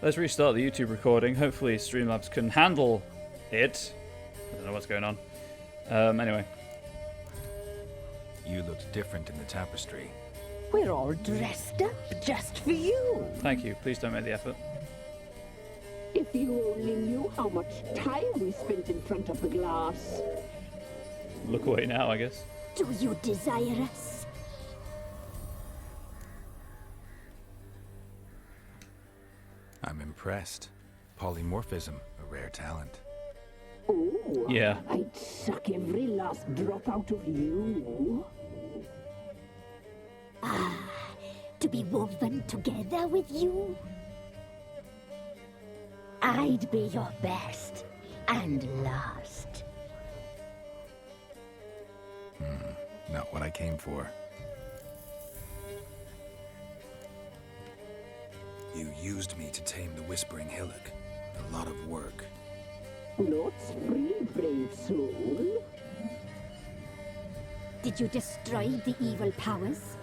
Let's restart the YouTube recording. Hopefully Streamlabs can handle it. I don't know what's going on. Anyway. You looked different in the tapestry. We're all dressed up just for you. Thank you. Please don't make the effort. If you only knew how much time we spent in front of the glass. Look away now, I guess. Do you desire us? I'm impressed. Polymorphism, a rare talent. Oh, Yeah. I'd suck every last drop out of you. To be woven together with you? I'd be your best and last. Not what I came for. You used me to tame the Whispering Hillock. A lot of work. Not free, brave soul. Did you destroy the evil powers?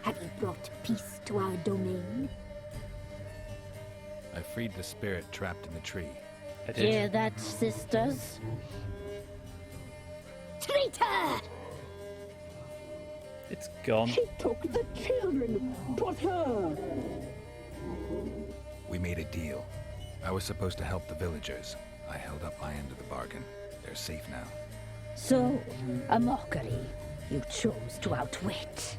Have you brought peace to our domain? I freed the spirit trapped in the tree. I did. Hear that, sisters? Traitor! It's gone. She took the children. 'Twas her. We made a deal. I was supposed to help the villagers. I held up my end of the bargain. They're safe now. So, a mockery you chose to outwit.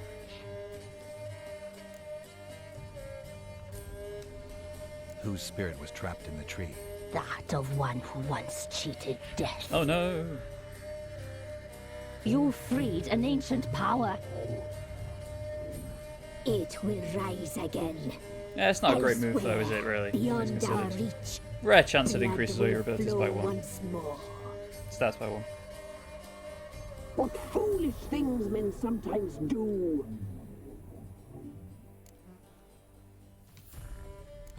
Whose spirit was trapped in the tree? That of one who once cheated death. Oh no. You freed an ancient power. It will rise again. Yeah, it's not a great move though, Elsewhere, is it really? Beyond It's our considered. reach. Rare chance it Blood increases all your will abilities flow by 1. once more. Stats by 1. What foolish things men sometimes do.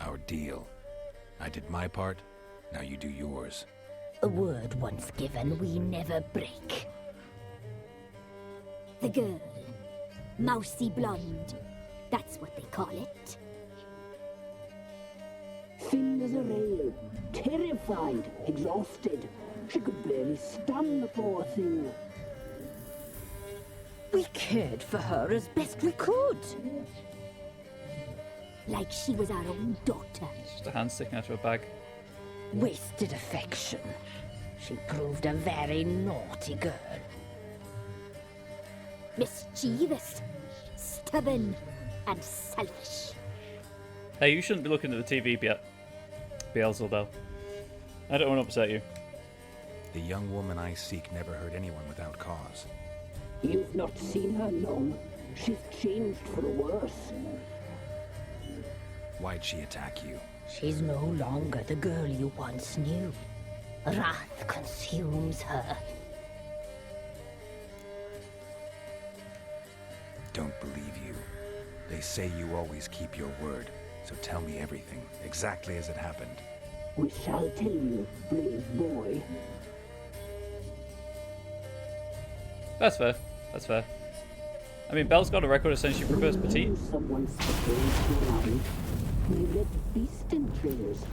Our deal. I did my part, now you do yours. A word once given, we never break. The girl. Mousy blonde. That's what they call it. Thin as a rail. Terrified. Exhausted. She could barely stand the poor thing. We cared for her as best we could. Like she was our own daughter. Just a hand sticking out of a bag. Wasted affection. She proved a very naughty girl. Mischievous. Stubborn. And selfish. Hey, you shouldn't be looking at the TV, Beelzebub. I don't want to upset you. The young woman I seek never hurt anyone without cause. You've not seen her long. She's changed for the worse. Why'd she attack you? She's no longer the girl you once knew. Wrath consumes her. Don't believe you. They say you always keep your word, so tell me everything, exactly as it happened. We shall tell you, brave boy. That's fair. That's fair. I mean, Belle's got a record of saying she prefers petite. Someone supposed around. We read feast and trailers.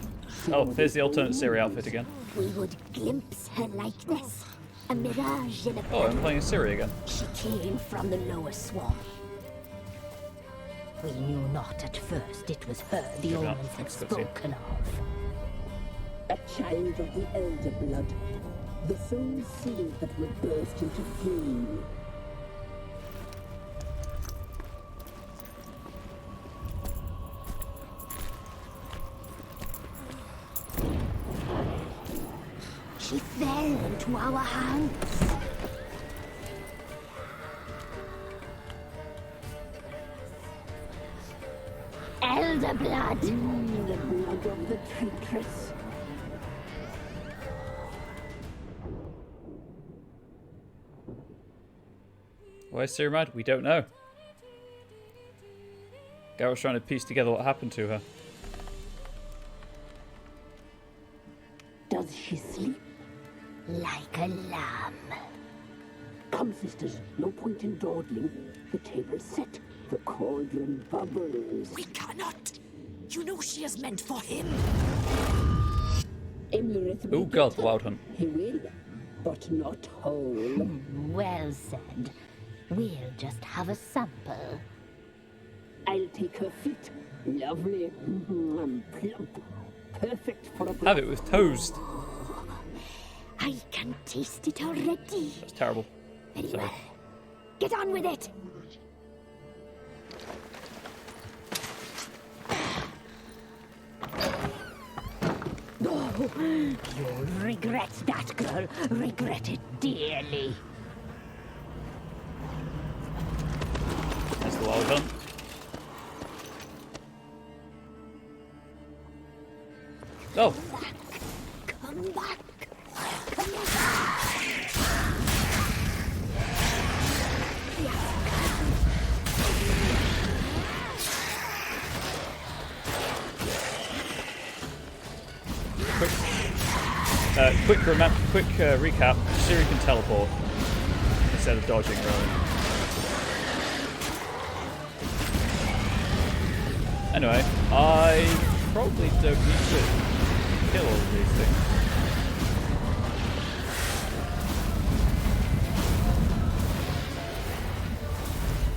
Oh, there's the alternate Siri outfit again. We would glimpse her likeness. A mirage in a Oh, I'm playing Siri again. She came from the lower swamp. We knew not at first it was her the Maybe not. omens had Next cutscene. spoken of. A child of the elder blood. The soul seed that will burst into flame. She fell into our hands. Elder blood. The blood of the traitress. Why is Siri mad? We don't know. Garrett's trying to piece together what happened to her. Does she sleep? Like a lamb. Come, sisters, no point in dawdling. The table's set. The cauldron bubbles. We cannot. You know she is meant for him. Emmerith Oh will god, get her. Wild Hunt. He will, but not whole. Well said. We'll just have a sample. I'll take her feet. Lovely. Plump. Perfect for a Have it with toast. I can taste it already. That's terrible. Very Sorry. well. Get on with it. Oh, you'll regret that, girl. Regret it dearly. That's the Wild Hunt. Oh, Come back. quick recap. Siri can teleport instead of dodging, really. Anyway, I probably don't need to kill all of these things.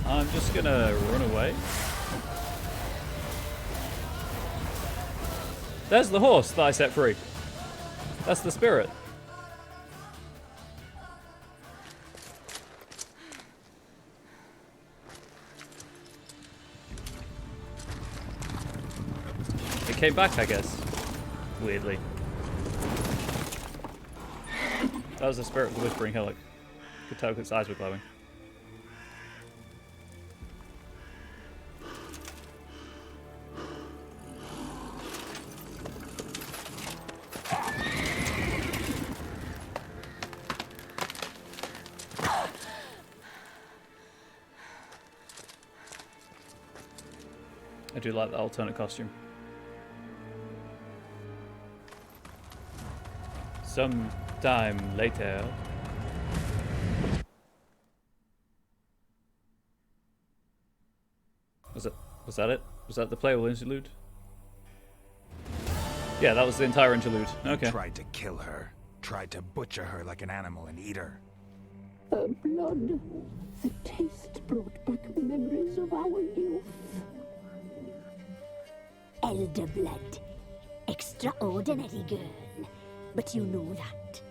I'm just gonna run away. There's the horse that I set free. That's the spirit. It came back, I guess. Weirdly. That was the spirit of the Whispering Hillock. Could tell its eyes were glowing. I do like the alternate costume. Some time later. Was that it? Was that the playable interlude? Yeah, that was the entire interlude. Okay. Tried to kill her. Tried to butcher her like an animal and eat her. Her blood. The taste brought back memories of our youth. Elder blood. Extraordinary girl. But you know that.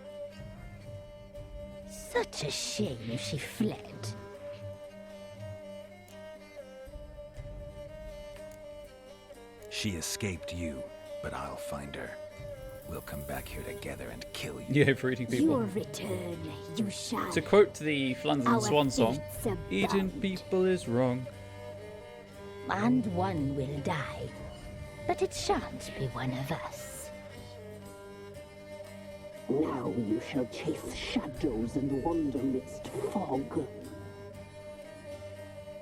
Such a shame she fled. She escaped you, but I'll find her. We'll come back here together and kill you. Yeah, for eating people. Your return, you shall. To quote the Flanders and Our Swan song, fates are eating bound. people is wrong. And one will die. But it shan't be one of us. Now you shall chase shadows and wander midst fog.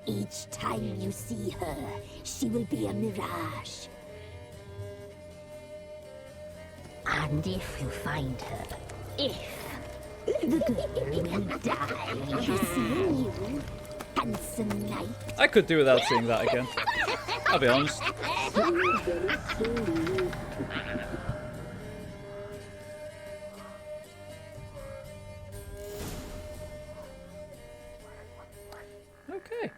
Each time you see her, she will be a mirage. And if you find her, the girl will die. Seeing you, handsome knight. I could do without seeing that again. I'll be honest. Okay.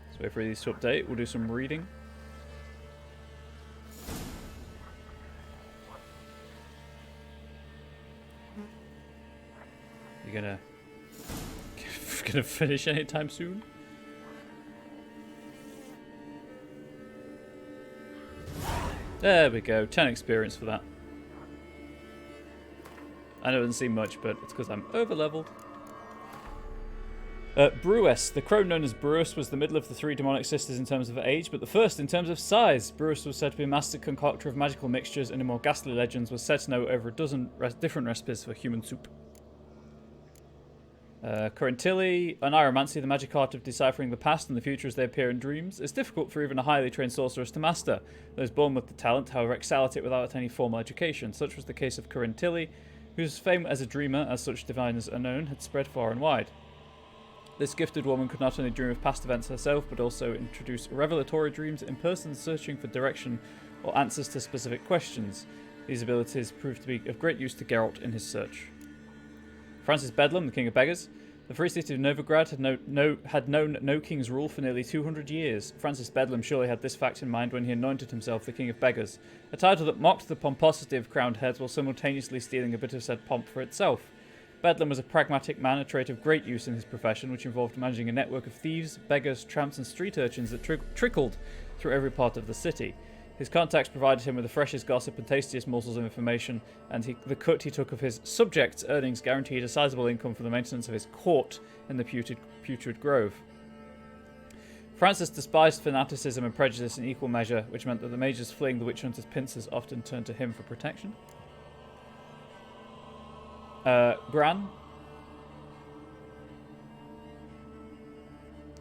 Let's wait for these to update. We'll do some reading. You gonna finish anytime soon? There we go. 10 experience for that. I know it doesn't seem much, but it's because I'm over-leveled. Brewess. The crone known as Brewess was the middle of the three demonic sisters in terms of age, but the first in terms of size. Brewess was said to be a master concoctor of magical mixtures, and in more ghastly legends was said to know over a dozen different recipes for human soup. Corintilli, an Iromancy, the magic art of deciphering the past and the future as they appear in dreams, is difficult for even a highly trained sorceress to master. Those born with the talent, however, excel at it without any formal education. Such was the case of Corintilli, whose fame as a dreamer, as such diviners are known, had spread far and wide. This gifted woman could not only dream of past events herself, but also introduce revelatory dreams in persons searching for direction or answers to specific questions. These abilities proved to be of great use to Geralt in his search. Francis Bedlam, the King of Beggars. The free city of Novigrad had known no king's rule for nearly 200 years. Francis Bedlam surely had this fact in mind when he anointed himself the King of Beggars, a title that mocked the pomposity of crowned heads while simultaneously stealing a bit of said pomp for itself. Bedlam was a pragmatic man, a trait of great use in his profession, which involved managing a network of thieves, beggars, tramps and street urchins that trickled through every part of the city. His contacts provided him with the freshest gossip and tastiest morsels of information, and the cut he took of his subjects' earnings guaranteed a sizable income for the maintenance of his court in the putrid grove. Francis despised fanaticism and prejudice in equal measure, which meant that the mages fleeing the witch hunter's pincers often turned to him for protection. Gran.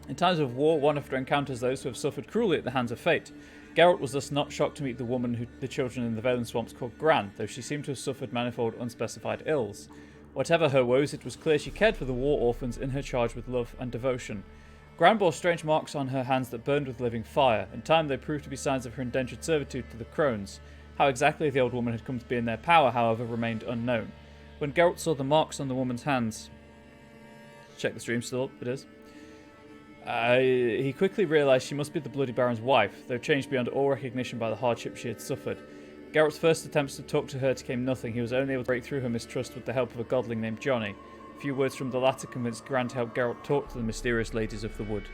In times of war, one often encounters those who have suffered cruelly at the hands of fate. Geralt was thus not shocked to meet the woman who the children in the Valen Swamps called Gran, though she seemed to have suffered manifold unspecified ills. Whatever her woes, it was clear she cared for the war orphans in her charge with love and devotion. Gran bore strange marks on her hands that burned with living fire. In time they proved to be signs of her indentured servitude to the crones. How exactly the old woman had come to be in their power, however, remained unknown. When Geralt saw the marks on the woman's hands... Check the stream still up, it is. He quickly realised she must be the Bloody Baron's wife, though changed beyond all recognition by the hardship she had suffered. Geralt's first attempts to talk to her came nothing. He was only able to break through her mistrust with the help of a godling named Johnny. A few words from the latter convinced Gran to help Geralt talk to the mysterious ladies of the wood.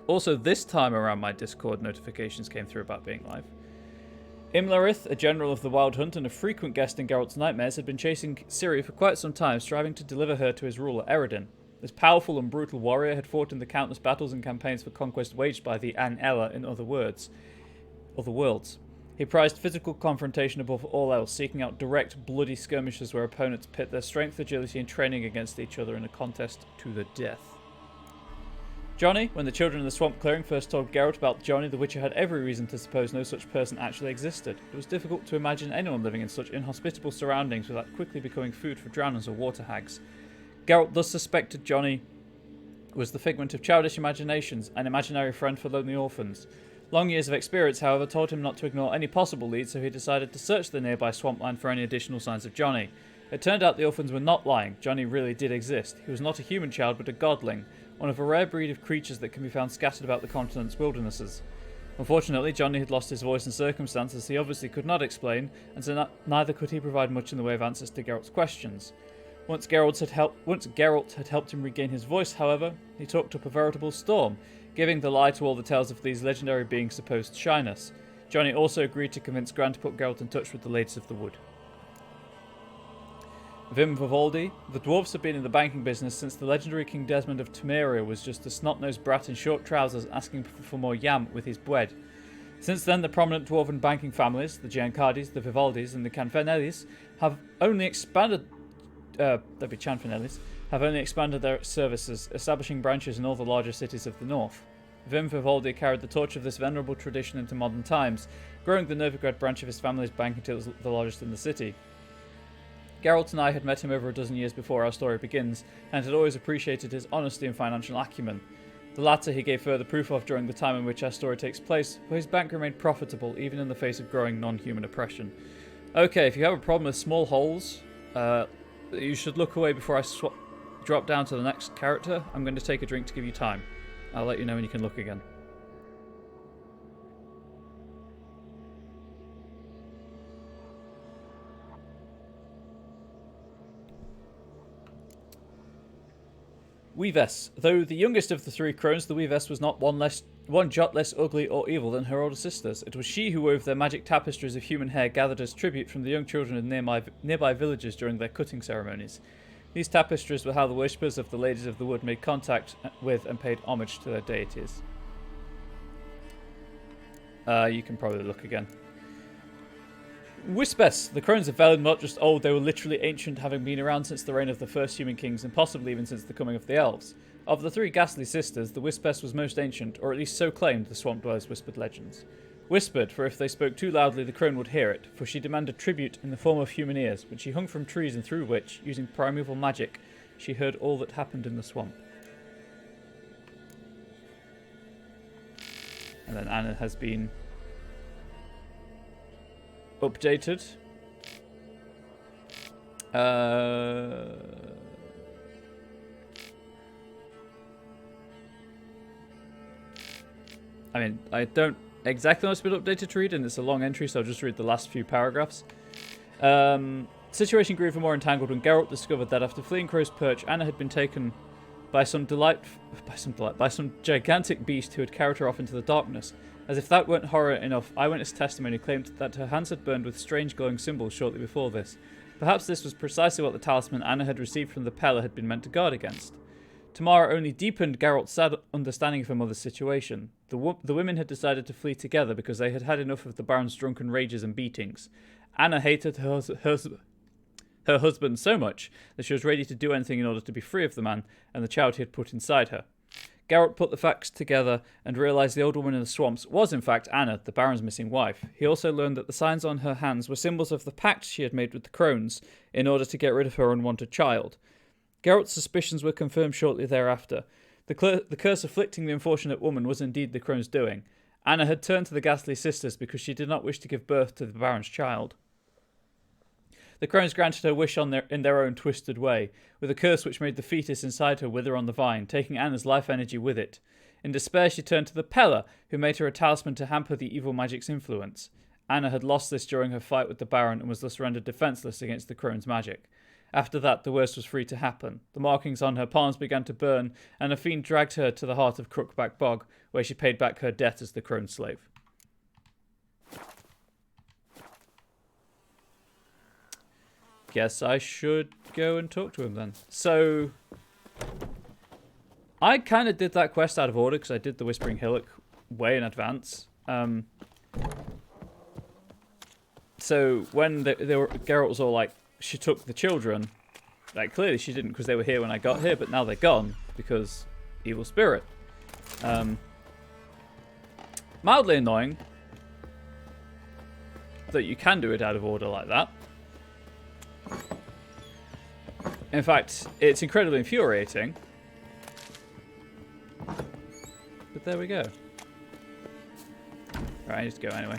Also, this time around my Discord notifications came through about being live. Imlarith, a general of the Wild Hunt and a frequent guest in Geralt's nightmares, had been chasing Ciri for quite some time, striving to deliver her to his ruler, Eredin. This powerful and brutal warrior had fought in the countless battles and campaigns for conquest waged by the An Ella in other worlds. He prized physical confrontation above all else, seeking out direct, bloody skirmishes where opponents pit their strength, agility and training against each other in a contest to the death. Johnny, when the children in the swamp clearing first told Geralt about Johnny, the Witcher had every reason to suppose no such person actually existed. It was difficult to imagine anyone living in such inhospitable surroundings without quickly becoming food for drowners or water hags. Geralt thus suspected Johnny was the figment of childish imaginations, an imaginary friend for lonely orphans. Long years of experience, however, told him not to ignore any possible leads, so he decided to search the nearby swampland for any additional signs of Johnny. It turned out the orphans were not lying. Johnny really did exist. He was not a human child, but a godling, one of a rare breed of creatures that can be found scattered about the continent's wildernesses. Unfortunately, Johnny had lost his voice in circumstances he obviously could not explain, and so neither could he provide much in the way of answers to Geralt's questions. Once Geralt had helped him regain his voice, however, he talked up a veritable storm, giving the lie to all the tales of these legendary beings' supposed shyness. Johnny also agreed to convince Gran to put Geralt in touch with the ladies of the wood. Vim Vivaldi. The dwarves have been in the banking business since the legendary King Desmond of Temeria was just a snot-nosed brat in short trousers asking for more yam with his bread. Since then, the prominent dwarven banking families, the Giancardis, the Vivaldis and the Canfanellis, have only expanded their services, establishing branches in all the larger cities of the north. Vim Vivaldi carried the torch of this venerable tradition into modern times, growing the Novigrad branch of his family's bank until it was the largest in the city. Geralt and I had met him over a dozen years before our story begins, and had always appreciated his honesty and financial acumen. The latter he gave further proof of during the time in which our story takes place, for his bank remained profitable even in the face of growing non-human oppression. Okay, if you have a problem with small holes, you should look away before I drop down to the next character. I'm going to take a drink to give you time. I'll let you know when you can look again. Weaves. Though the youngest of the three crones, the Weaves was not one jot less ugly or evil than her older sisters. It was she who wove their magic tapestries of human hair gathered as tribute from the young children in nearby villages during their cutting ceremonies. These tapestries were how the worshippers of the Ladies of the Wood made contact with and paid homage to their deities. You can probably look again. Wispes. The crones of Velen were not just old, they were literally ancient, having been around since the reign of the first human kings and possibly even since the coming of the elves. Of the three ghastly sisters, the Wispes was most ancient, or at least so claimed the swamp dwellers' whispered legends. Whispered, for if they spoke too loudly the crone would hear it, for she demanded tribute in the form of human ears, which she hung from trees and through which, using primeval magic, she heard all that happened in the swamp. And then Anna has been updated. I mean, I don't exactly know what's been updated to read, and it's a long entry, so I'll just read the last few paragraphs. Situation grew even more entangled when Geralt discovered that after fleeing Crow's Perch, Anna had been taken by some gigantic beast who had carried her off into the darkness. As if that weren't horror enough, eyewitness testimony claimed that her hands had burned with strange glowing symbols shortly before this. Perhaps this was precisely what the talisman Anna had received from the Pella had been meant to guard against. Tamara only deepened Geralt's sad understanding of her mother's situation. The women had decided to flee together because they had had enough of the Baron's drunken rages and beatings. Anna hated her husband so much that she was ready to do anything in order to be free of the man and the child he had put inside her. Geralt put the facts together and realised the old woman in the swamps was in fact Anna, the Baron's missing wife. He also learned that the signs on her hands were symbols of the pact she had made with the crones in order to get rid of her unwanted child. Geralt's suspicions were confirmed shortly thereafter. The curse afflicting the unfortunate woman was indeed the crone's doing. Anna had turned to the ghastly sisters because she did not wish to give birth to the Baron's child. The crones granted her wish in their own twisted way, with a curse which made the fetus inside her wither on the vine, taking Anna's life energy with it. In despair, she turned to the Pella, who made her a talisman to hamper the evil magic's influence. Anna had lost this during her fight with the Baron and was thus rendered defenceless against the crone's magic. After that, the worst was free to happen. The markings on her palms began to burn, and a fiend dragged her to the heart of Crookback Bog, where she paid back her debt as the crone's slave. Guess I should go and talk to him then. So, I kind of did that quest out of order because I did the Whispering Hillock way in advance. So when Geralt was all like, she took the children, like clearly she didn't because they were here when I got here, but now they're gone because evil spirit. Mildly annoying that you can do it out of order like that. In fact, it's incredibly infuriating. But there we go. Right, I need to go anyway.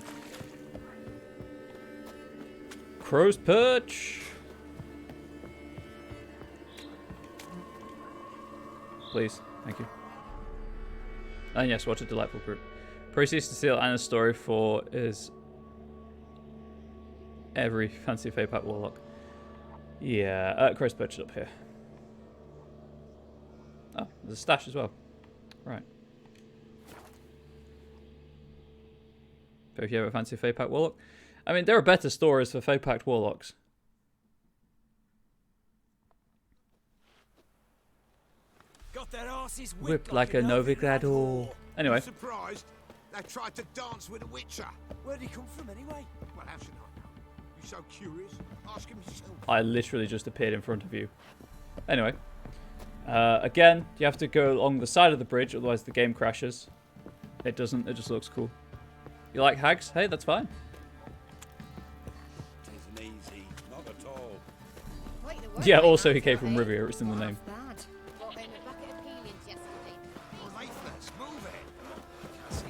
Crow's Perch! Please, thank you. And yes, what a delightful group. Proceeds to steal Anna's story for is every fancy Fey Pact Warlock. Yeah, Crow's Perch is up here. Oh, there's a stash as well. Right. But if you have a fancy Fey Pact Warlock. I mean, there are better stories for Fey Pact Warlocks. Got their asses Whipped like a Novigrad. Anyway. Surprised? They tried to dance with a witcher. Where'd he come from anyway? Well, how should I know? You so curious? Ask him yourself. I literally just appeared in front of you. Anyway. Again, you have to go along the side of the bridge, otherwise the game crashes. It doesn't, it just looks cool. You like hags? Hey, that's fine. It isn't easy. Not at all. Yeah, also he came from Rivia, it's in the name. Lifeless. Move it.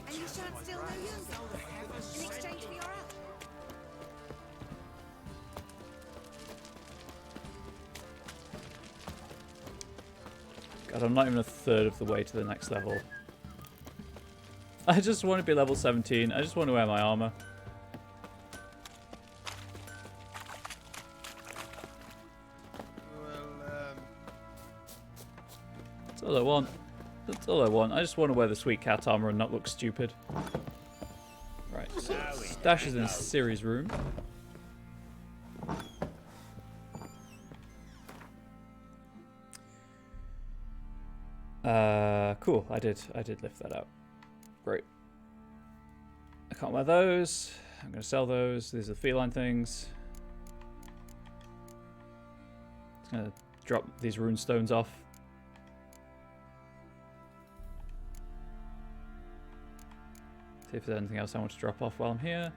And you shan't steal no younger in exchange for your help. God, I'm not even a third of the way to the next level. I just want to be level 17. I just want to wear my armor. That's all I want. That's all I want. I just want to wear the sweet cat armor and not look stupid. Right, so stash is in Ciri's room. Cool. I did lift that out. Great. I can't wear those. I'm going to sell those. These are the feline things. Just going to drop these rune stones off. See if there's anything else I want to drop off while I'm here.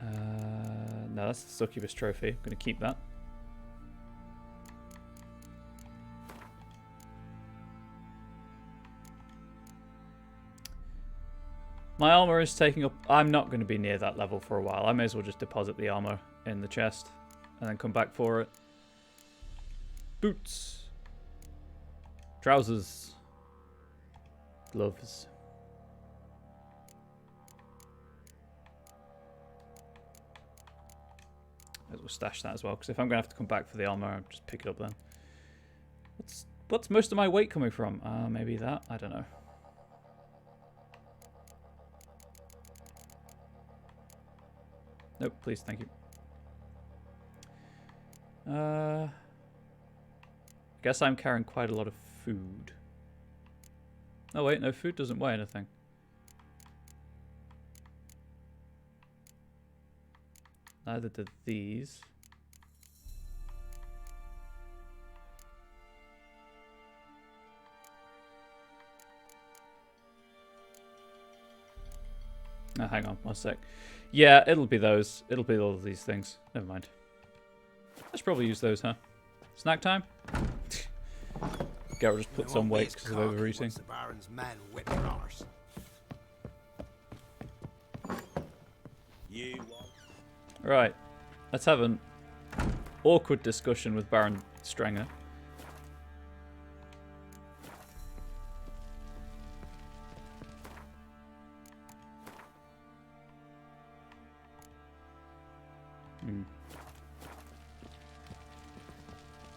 No, that's the Succubus trophy. I'm going to keep that. My armor is taking up... I'm not going to be near that level for a while. I may as well just deposit the armor in the chest and then come back for it. Boots. Trousers. Gloves. Might as well stash that as well, because if I'm going to have to come back for the armor, I'll just pick it up then. What's most of my weight coming from? Maybe that? I don't know. Nope, please, thank you. Guess I'm carrying quite a lot of food. Oh wait, no, food doesn't weigh anything. Neither did these. Oh, hang on, 1 sec. Yeah, it'll be those. It'll be all of these things. Never mind. Let's probably use those, huh? Snack time? Garrett just puts on weight because of overeating. The Baron's men whip their arse. Right. Let's have an awkward discussion with Baron Strenger.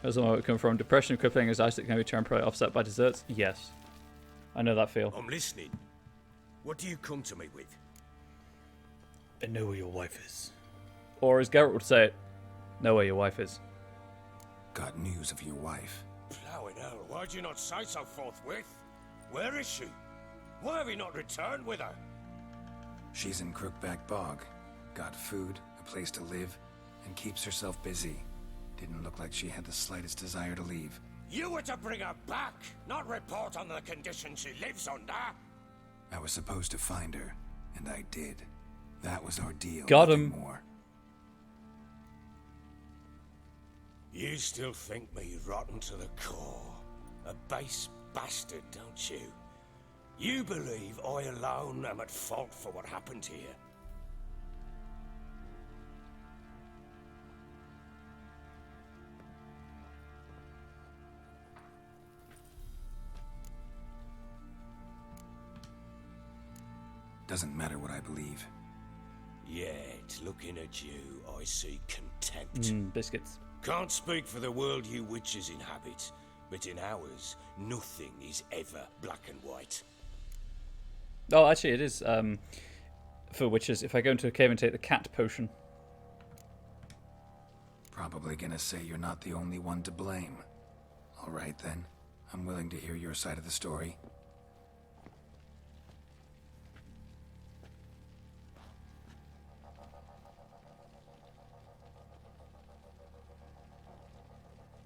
That's where it come from. Depression, crippling anxiety can be temporarily offset by desserts. Yes. I know that feel. I'm listening. What do you come to me with? I know where your wife is. Or as Garrett would say it, know where your wife is. Got news of your wife. Plowing hell, why'd you not say so forthwith? Where is she? Why have you not returned with her? She's in Crookback Bog. Got food, a place to live, and keeps herself busy. Didn't look like she had the slightest desire to leave. You were to bring her back, not report on the conditions she lives under. I was supposed to find her, and I did. That was our deal. Got nothing him. More. You still think me rotten to the core. A base bastard, don't you? You believe I alone am at fault for what happened here. Doesn't matter what I believe. Yet, looking at you, I see contempt. Biscuits. Can't speak for the world you witches inhabit, but in ours, nothing is ever black and white. Oh, actually, it is for witches. If I go into a cave and take the cat potion. Probably gonna say you're not the only one to blame. All right, then. I'm willing to hear your side of the story.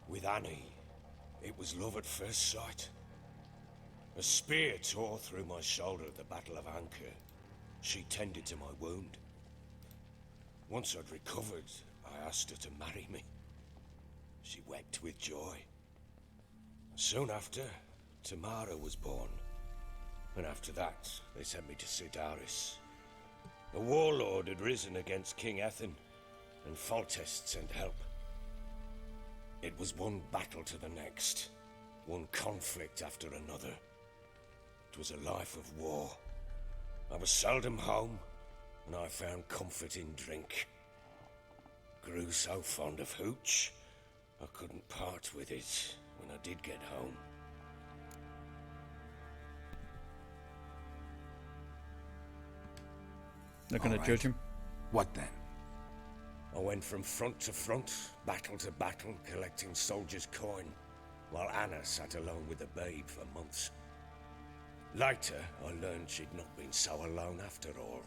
With Annie, it was love at first sight. A spear tore through my shoulder at the Battle of Anchor. She tended to my wound. Once I'd recovered, I asked her to marry me. She wept with joy. Soon after, Tamara was born. And after that, they sent me to Sidaris. A warlord had risen against King Ethan, and Foltest sent help. It was one battle to the next, one conflict after another. It was a life of war. I was seldom home, and I found comfort in drink. Grew so fond of hooch, I couldn't part with it when I did get home. Not gonna judge him. What then? I went from front to front, battle to battle, collecting soldiers' coin, while Anna sat alone with the babe for months. Later, I learned she'd not been so alone after all.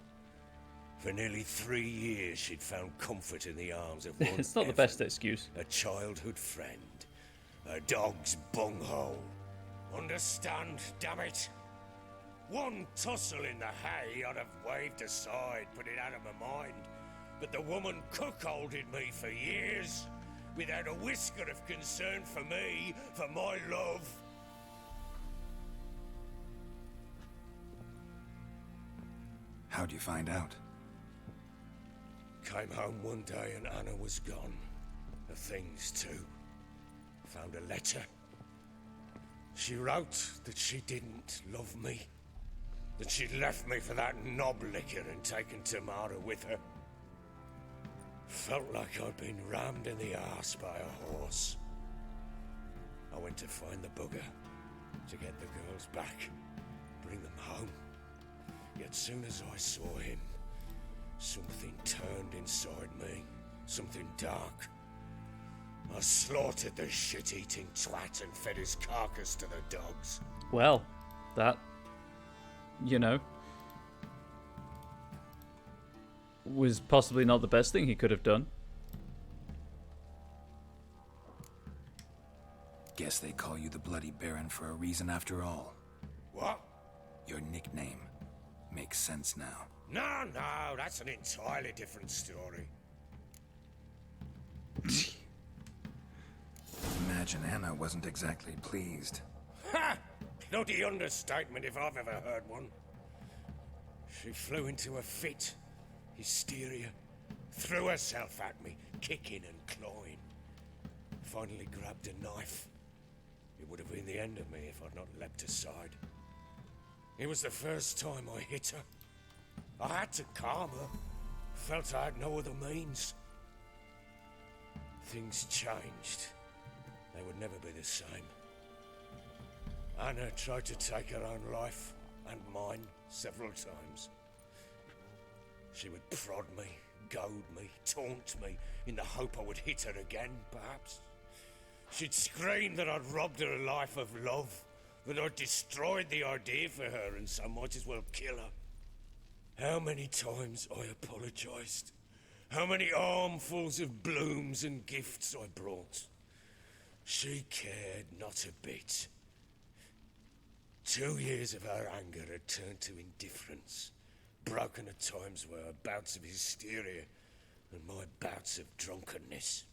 For nearly 3 years, she'd found comfort in the arms of one It's not the Evan, best excuse. a childhood friend, a dog's bunghole. Understand, damn it? One tussle in the hay I'd have waved aside, put it out of my mind. But the woman cuckolded me for years, without a whisker of concern for me, for my love. How'd you find out? Came home one day and Anna was gone. The things too. Found a letter. She wrote that she didn't love me. That she'd left me for that knob licker and taken Tamara with her. Felt like I'd been rammed in the arse by a horse. I went to find the bugger, to get the girls back, bring them home. Yet soon as I saw him, something turned inside me, something dark. I slaughtered the shit-eating twat and fed his carcass to the dogs. Well, that, you know, was possibly not the best thing he could have done. Guess they call you the Bloody Baron for a reason after all. What? Your nickname makes sense now. No, that's an entirely different story. Imagine Anna wasn't exactly pleased. Ha! Bloody understatement if I've ever heard one. She flew into a fit, hysteria, threw herself at me, kicking and clawing. Finally grabbed a knife. It would have been the end of me if I'd not leapt aside. It was the first time I hit her. I had to calm her. Felt I had no other means. Things changed. They would never be the same. Anna tried to take her own life, and mine, several times. She would prod me, goad me, taunt me, in the hope I would hit her again, perhaps. She'd scream that I'd robbed her life of love, that I'd destroyed the idea for her, and so might as well kill her. How many times I apologized. How many armfuls of blooms and gifts I brought. She cared not a bit. 2 years of her anger had turned to indifference, broken at times by her bouts of hysteria and my bouts of drunkenness.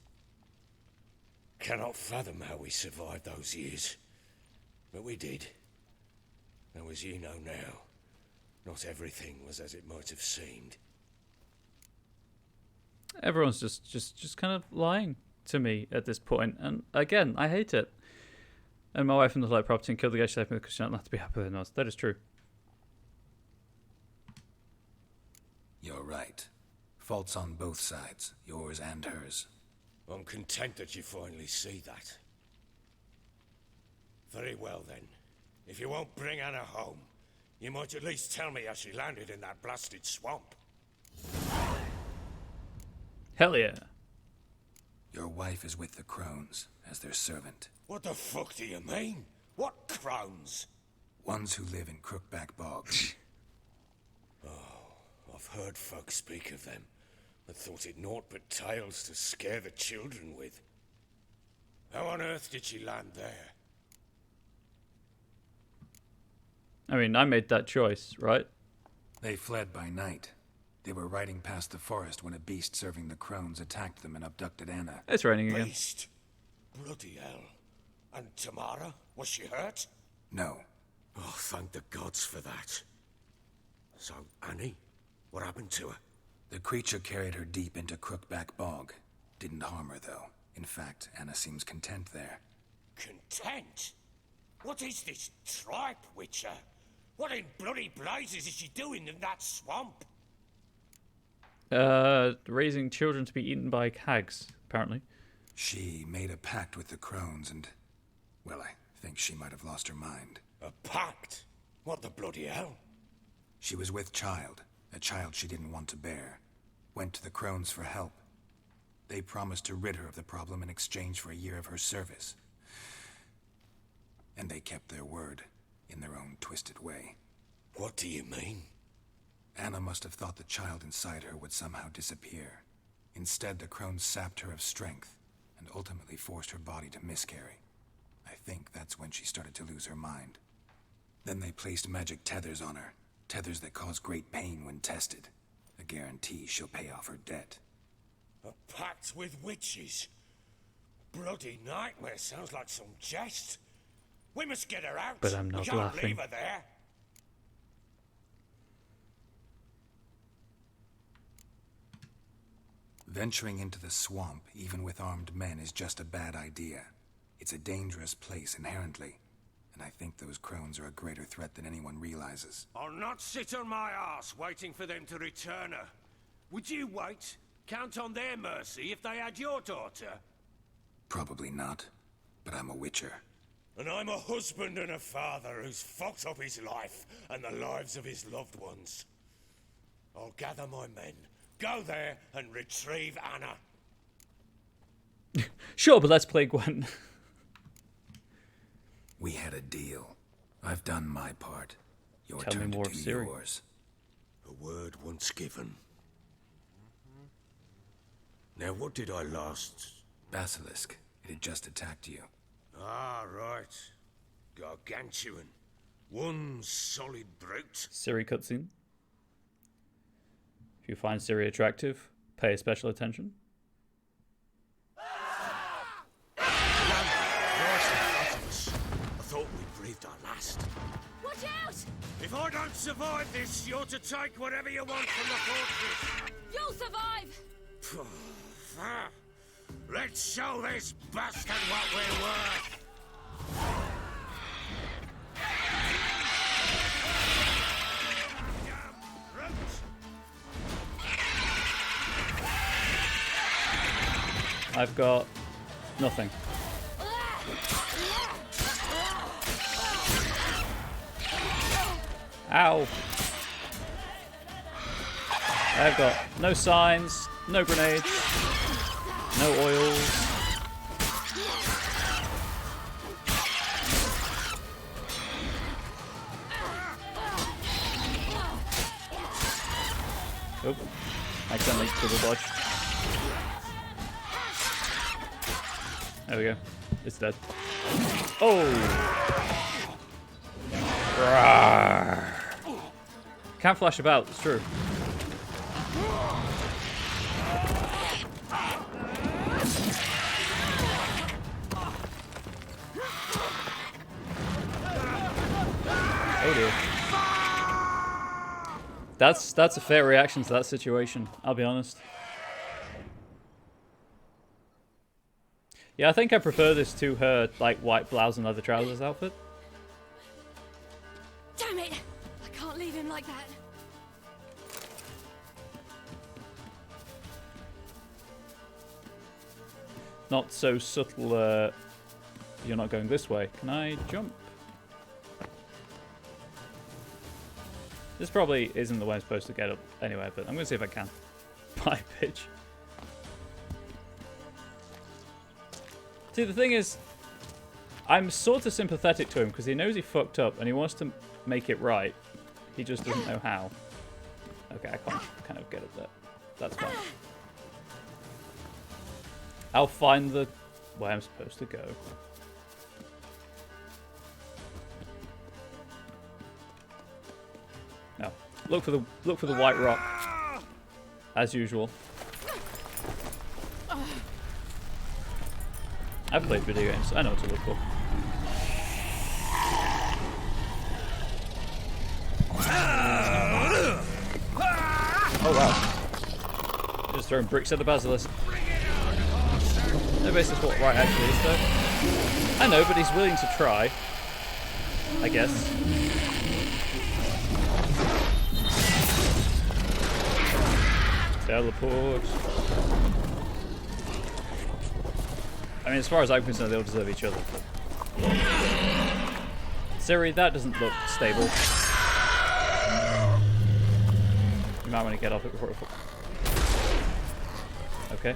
Cannot fathom how we survived those years, but we did. Though as you know now, not everything was as it might have seemed. Everyone's just kind of lying to me at this point, and again, I hate it. And my wife and the light property and killed the guy she left me because she don't have to be happy with us. That is true. You're right. Faults on both sides, yours and hers. I'm content that you finally see that. Very well then. If you won't bring Anna home, you might at least tell me how she landed in that blasted swamp. Hell yeah. Your wife is with the Crones as their servant. What the fuck do you mean? What crones? Ones who live in Crookback Bog. I've heard folk speak of them, but thought it naught but tales to scare the children with. How on earth did she land there? I mean, I made that choice, right? They fled by night. They were riding past the forest when a beast serving the Crones attacked them and abducted Anna. It's raining again. Beast? Bloody hell. And Tamara? Was she hurt? No. Oh, thank the gods for that. So, Annie? What happened to her? The creature carried her deep into Crookback Bog. Didn't harm her, though. In fact, Anna seems content there. Content? What is this tripe, Witcher? What in bloody blazes is she doing in that swamp? Raising children to be eaten by hags, apparently. She made a pact with the Crones and... well, I think she might have lost her mind. A pact? What the bloody hell? She was with child, a child she didn't want to bear. Went to the Crones for help. They promised to rid her of the problem in exchange for a year of her service. And they kept their word, in their own twisted way. What do you mean? Anna must have thought the child inside her would somehow disappear. Instead, the Crones sapped her of strength, and ultimately forced her body to miscarry. I think that's when she started to lose her mind. Then they placed magic tethers on her, tethers that cause great pain when tested. A guarantee she'll pay off her debt. A pact with witches? Bloody nightmare, sounds like some jest. We must get her out. But I'm not We can't laughing. leave her there. Venturing into the swamp, even with armed men, is just a bad idea. It's a dangerous place inherently, and I think those crones are a greater threat than anyone realizes. I'll not sit on my ass waiting for them to return her. Would you wait? Count on their mercy if they had your daughter? Probably not, but I'm a witcher. And I'm a husband and a father who's fucked up his life and the lives of his loved ones. I'll gather my men, go there and retrieve Anna. Sure, but let's play Gwen. We had a deal. I've done my part. Your Tell me turn more to of do Ciri. yours. A word once given. Now what did I last... Basilisk. It had just attacked you. Ah, right. Gargantuan. One solid brute. Ciri cutscene. If you find Ciri attractive, pay special attention. I thought we breathed our last. Watch out! If I don't survive this, you're to take whatever you want from the fortress. You'll survive! Let's show this bastard what we're worth. Damn brute. I've got nothing. Ow. I've got no signs, no grenades, no oils. Oop. Accidentally double dodge. There we go. It's dead. Oh! Rawr. Can't flash about, it's true. Oh dear. That's a fair reaction to that situation, I'll be honest. Yeah, I think I prefer this to her, like, white blouse and leather trousers outfit. Damn it! I can't leave him like that. Not so subtle, you're not going this way. Can I jump? This probably isn't the way I'm supposed to get up anyway, but I'm going to see if I can. Bye, bitch. See, the thing is, I'm sort of sympathetic to him because he knows he fucked up and he wants to make it right. He just doesn't know how. Okay, I can't kind of get up there. That's fine. I'll find the way I'm supposed to go. No, look for the white rock, as usual. I've played video games. I know what to look for. Oh wow! Just throwing bricks at the basilisk. No basis what right actually is though. I know, but he's willing to try. I guess. Teleport. I mean, as far as I'm concerned, they all deserve each other. But... Ciri, that doesn't look stable. You might want to get off it before it falls. Okay.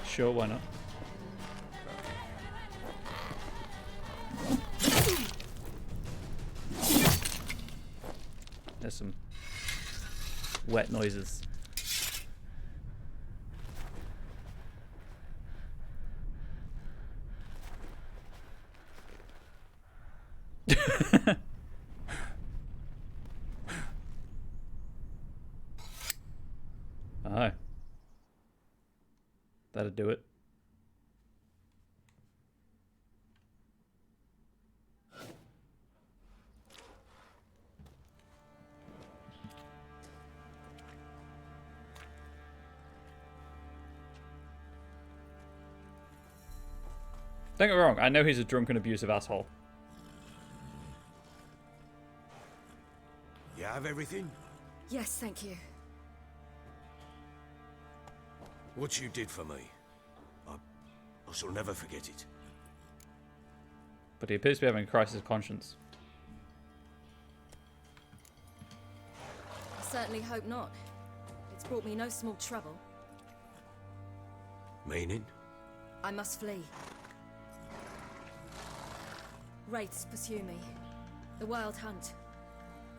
Sure, why not? There's some wet noises. Aye. That'd do it. Don't get me wrong, I know he's a drunken, abusive asshole. You have everything? Yes, thank you. What you did for me, I shall never forget it. But he appears to be having a crisis of conscience. I certainly hope not. It's brought me no small trouble. Meaning? I must flee. Wraiths pursue me. The Wild Hunt.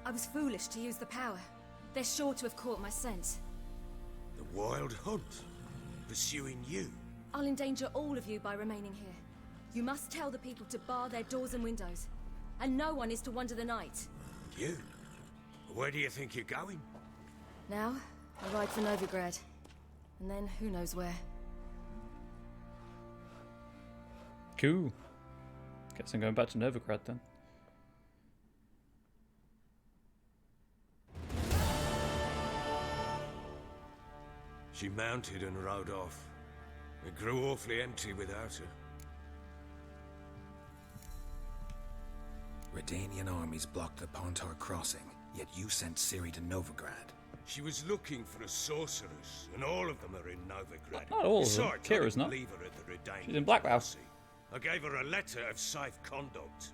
I was foolish to use the power. They're sure to have caught my scent. The Wild Hunt? Pursuing you? I'll endanger all of you by remaining here. You must tell the people to bar their doors and windows. And no one is to wander the night. You? Where do you think you're going? Now, I ride for Novigrad. And then who knows where. Cool. Guess I'm going back to Novigrad then. She mounted and rode off. It grew awfully empty without her. Redanian armies blocked the Pontar crossing, yet you sent Ciri to Novigrad. She was looking for a sorceress, and all of them are in Novigrad. Not all of them. Besides, Kira's I not. didn't leave her at the Redanian She's in Blackwell. embassy. I gave her a letter of safe conduct.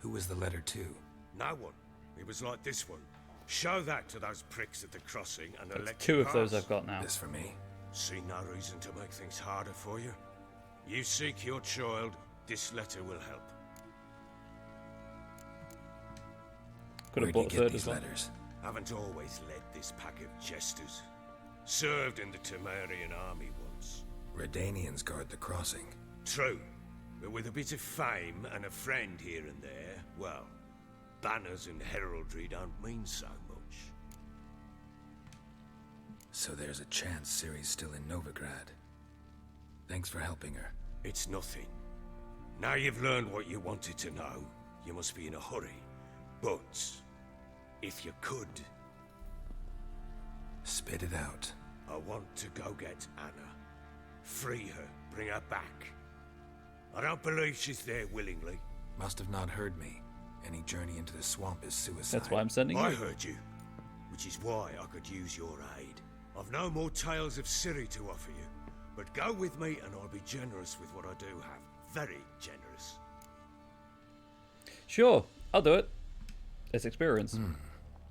Who was the letter to? No one. It was like this one. Show that to those pricks at the crossing and they'll let Two you of those pass. I've got now. This for me? See no reason to make things harder for you. You seek your child, this letter will help. Could have Where do you bought a get third these as well. letters? Haven't always led this pack of jesters. Served in the Temerian army once. Redanians guard the crossing. True, but with a bit of fame and a friend here and there, well, banners and heraldry don't mean so much. So there's a chance Ciri's still in Novigrad. Thanks for helping her. It's nothing. Now you've learned what you wanted to know, you must be in a hurry. But, if you could, Spit it out. I want to go get Anna. Free her, bring her back. I don't believe she's there willingly. Must have not heard me. Any journey into the swamp is suicide. That's why I'm sending I you. heard you, which is why I could use your aid. I've no more tales of Ciri to offer you, but go with me and I'll be generous with what I do have. Very generous. Sure, I'll do it. It's experience.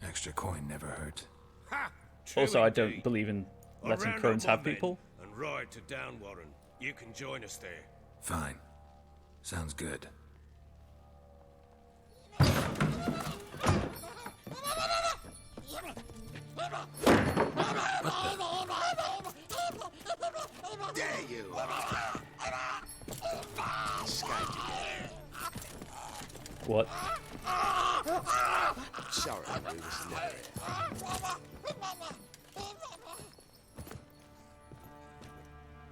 Extra coin never hurt. Ha! True Also, I don't indeed. believe in I'll letting round crones up have my men people. And ride to Downwarren. You can join us there. Fine. Sounds good. Dare you! What? Sorry, we was never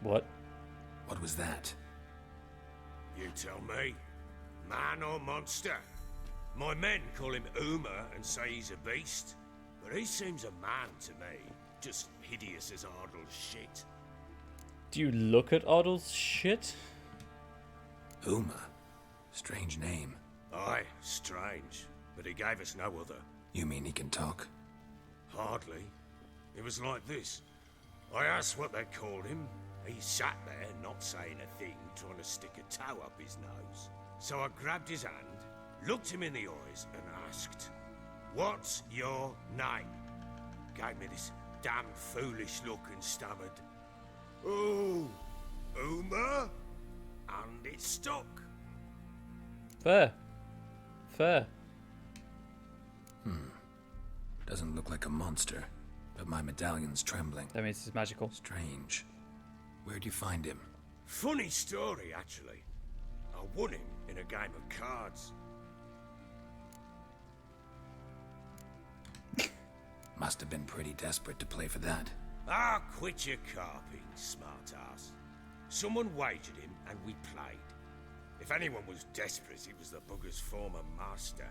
What? What was that? You tell me. Man or monster? My men call him Uma and say he's a beast. But he seems a man to me. Just hideous as Ardle's shit. Do you look at Oddle's shit? Uma. Strange name. Aye, strange. But he gave us no other. You mean he can talk? Hardly. It was like this. I asked what they called him. He sat there, not saying a thing, trying to stick a toe up his nose. So I grabbed his hand, looked him in the eyes, and asked, "What's your name?" Gave me this damn foolish look and stammered, "Oh, Uma?" And it stuck. Fair. Fair. Doesn't look like a monster, but my medallion's trembling. That means it's magical. Strange. Where'd you find him? Funny story, actually. I won him in a game of cards. Must have been pretty desperate to play for that. Ah, quit your carping, smartass. Someone wagered him and we played. If anyone was desperate, it was the bugger's former master.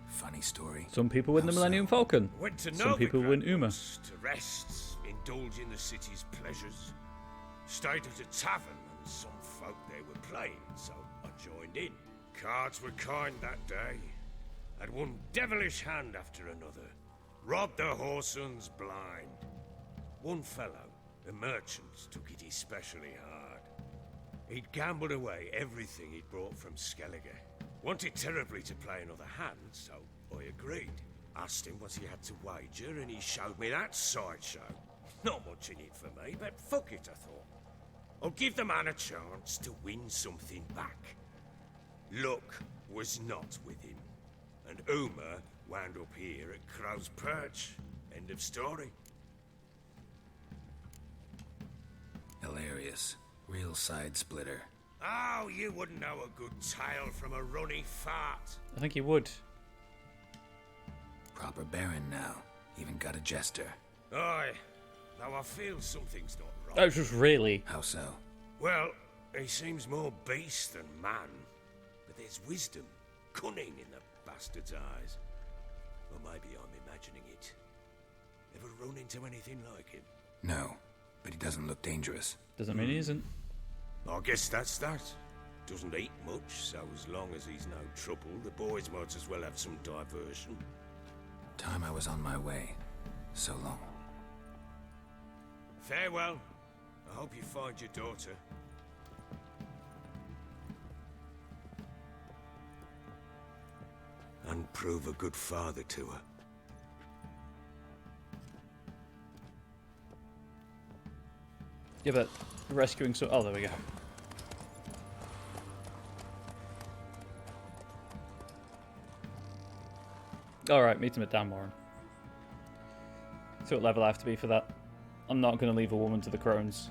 Funny story. Some people win the How so? Millennium Falcon. Went to Some people Novigrad win Uma. once to rest, indulge in the city's pleasures. Stayed at a tavern and some folk there were playing, so I joined in. Cards were kind that day. Had one devilish hand after another. Robbed the whoresun's blind. One fellow, a merchant, took it especially hard. He'd gambled away everything he'd brought from Skellige. Wanted terribly to play another hand, so I agreed. Asked him what he had to wager, and he showed me that sideshow. Not much in it for me, but fuck it, I thought. I'll give the man a chance to win something back. Luck was not with him, and Uma wound up here at Crow's Perch. End of story. Hilarious. Real side splitter. Oh, you wouldn't know a good tale from a runny fart. I think he would. Proper baron now. Even got a jester. Aye. Though I feel something's not right. Oh, just really. How so? Well, he seems more beast than man. But there's wisdom, cunning in the bastard's eyes. Or maybe I'm imagining it. Ever run into anything like him? No, but he doesn't look dangerous. Doesn't mean he isn't. I guess that's that. Doesn't eat much, so as long as he's no trouble, the boys might as well have some diversion. Time I was on my way. So long. Farewell. I hope you find your daughter. And prove a good father to her. Yeah, but rescuing so. Oh, there we go. Alright, meet him at Dan Warren. See what level I have to be for that. I'm not going to leave a woman to the crones.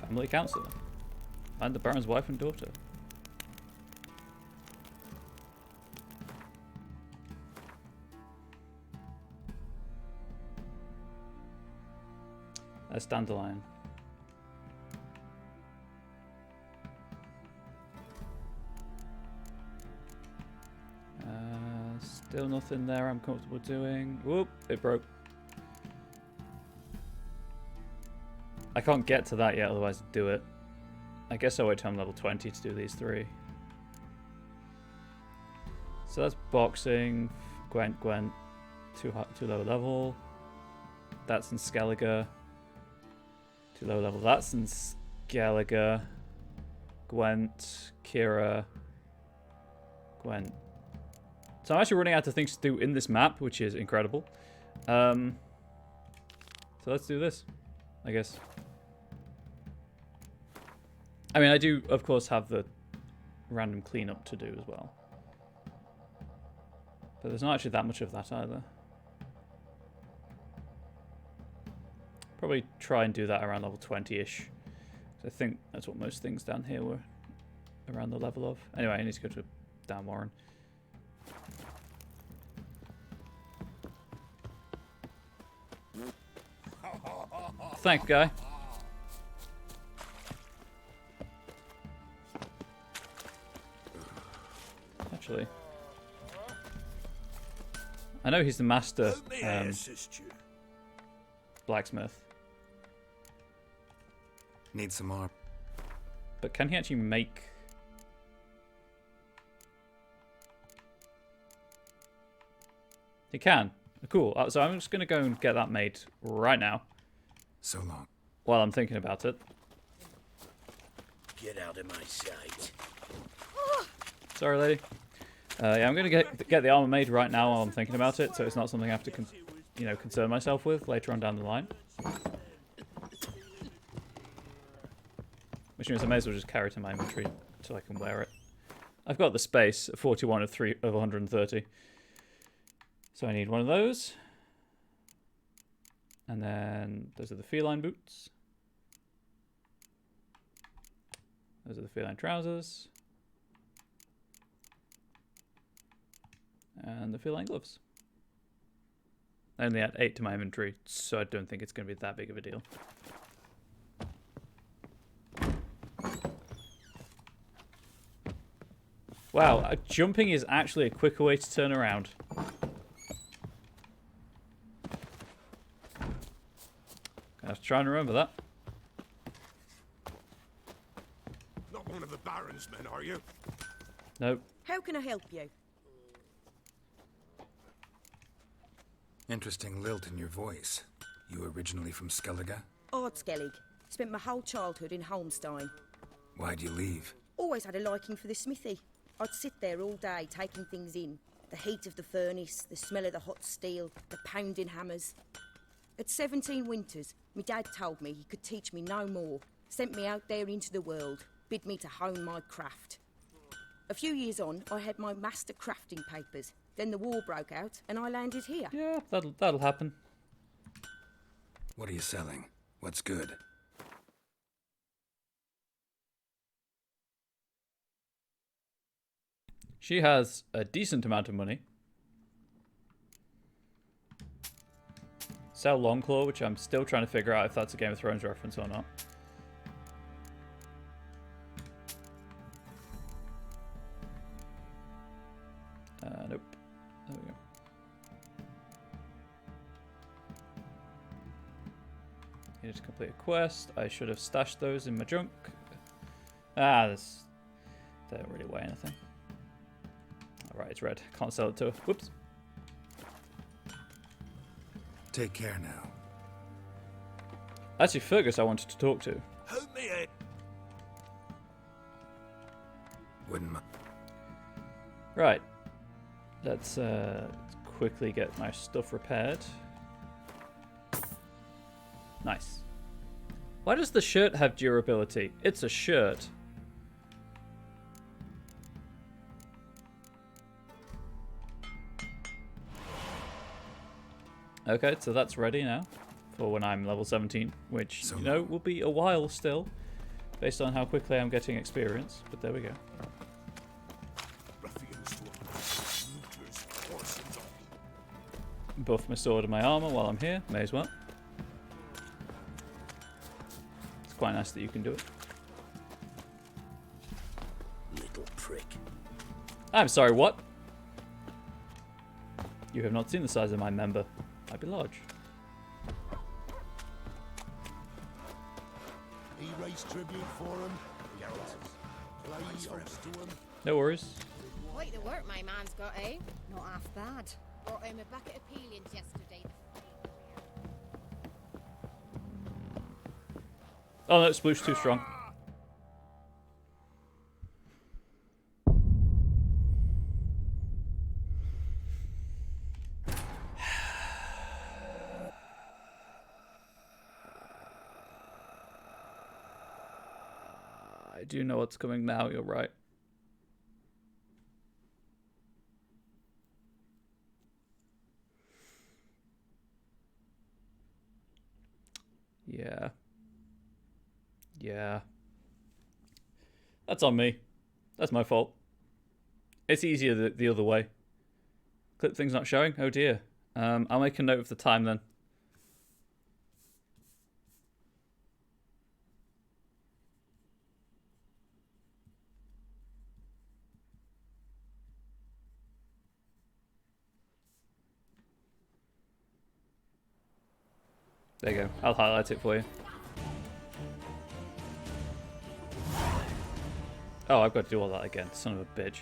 Family counselor. And the Baron's wife and daughter. That's Dandelion. Still nothing there I'm comfortable doing. Whoop, it broke. I can't get to that yet, otherwise I'd do it. I guess I'll wait till I'm level 20 to do these three. So that's boxing. Gwent, too low level. That's in Skellige. Too low level. That's in Skellige. Gwent, Kira, Gwent. So I'm actually running out of things to do in this map, which is incredible. So let's do this, I guess. I mean, I do, of course, have the random cleanup to do as well. But there's not actually that much of that either. Probably try and do that around level 20-ish. I think that's what most things down here were around the level of. Anyway, I need to go to Dan Warren. Thanks, guy. Actually, I know he's the master blacksmith. Need some more. But can he actually make... He can. Cool. So I'm just going to go and get that made right now. So long. While I'm thinking about it. Get out of my sight. Sorry, lady. Yeah, I'm going to get the armor made right now while I'm thinking about it, so it's not something I have to concern myself with later on down the line. Which means I may as well just carry it in my inventory so I can wear it. I've got the space, 41 of 130. So I need one of those. And then those are the feline boots. Those are the feline trousers. And the feline gloves. I only add 8 to my inventory, so I don't think it's going to be that big of a deal. Wow, jumping is actually a quicker way to turn around. I have to try and remember that. Not one of the Baron's men, are you? Nope. How can I help you? Interesting lilt in your voice. You originally from Skellige? Ardskellig. Spent my whole childhood in Holmstein. Why'd you leave? Always had a liking for the smithy. I'd sit there all day taking things in. The heat of the furnace, the smell of the hot steel, the pounding hammers. At 17 winters, my dad told me he could teach me no more. Sent me out there into the world, bid me to hone my craft. A few years on, I had my master crafting papers. Then the war broke out, and I landed here. Yeah, that'll happen. What are you selling? What's good? She has a decent amount of money. Sell Longclaw, which I'm still trying to figure out if that's a Game of Thrones reference or not. Nope. There we go. Needed to complete a quest. I should have stashed those in my junk. They don't really weigh anything. Alright, it's red. Can't sell it to her. Whoops. Take care now. Actually, Fergus I wanted to talk to. Help me, Ed. Wouldn't mind. Right. Let's quickly get my stuff repaired. Nice. Why does the shirt have durability? It's a shirt. Okay, so that's ready now for when I'm level 17, which, you know, will be a while still, based on how quickly I'm getting experience, but there we go. Buff my sword and my armor while I'm here, may as well. It's quite nice that you can do it. Little prick. I'm sorry, what? You have not seen the size of my member. Might be large. He raised tribute for him. Play host to him. No worries. Quite the work my man's got, eh? Not half bad. Brought home a bucket of peelings yesterday. Oh no, Sploosh's too strong. I do know what's coming now, you're right. Yeah. Yeah. That's on me. That's my fault. It's easier the other way. Clip thing's not showing? Oh dear. I'll make a note of the time then. There you go. I'll highlight it for you. Oh, I've got to do all that again. Son of a bitch.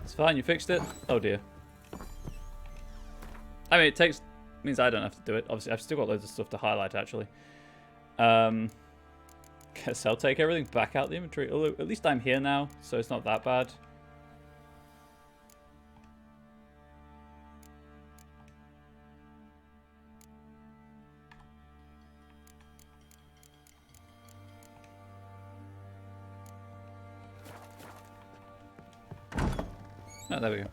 It's fine, you fixed it. Oh dear. I mean, it means I don't have to do it. Obviously, I've still got loads of stuff to highlight, actually. Guess I'll take everything back out the inventory. Although, at least I'm here now, so it's not that bad. Oh, there we go.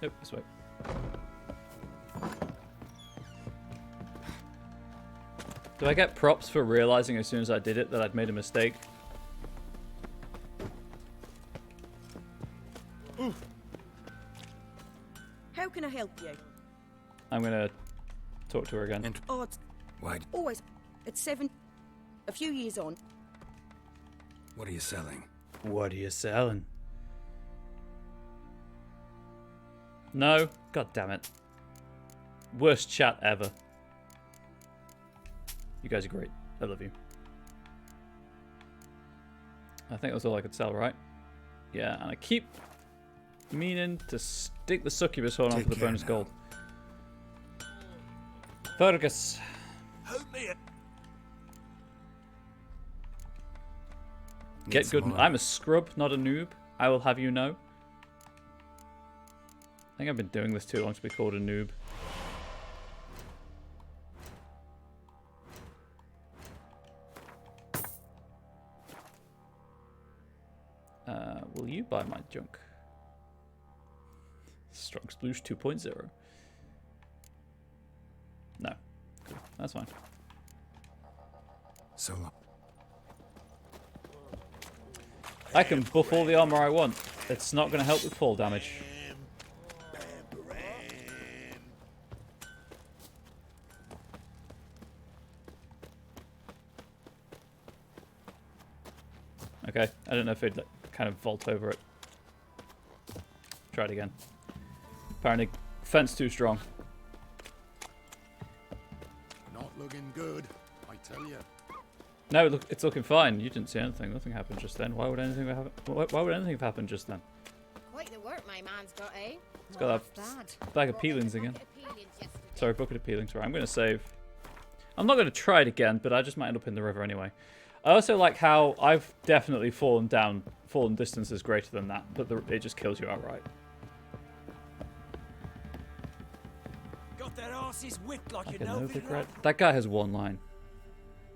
Nope, this way. Do I get props for realizing as soon as I did it that I'd made a mistake? How can I help you? I'm gonna talk to her again. Odds. Why? Always. At 7. A few years on. What are you selling? What are you selling? No? God damn it. Worst chat ever. You guys are great. I love you. I think that's all I could sell, right? Yeah, and I keep meaning to stick the succubus horn onto the bonus gold. Fergus. Help me. Get good. I'm a scrub, not a noob. I will have you know. I think I've been doing this too long to be called a noob. Will you buy my junk? Strong Sploosh 2.0. No. Cool. That's fine. So long. I can buff all the armor I want. It's not going to help with fall damage. Okay, I don't know if it'd kind of vault over it. Try it again. Apparently, fence too strong. Not looking good, I tell you. No, look, it's looking fine. You didn't see anything. Nothing happened just then. Why would anything happen? Why would anything have happened just then? Quite the work my man's got, eh? It's got that bag of peelings again. Sorry, bucket of peelings. Right, I'm going to save. I'm not going to try it again, but I just might end up in the river anyway. I also like how I've definitely fallen distances greater than that, but it just kills you outright. Got their asses whipped like Okay, that guy has one line.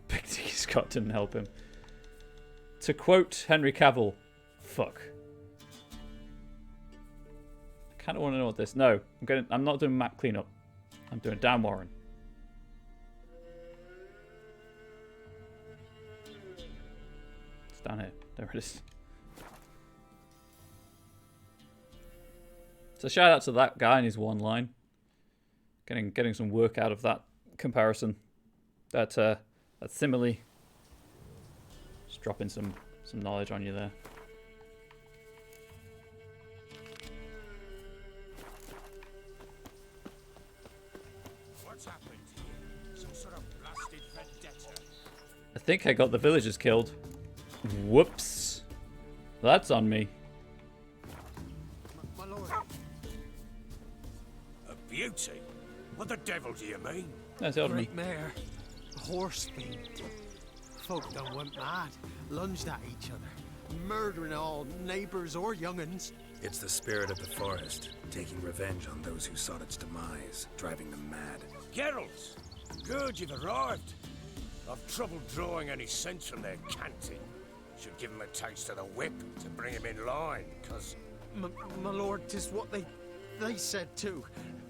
Big D Scott didn't help him. To quote Henry Cavill, fuck. I kind of want to know what this. No, I'm not doing map cleanup. I'm doing Dan Warren. It's down here. There it is. So shout out to that guy and his one line. Getting some work out of that comparison. That simile. Just dropping some knowledge on you there. What's happened here? Some sort of blasted vendetta. I think I got the villagers killed. Whoops. That's on me. My lord. A beauty? What the devil do you mean? That's on me. Great mare. Horse fiend. Folk done went mad. Lunged at each other. Murdering all neighbours or young'uns. It's the spirit of the forest, taking revenge on those who sought its demise, driving them mad. Geralt! Good you've arrived. I've trouble drawing any sense from their canting. Should give him a taste of the whip to bring him in line, cause... My lord, 'tis what they said too.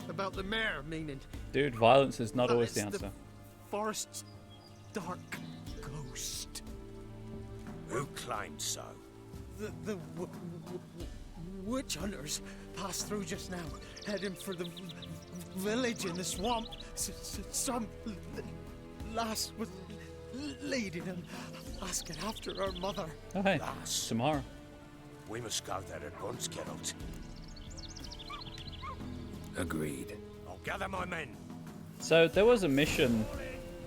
About the mare, meaning... Dude, violence is not always the it's answer. Forest's dark ghost. Who claimed so? The witch hunters passed through just now, heading for the village in the swamp. Some lass was leading them, asking after her mother. Oh hey, Lass. tomorrow. We must go there at once, Geralt. Agreed. I'll gather my men. So there was a mission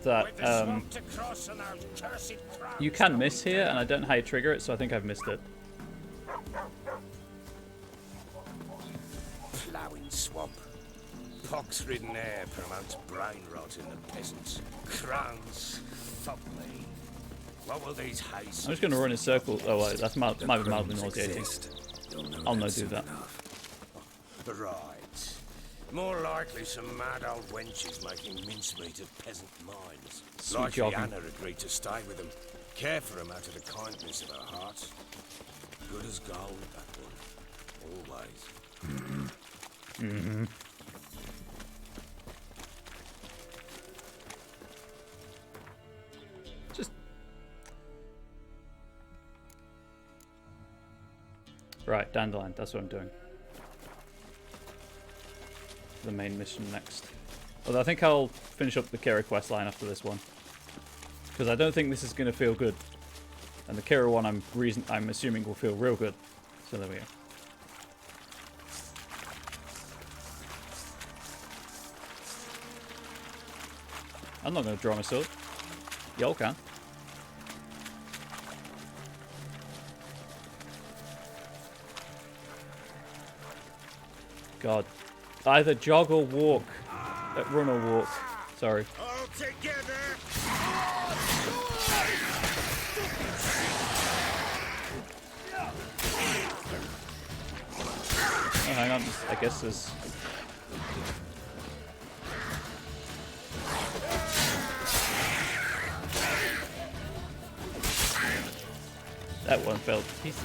that With the swamp to cross and those cursed crows you can to miss here, and I don't know how you trigger it, so I think I've missed it. Ploughing swamp. Pox-ridden air promotes brain rot in the peasants. Crowns, fuck me. What will these haste? I'm just going to run in circles. Oh wait, that's might be mildly Crones nauseating. exist. You'll know I'll that no do soon that. enough. Right. More likely some mad old wenches making mincemeat of peasant minds. Sweet Likely jogging. Anna agreed to stay with them. Care for them out of the kindness of her heart. Good as gold, that one. Always. Mm-hmm. Just right, dandelion. That's what I'm doing. The main mission next. Although I think I'll finish up the Kira quest line after this one, because I don't think this is going to feel good. And the Kira one, I'm assuming will feel real good. So there we go. I'm not going to draw my sword. Y'all can. God. Either jog or walk. Run or walk. Sorry. All together! Oh, hang on. I guess there's... That one fell to pieces.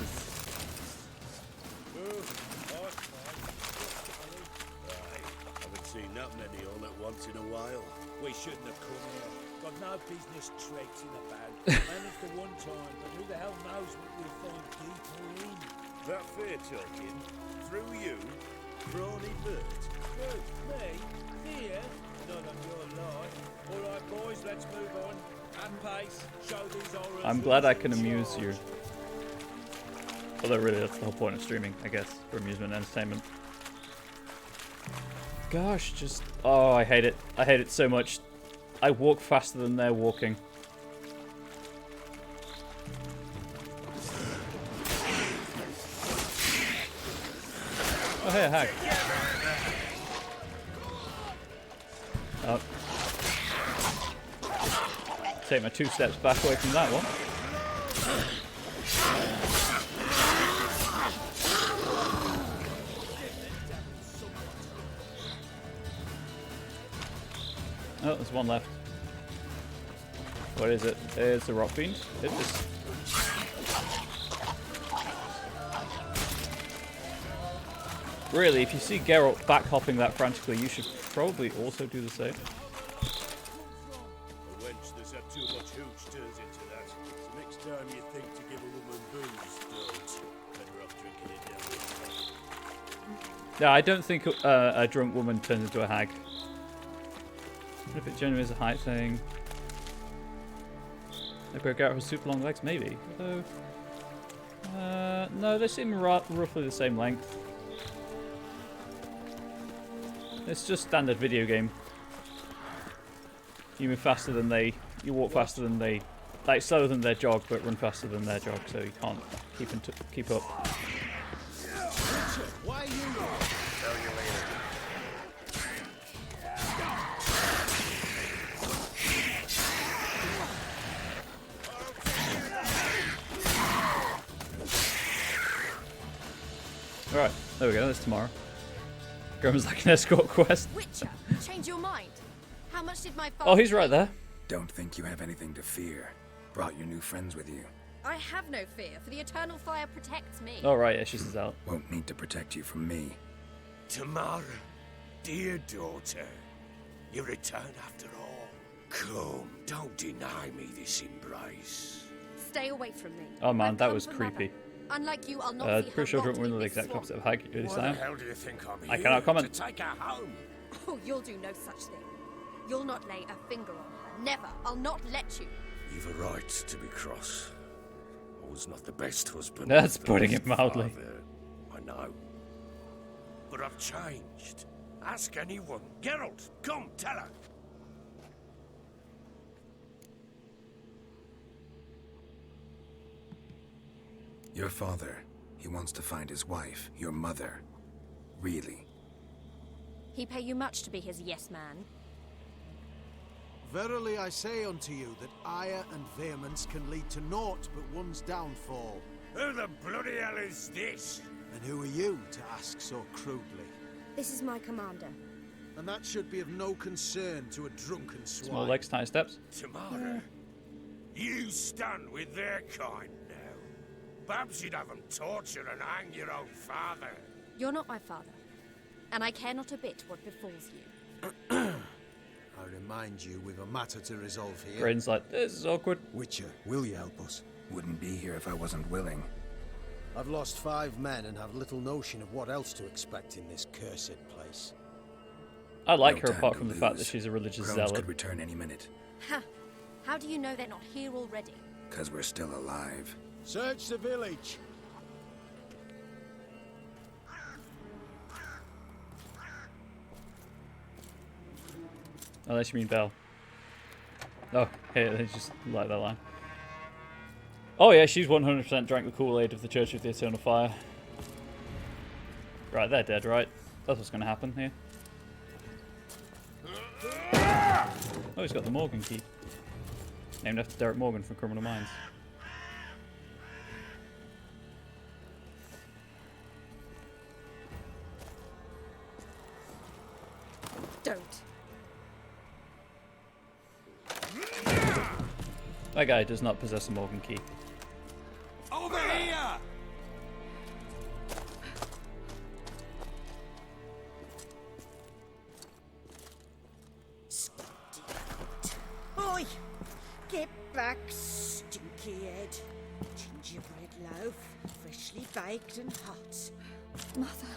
Haven't seen that many all at once in a while. We shouldn't have come here. Got no business traipsing about. Managed for one time, but who the hell knows what we'll find deeper in? That fair talking? Through you? Brawny Bert? Who? Me? Here? Not on your line. Alright boys, let's move on. At pace, show these horrors. I'm glad I can amuse you. Although really that's the whole point of streaming, I guess, for amusement and entertainment. Gosh, just... Oh, I hate it. I hate it so much. I walk faster than they're walking. Oh, hey, a hag. Oh. Take my 2 steps back away from that one. Oh, there's one left. What is it? It's a rock fiend. It is. Really, if you see Geralt back hopping that frantically, you should probably also do the same. A wench that's had too much hooch turns into that. So next time you think to give a woman booze, don't. Better off drinking it down. Yeah, I don't think a drunk woman turns into a hag. What if it genuinely is a height thing? Maybe Geralt has super long legs, maybe. Although, no, they seem roughly the same length. It's just standard video game. You move faster than they, you walk faster than they, like slower than their jog, but run faster than their jog, so you can't keep up. Richard, why are you here? Tell you later. Alright, there we go, that's tomorrow. Grum's like an escort quest. Witcher, change your mind. How much did my father... Oh, he's right there. Don't think you have anything to fear. Brought your new friends with you. I have no fear, for the eternal fire protects me. Oh, right, yeah, she says out. Won't need to protect you from me. Tamara, dear daughter, you return after all. Come, don't deny me this embrace. Stay away from me. Oh man, I've that come was for creepy. Mother. Unlike you, I'll not see her Pretty sure rot we're in in the this exact swamp. opposite of Hag this Why the time. hell do you think I'm I here? cannot comment. To take her home. Oh, you'll do no such thing. You'll not lay a finger on her. Never. I'll not let you. You've a right to be cross. I was not the best husband. That's the putting best it mildly. father. I know. But I've changed. Ask anyone. Geralt, come, tell her. Your father, he wants to find his wife, your mother. Really. He pay you much to be his yes man. Verily I say unto you that ire and vehemence can lead to naught but one's downfall. Who the bloody hell is this? And who are you to ask so crudely? This is my commander. And that should be of no concern to a drunken swine. Small legs, tiny steps. Tamara, you stand with their kind now. Perhaps you'd have them torture and hang your own father. You're not my father. And I care not a bit what befalls you. I remind you, we've a matter to resolve here. Graydon's like, this is awkward. Witcher, will you help us? Wouldn't be here if I wasn't willing. I've lost 5 men and have little notion of what else to expect in this cursed place. I like No her time apart to from the fact that lose. she's a religious Crones zealot. could return any minute. Ha! How do you know they're not here already? Because we're still alive. Search the village. Unless you mean Belle. Oh, hey, they just like that line. Oh yeah, she's 100% drank the Kool-Aid of the Church of the Eternal Fire. Right, they're dead, right? That's what's going to happen here. Oh, he's got the Morgan key. Named after Derek Morgan from Criminal Minds. Don't. That guy does not possess a Morgan key. Over here! Oi! Get back, stinky head. Gingerbread loaf, freshly baked and hot. Mother.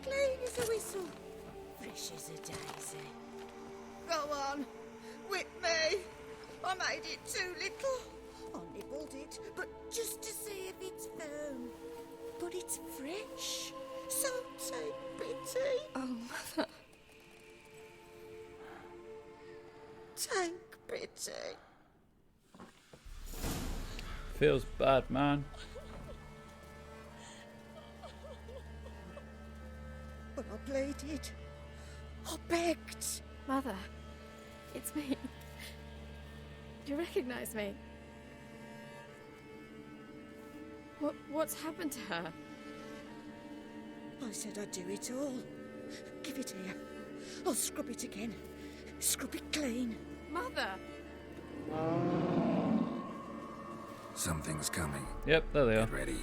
Clean as a whistle. Fresh as a daisy. Go on. Whip me. I made it too little. I nibbled it, but just to see if it's firm. But it's fresh. So take pity. Oh, Mother. Take pity. Feels bad, man. But I pleaded. I begged. Mother. It's me. Do you recognize me? What's happened to her? I said I'd do it all. Give it here. I'll scrub it again. Scrub it clean. Mother! Something's coming. Yep, there they are. Get ready.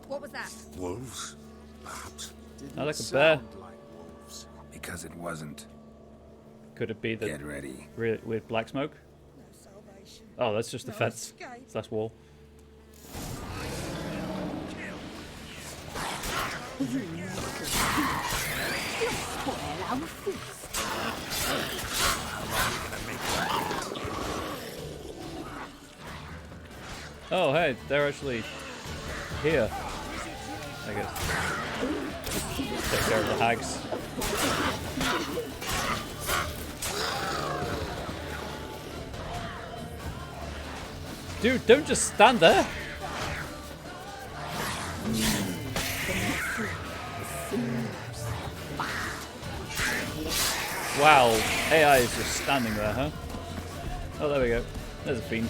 What was that? Wolves? Perhaps. I like a bear. Like wolves. Because it wasn't. Could it be that Get ready. with black smoke? No salvation. Oh, that's just the No fence. escape. Slash wall. Oh, hey, they're actually here. I guess. Take care of the hags. Dude, don't just stand there. Wow, AI is just standing there, huh? Oh, there we go. There's a fiend.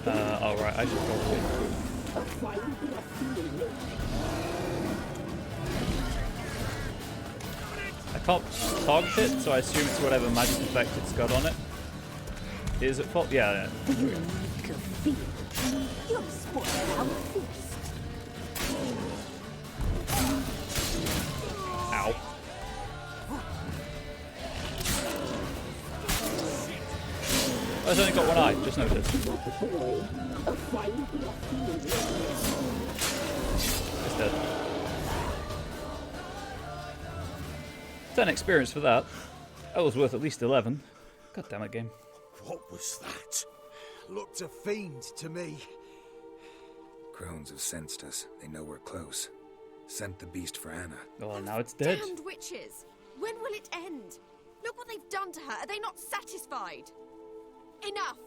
Alright, I should probably... I can't target it, so I assume it's whatever magic effect it's got on it. Is it fault? Yeah, yeah. Ow. Oh, it's only got one eye, just noticed. It's dead. 10 experience for that. That was worth at least 11. God damn it, game. What was that? Looked a fiend to me. Crones have sensed us. They know we're close. Sent the beast for Anna. Oh, now it's dead. Damned witches! When will it end? Look what they've done to her. Are they not satisfied? Enough!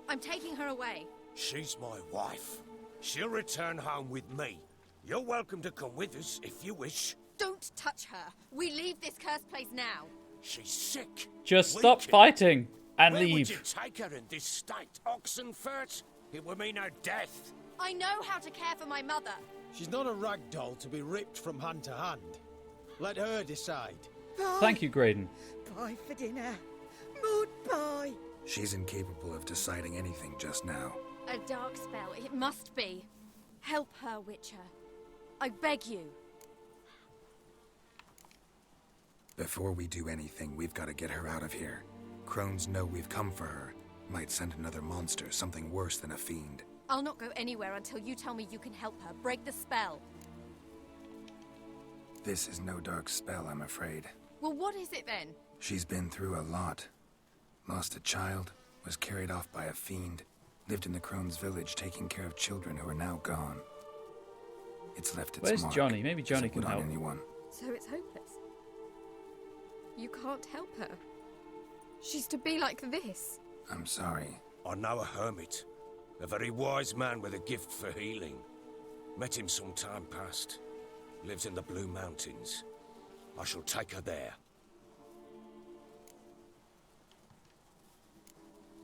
I'm taking her away. She's my wife. She'll return home with me. You're welcome to come with us if you wish. Don't touch her. We leave this cursed place now. She's sick. Just stop fighting and Where would you leave. take her in this state, Oxenfurt? It would mean her death. I know how to care for my mother. She's not a rag doll to be ripped from hand to hand. Let her decide. Bye. Thank you, Graydon. Bye for dinner. Mood bye. She's incapable of deciding anything just now. A dark spell. It must be. Help her, Witcher. I beg you. Before we do anything, we've got to get her out of here. Crones know we've come for her. Might send another monster, something worse than a fiend. I'll not go anywhere until you tell me you can help her. Break the spell. This is no dark spell, I'm afraid. Well, what is it then? She's been through a lot. Lost a child, was carried off by a fiend, lived in the Crones village taking care of children who are now gone. It's left its Where's mark. Johnny? Maybe Johnny can Doesn't put help. on anyone. So it's hopeless. You can't help her. She's to be like this. I'm sorry. I know a hermit. A very wise man with a gift for healing. Met him some time past. Lives in the Blue Mountains. I shall take her there.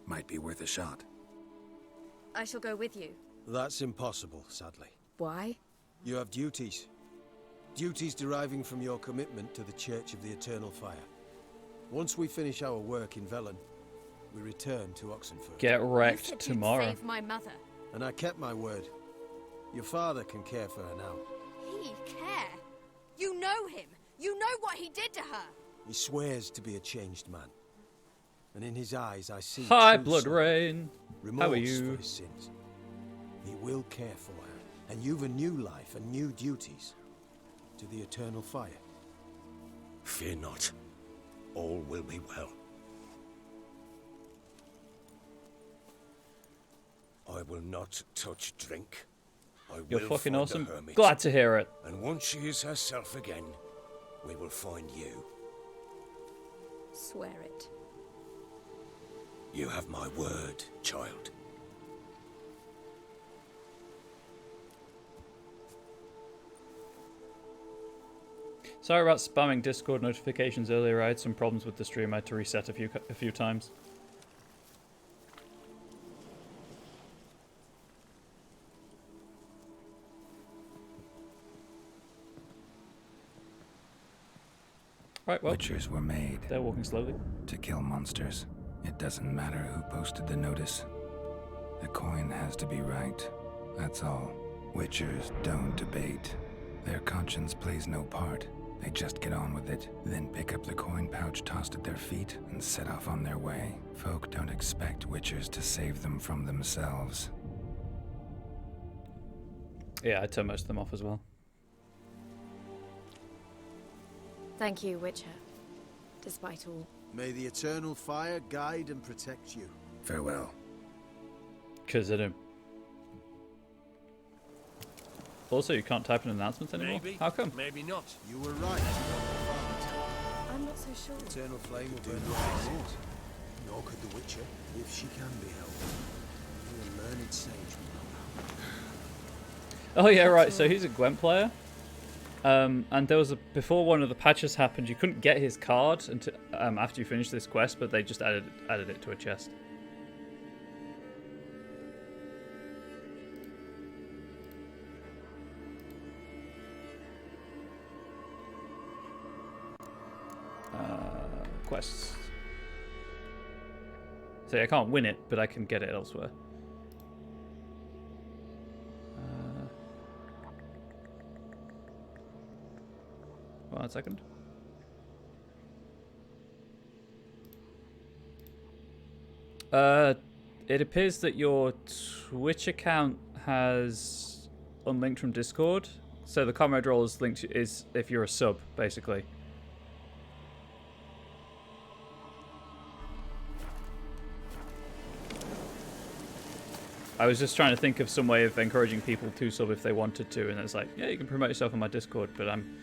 Might be worth a shot. I shall go with you. That's impossible, sadly. Why? You have duties. Duties deriving from your commitment to the Church of the Eternal Fire. Once we finish our work in Velen, we return to Oxenfurt. Get You wrecked said tomorrow. You'd save my mother. And I kept my word. Your father can care for her now. He care? You know him. You know what he did to her. He swears to be a changed man. And in his eyes I see Hi, true Blood sorrow, Rain. remorse How are you? for his sins. He will care for her, and you've a new life and new duties to the Eternal Fire. Fear not. All will be well. I will not touch drink. I You're will fucking find the awesome. hermit. Glad to hear it. And once she is herself again, we will find you. Swear it. You have my word, child. Sorry about spamming Discord notifications earlier. I had some problems with the stream. I had to reset a few times. Right, well, Witchers were made they're walking slowly. to kill monsters. It doesn't matter who posted the notice. The coin has to be right. That's all. Witchers don't debate. Their conscience plays no part. They just get on with it, then pick up the coin pouch tossed at their feet and set off on their way. Folk don't expect witchers to save them from themselves. Yeah, I turned most of them off as well. Thank you, Witcher. Despite all. May the Eternal Fire guide and protect you. Farewell. Because I don't. Also, you can't type in announcements anymore? Maybe. How come? Maybe not. You were right. I'm not so sure. Eternal flame will burn not no exist. Nor could the Witcher, if she can be helped. Only a learned sage would know how. Oh yeah, right. So he's a Gwent player. And there was before one of the patches happened, you couldn't get his card until after you finished this quest, but they just added it to a chest. Quests. So I can't win it, but I can get it elsewhere. One second. It appears that your Twitch account has unlinked from Discord. So the comrade role is linked is if you're a sub, basically. I was just trying to think of some way of encouraging people to sub if they wanted to, and it's like, yeah, you can promote yourself on my Discord, but I'm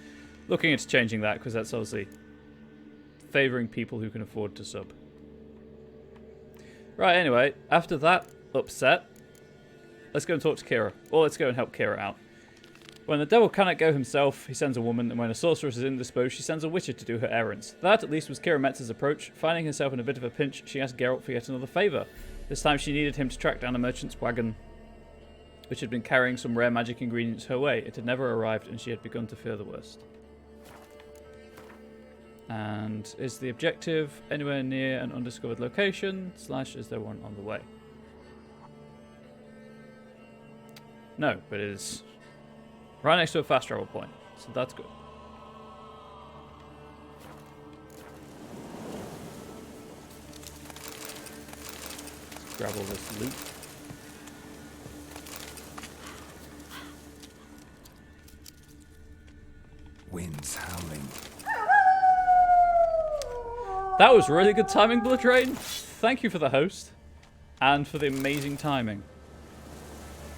looking into changing that because that's obviously favouring people who can afford to sub. Right, anyway, after that upset, let's go and talk to Kira. Or let's go and help Kira out. When the devil cannot go himself, he sends a woman, and when a sorceress is indisposed, she sends a witcher to do her errands. That, at least, was Kira Metz's approach. Finding herself in a bit of a pinch, she asked Geralt for yet another favour. This time she needed him to track down a merchant's wagon, which had been carrying some rare magic ingredients her way. It had never arrived, and she had begun to fear the worst. And is the objective anywhere near an undiscovered location, / is there one on the way? No, but it is right next to a fast travel point, so that's good. grab all this loot. Winds howling. That was really good timing, Blood Rain. Thank you for the host. And for the amazing timing.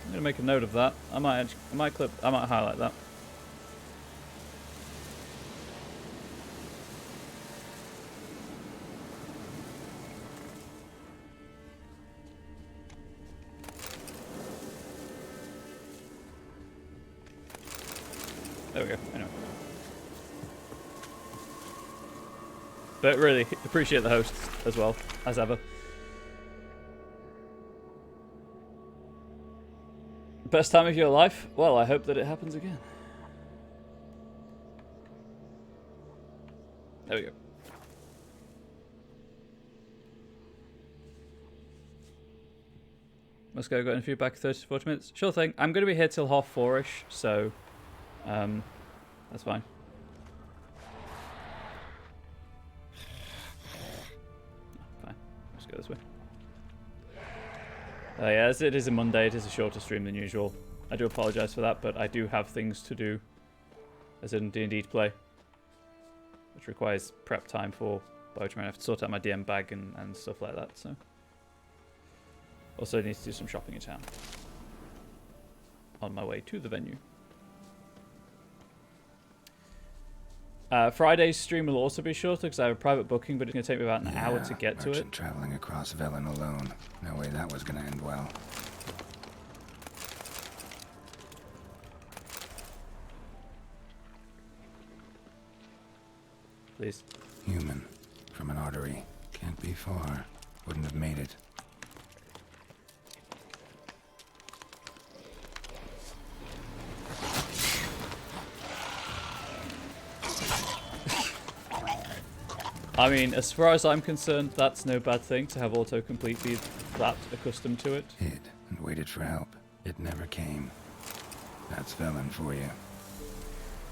I'm gonna make a note of that. I might highlight that. There we go. Anyway. But really, appreciate the hosts as well, as ever. Best time of your life? Well, I hope that it happens again. There we go. Let's go. Got any feedback? 30 to 40 minutes. Sure thing. I'm going to be here till 4:30ish, so that's fine. Fine. Let's go this way. Yeah, as it is a Monday, it is a shorter stream than usual. I do apologise for that, but I do have things to do, as in D&D to play, which requires prep time for poetry. I have to sort out my DM bag and stuff like that. So, also I need to do some shopping in town on my way to the venue. Friday's stream will also be shorter because I have a private booking, but it's going to take me about an hour to get to it. Traveling across Velen alone. No way that was going to end well. Please. Human. From an artery. Can't be far. Wouldn't have made it. I mean, as far as I'm concerned, that's no bad thing to have autocomplete be that accustomed to it. Hid and waited for help. It never came. That's Velen for you.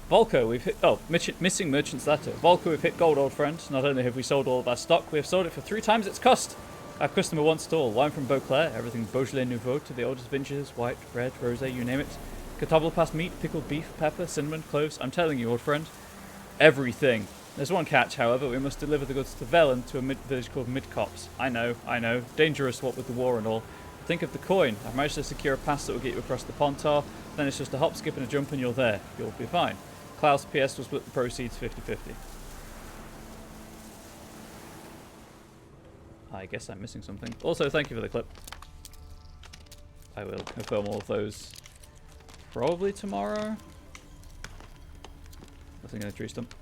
Volko, we've hit... Oh, missing merchant's letter. Volko, we've hit gold, old friend. Not only have we sold all of our stock, we have sold it for 3 times its cost. Our customer wants it all. Wine from Beauclair, everything Beaujolais Nouveau to the oldest vintages, white, red, rosé, you name it. Catobble past meat, pickled beef, pepper, cinnamon, cloves. I'm telling you, old friend. Everything. There's one catch, however. We must deliver the goods to Velen to a village called Midcops. I know. Dangerous, what with the war and all. But think of the coin. I've managed to secure a pass that will get you across the Pontar. Then it's just a hop, skip, and a jump, and you're there. You'll be fine. Klaus, PS, will split the proceeds 50-50. I guess I'm missing something. Also, thank you for the clip. I will confirm all of those probably tomorrow. Nothing in a tree stump.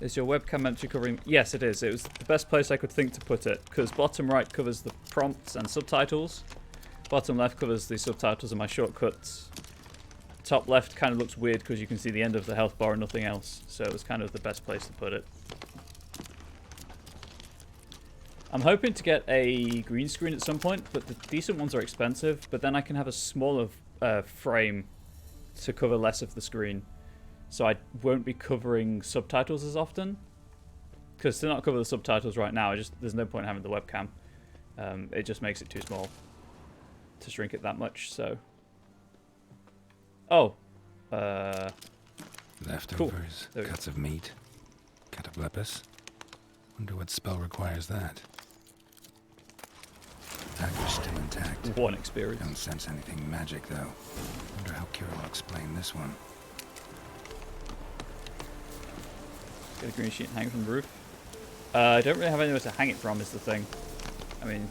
Is your webcam meant to be covering? Yes, it is. It was the best place I could think to put it, because bottom right covers the prompts and subtitles. Bottom left covers the subtitles and my shortcuts. Top left kind of looks weird because you can see the end of the health bar and nothing else. So it was kind of the best place to put it. I'm hoping to get a green screen at some point, but the decent ones are expensive. But then I can have a smaller frame to cover less of the screen. So I won't be covering subtitles as often. Because to not cover the subtitles right now, there's no point in having the webcam. It just makes it too small to shrink it that much, so... Oh. Leftovers, cool. cuts of meat, cataplepis. Wonder what spell requires that. Dagger's still intact. One experience. Don't sense anything magic, though. Wonder how Kira will explain this one. Get a green sheet and hang it from the roof. I don't really have anywhere to hang it from, is the thing. I mean...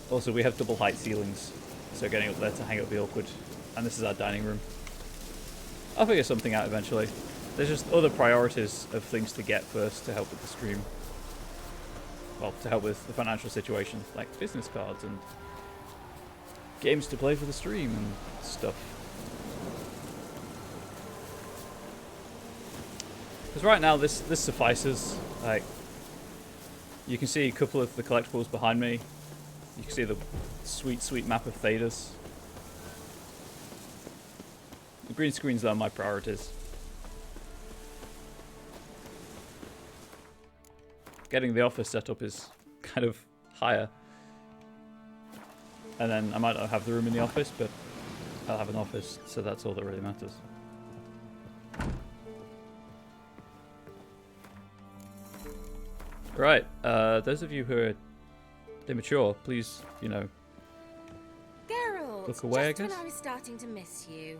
Also, we have double height ceilings, so getting up there to hang it will be awkward. And this is our dining room. I'll figure something out eventually. There's just other priorities of things to get first to help with the stream. Well, to help with the financial situation, like business cards and games to play for the stream and stuff. Because right now, this suffices. Like, you can see a couple of the collectibles behind me. You can see the sweet, sweet map of Thedas. The green screens are my priorities. getting the office set up is kind of higher. And then I might not have the room in the office, but I'll have an office, so that's all that really matters. Right, those of you who are immature, please, you know, Geralt, look away, I just when guess. I was starting to miss you.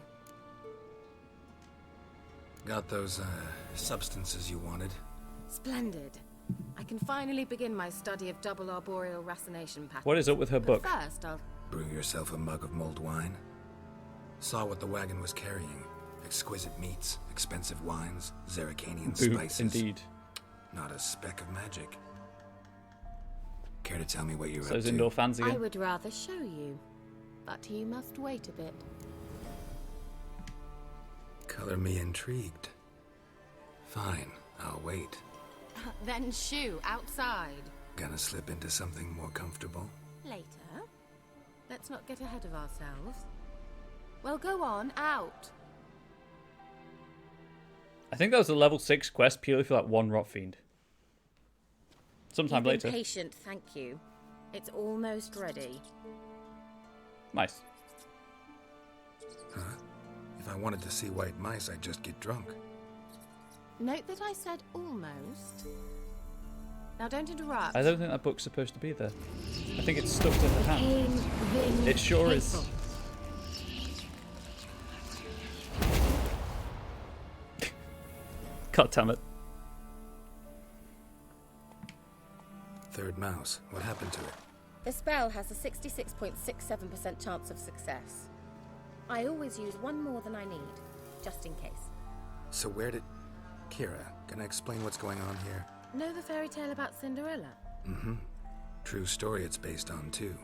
Got those, substances you wanted? Splendid. I can finally begin my study of double arboreal racination patterns. What is up with her book? But first, I'll... Brew yourself a mug of mulled wine? Saw what the wagon was carrying. Exquisite meats, expensive wines, Zerrikanian Boo, spices. indeed. Not a speck of magic. Care to tell me what you're up Those to? indoor fans again. I would rather show you, but you must wait a bit. Color me intrigued. Fine, I'll wait. Then shoo, outside. Gonna slip into something more comfortable? Later. Let's not get ahead of ourselves. Well, go on, out. I think that was a level 6 quest purely for that one rot fiend. Sometime You've later. been patient, thank you. It's almost ready. Nice. Huh? If I wanted to see white mice, I'd just get drunk. Note that I said almost. Now don't interrupt. I don't think that book's supposed to be there. I think it's stuffed in the hand. It sure is. God damn it. Third mouse. What happened to it? The spell has a 66.67% chance of success. I always use one more than I need, just in case. So where did... Kira, can I explain what's going on here? Know the fairy tale about Cinderella? Mm-hmm. True story it's based on, too.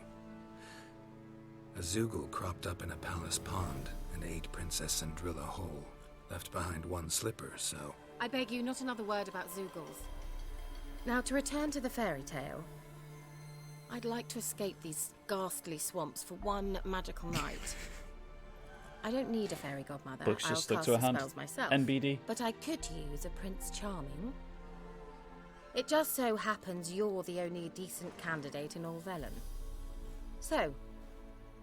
A Zoogle cropped up in a palace pond and ate Princess Cinderella whole. Left behind one slipper, so... I beg you, not another word about Zoogles. Now, to return to the fairy tale, I'd like to escape these ghastly swamps for one magical night. I don't need a fairy godmother. Books I'll just stuck cast to her the hand. spells myself. NBD. But I could use a Prince Charming. It just so happens you're the only decent candidate in all Velen. So,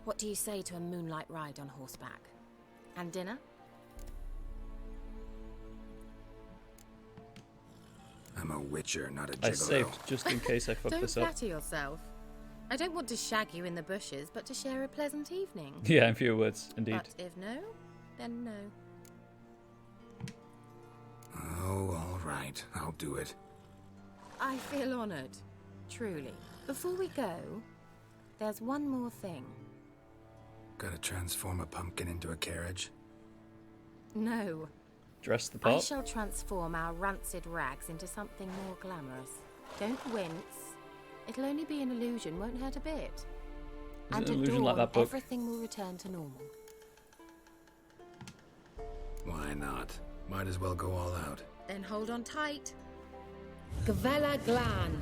what do you say to a moonlight ride on horseback? And dinner? I'm a witcher, not a I gigolo. saved just in case I fucked Don't this up. flatter yourself. I don't want to shag you in the bushes, but to share a pleasant evening. Yeah, in fewer words, indeed. But if no, then no. Oh, all right. I'll do it. I feel honoured. Truly. Before we go, there's one more thing. Gotta transform a pumpkin into a carriage? No. Dress the I part. shall transform our rancid rags into something more glamorous. Don't wince. It'll only be an illusion, won't hurt a bit. Is And it an at illusion like dawn, that book? everything will return to normal. Why not? Might as well go all out. Then hold on tight. Gavella Glan.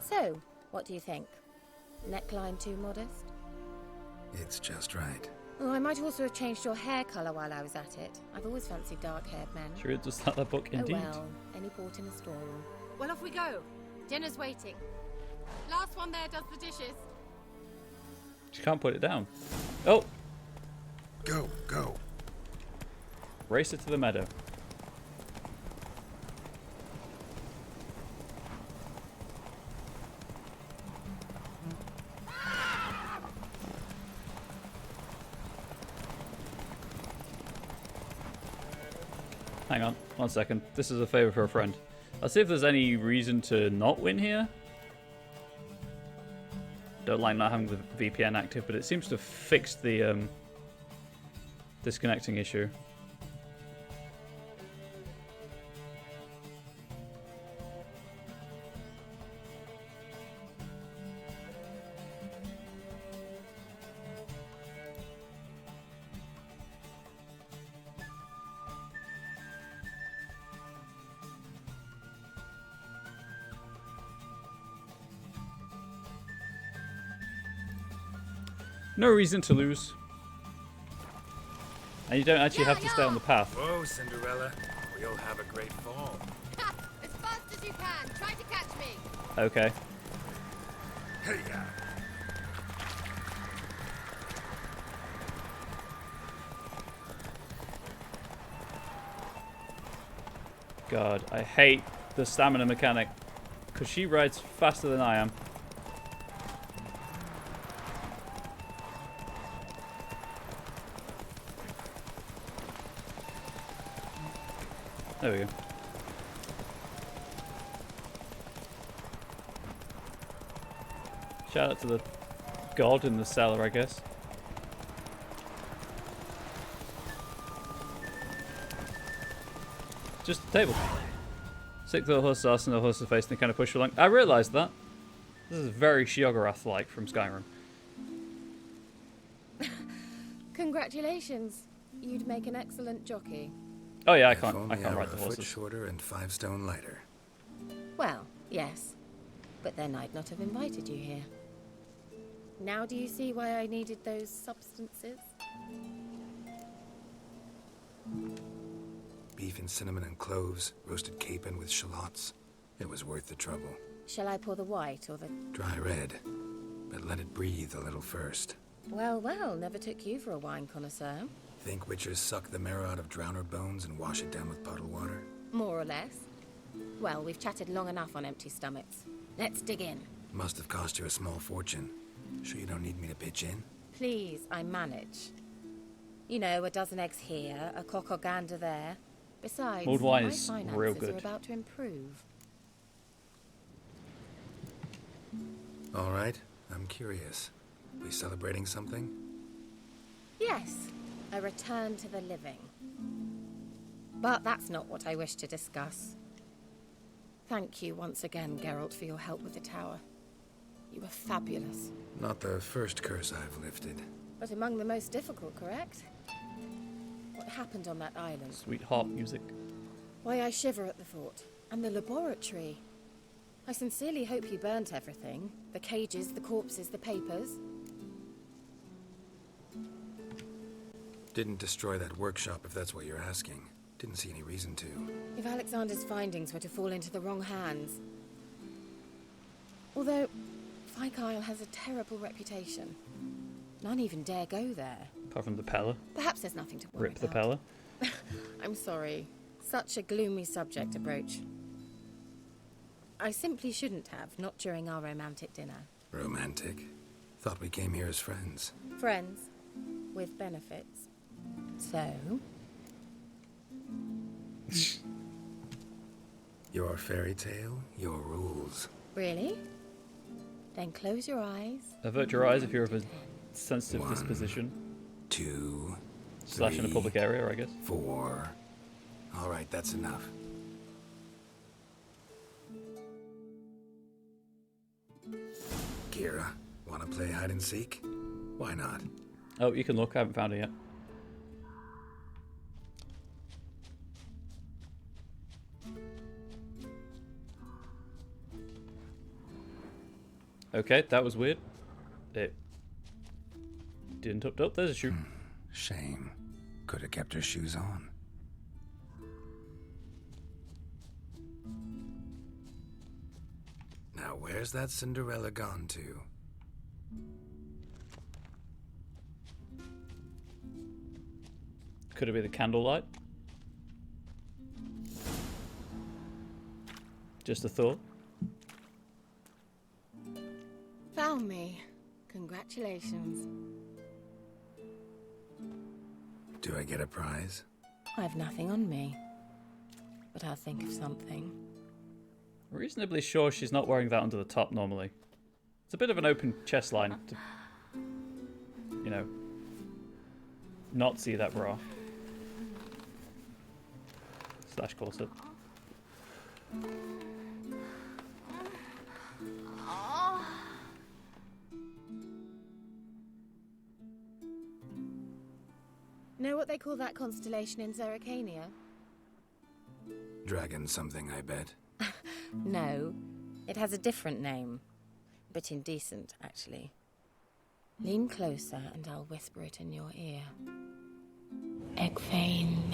So, what do you think? Neckline too modest? It's just right. Oh, I might also have changed your hair colour while I was at it. I've always fancied dark-haired men. Sure, it does that book, indeed. Oh well, any port in a storm. Well, off we go. Dinner's waiting. Last one there does the dishes. She can't put it down. Oh! Go, go. Race it to the meadow. Hang on, 1 second. This is a favour for a friend. I'll see if there's any reason to not win here. Don't like not having the VPN active, but it seems to have fixed the disconnecting issue. No reason to lose. And you don't actually have to stay on the path. Whoa, Cinderella. You'll have a great fall. Ha! As fast as you can. Try to catch me. Okay. Hey, yeah. God, I hate the stamina mechanic. Because she rides faster than I am. There we go. Shout out to the god in the cellar, I guess. Just a table. Stick to the horse's ass and the horse's face and they kind of push along. I realised that. This is very Sheogorath-like from Skyrim. Congratulations. You'd make an excellent jockey. Oh yeah, I If can't only ride were the a foot horses. shorter and 5 stone lighter. Well, yes. But then I'd not have invited you here. Now do you see why I needed those substances? Beef and cinnamon and cloves, roasted capon with shallots. It was worth the trouble. Shall I pour the white or the... Dry red, but let it breathe a little first. Well, well, never took you for a wine connoisseur. Think witchers suck the marrow out of drowner bones and wash it down with puddle water? More or less. Well, we've chatted long enough on empty stomachs. Let's dig in. Must have cost you a small fortune. Sure you don't need me to pitch in? Please, I manage. You know, a dozen eggs here, a cock or gander there. Besides, Mulled wine my is finances real good. are about to improve. All right, I'm curious. We celebrating something? Yes, a return to the living. But that's not what I wish to discuss. Thank you once again, Geralt, for your help with the tower. You were fabulous. Not the first curse I've lifted. But among the most difficult, correct? What happened on that island? Sweet harp music. Why, I shiver at the thought. And the laboratory. I sincerely hope you burnt everything. The cages, the corpses, the papers. Didn't destroy that workshop, if that's what you're asking. Didn't see any reason to. If Alexander's findings were to fall into the wrong hands. Although, Fyke Isle has a terrible reputation. None even dare go there. Apart from the Pella. Perhaps there's nothing to worry Rip the about. Pella. I'm sorry. Such a gloomy subject to broach. I simply shouldn't have, not during our romantic dinner. Romantic? Thought we came here as friends. Friends. With benefits. So? Your fairy tale, your rules. Really? Then close your eyes. Avert your eyes if you're of a sensitive disposition. 2, Slash in a public area, I guess. 4. All right, that's enough. Kira, wanna play hide and seek? Why not? Oh, you can look. I haven't found it yet. Okay, that was weird. It didn't up. Oh, there's a shoe. Shame. Could have kept her shoes on. Now, where's that Cinderella gone to? Could it be the candlelight? Just a thought. Found me. Congratulations. Do I get a prize? I've nothing on me. But I'll think of something. Reasonably sure she's not wearing that under the top normally. It's a bit of an open chest line to, you know, not see that bra. Slash corset. Know what they call that constellation in Zerrikania? Dragon something, I bet. No, it has a different name. A bit indecent, actually. Lean closer and I'll whisper it in your ear. Acclaimed.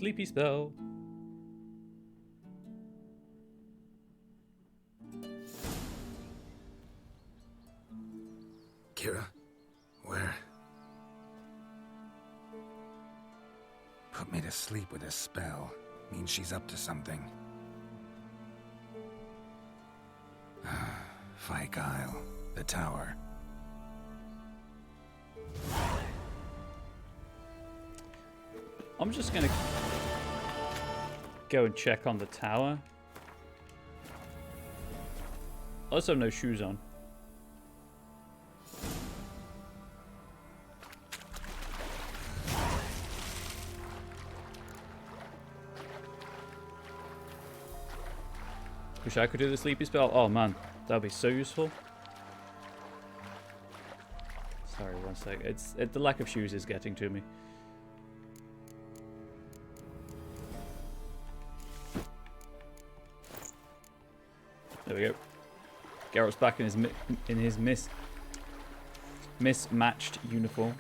sleepy spell. Kira? Where? Put me to sleep with a spell. Means she's up to something. Fyke Isle. The tower. I'm just gonna go and check on the tower. I also have no shoes on. Wish I could do the sleepy spell. Oh man, that would be so useful. Sorry, one sec. The lack of shoes is getting to me. There we go. Geralt's back in his mismatched uniform.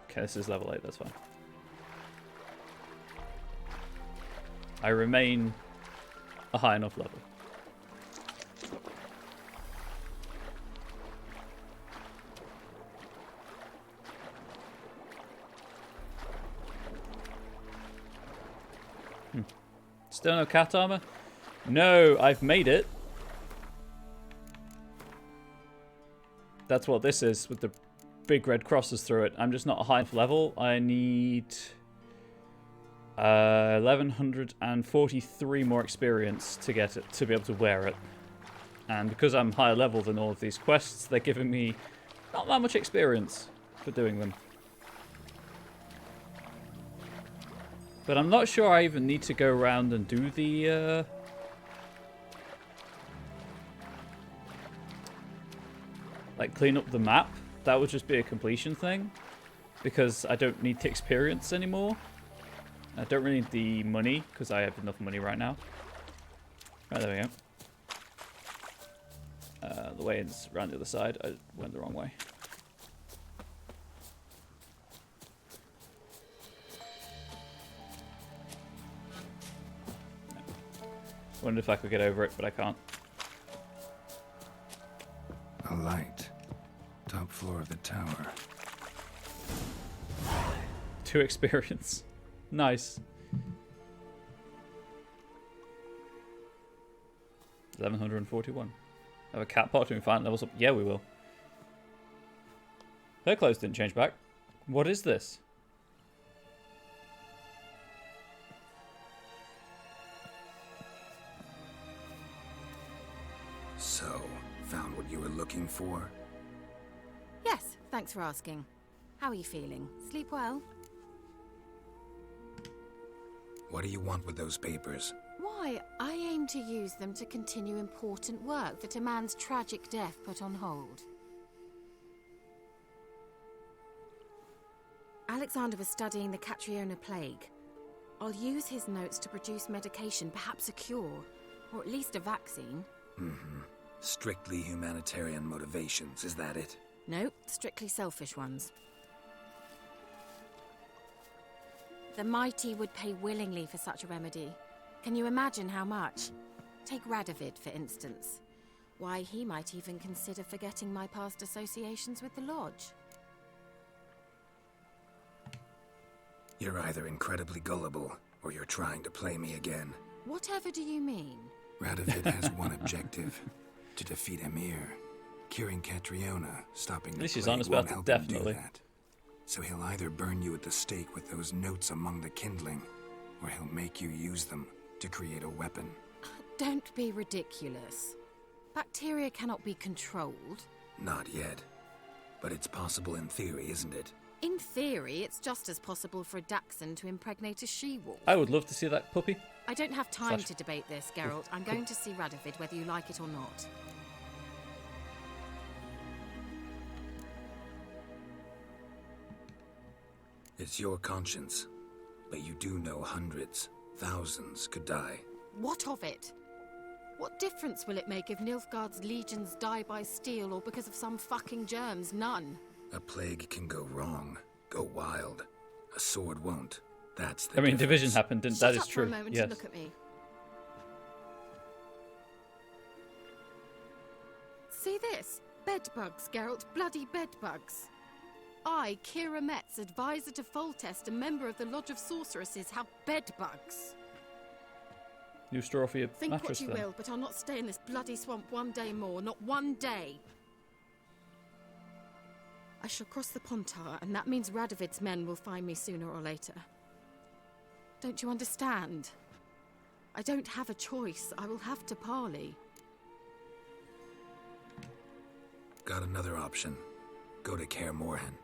Okay, this is level 8. That's fine. I remain a high enough level. Still no cat armor? No, I've made it. That's what this is with the big red crosses through it. I'm just not a high enough level. I need 1143 more experience to get it, to be able to wear it. And because I'm higher level than all of these quests, they're giving me not that much experience for doing them. But I'm not sure I even need to go around and do the like clean up the map. That would just be a completion thing, because I don't need the experience anymore. I don't really need the money because I have enough money right now. Right, there we go. The way is around the other side. I went the wrong way. Wondered if I could get over it, but I can't. A light. Top floor of the tower. 2 experience. Nice. 1141. Have a cat pot to find levels up. Yeah, we will. Her clothes didn't change back. What is this? So, found what you were looking for? Yes, thanks for asking. How are you feeling? Sleep well? What do you want with those papers? Why, I aim to use them to continue important work that a man's tragic death put on hold. Alexander was studying the Catriona plague. I'll use his notes to produce medication, perhaps a cure, or at least a vaccine. Mm-hmm. Strictly humanitarian motivations, is that it? No, strictly selfish ones. The mighty would pay willingly for such a remedy. Can you imagine how much? Take Radovid, for instance. Why, he might even consider forgetting my past associations with the Lodge. You're either incredibly gullible, or you're trying to play me again. Whatever do you mean? Radovid has one objective. To defeat Emir. Curing Catriona, stopping the At least she's plague honest won't about it, help definitely. him do that. So he'll either burn you at the stake with those notes among the kindling, or he'll make you use them to create a weapon. Don't be ridiculous. Bacteria cannot be controlled. Not yet. But it's possible in theory, isn't it? In theory, it's just as possible for a Dachshund to impregnate a she-wolf. I would love to see that puppy. I don't have time Slash- to debate this, Geralt. I'm going to see Radovid whether you like it or not. It's your conscience. But you do know hundreds, thousands could die. What of it? What difference will it make if Nilfgaard's legions die by steel or because of some fucking germs? None. A plague can go wrong, go wild. A sword won't. That's the I mean, difference. division happened, didn't Shut that? Is up for a true. moment Yes. and look at me. See this? Bedbugs, Geralt. Bloody bedbugs. I, Kira Metz, advisor to Foltest, a member of the Lodge of Sorceresses, have bedbugs. New straw for your Think mattress, what you then. will, but I'll not stay in this bloody swamp one day more. Not one day. I shall cross the Pontar, and that means Radovid's men will find me sooner or later. Don't you understand? I don't have a choice. I will have to parley. Got another option. Go to Kaer Morhen.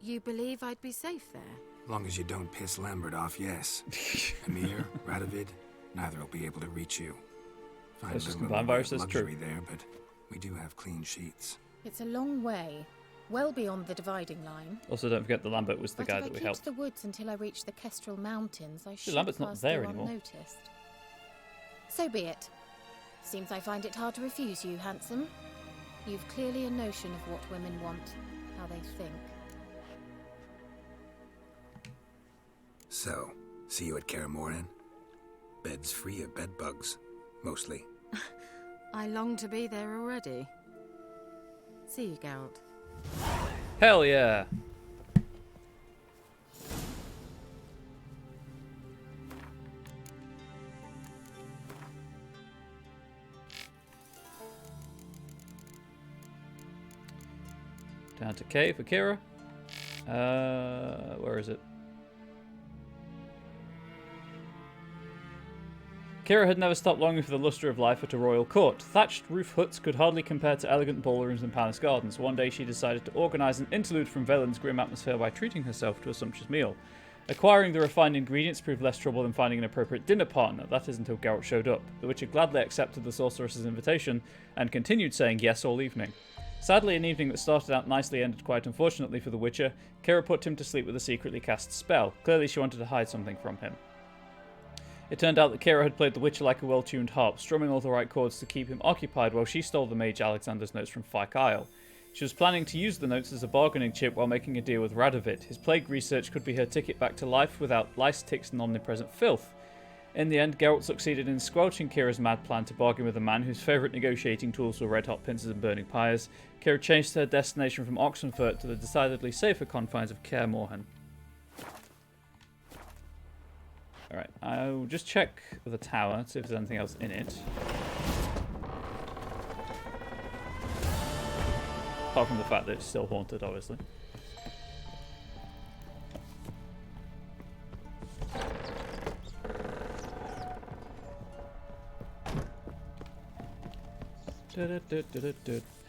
You believe I'd be safe there? Long as you don't piss Lambert off, yes. Emir, Radovid, neither will be able to reach you. Find That's just little combined bit of virus, that's luxury true. there, but we do have clean sheets. It's a long way, well beyond the dividing line. Also, don't forget that Lambert was the But guy if that I we keep helped. to the woods until I reach the Kestrel Mountains, I should Lambert's not pass there through anymore. unnoticed. So be it. Seems I find it hard to refuse you, handsome. You've clearly a notion of what women want, how they think. So, see you at Kaer Morhen? Beds free of bedbugs, mostly. I long to be there already. See you, Geralt. Hell yeah! Down to K for Kira. Where is it? Kira had never stopped longing for the lustre of life at a royal court. Thatched roof huts could hardly compare to elegant ballrooms and palace gardens. One day she decided to organise an interlude from Velen's grim atmosphere by treating herself to a sumptuous meal. Acquiring the refined ingredients proved less trouble than finding an appropriate dinner partner, that is until Geralt showed up. The Witcher gladly accepted the sorceress's invitation and continued saying yes all evening. Sadly, an evening that started out nicely ended quite unfortunately for the Witcher. Kira put him to sleep with a secretly cast spell. Clearly she wanted to hide something from him. It turned out that Kira had played the Witcher like a well-tuned harp, strumming all the right chords to keep him occupied while she stole the mage Alexander's notes from Fyke Isle. She was planning to use the notes as a bargaining chip while making a deal with Radovid. His plague research could be her ticket back to life without lice, ticks, and omnipresent filth. In the end, Geralt succeeded in squelching Kira's mad plan to bargain with a man whose favourite negotiating tools were red-hot pincers and burning pyres. Kira changed her destination from Oxenfurt to the decidedly safer confines of Kaer Morhen. Alright, I'll just check the tower, see if there's anything else in it. Apart from the fact that it's still haunted, obviously.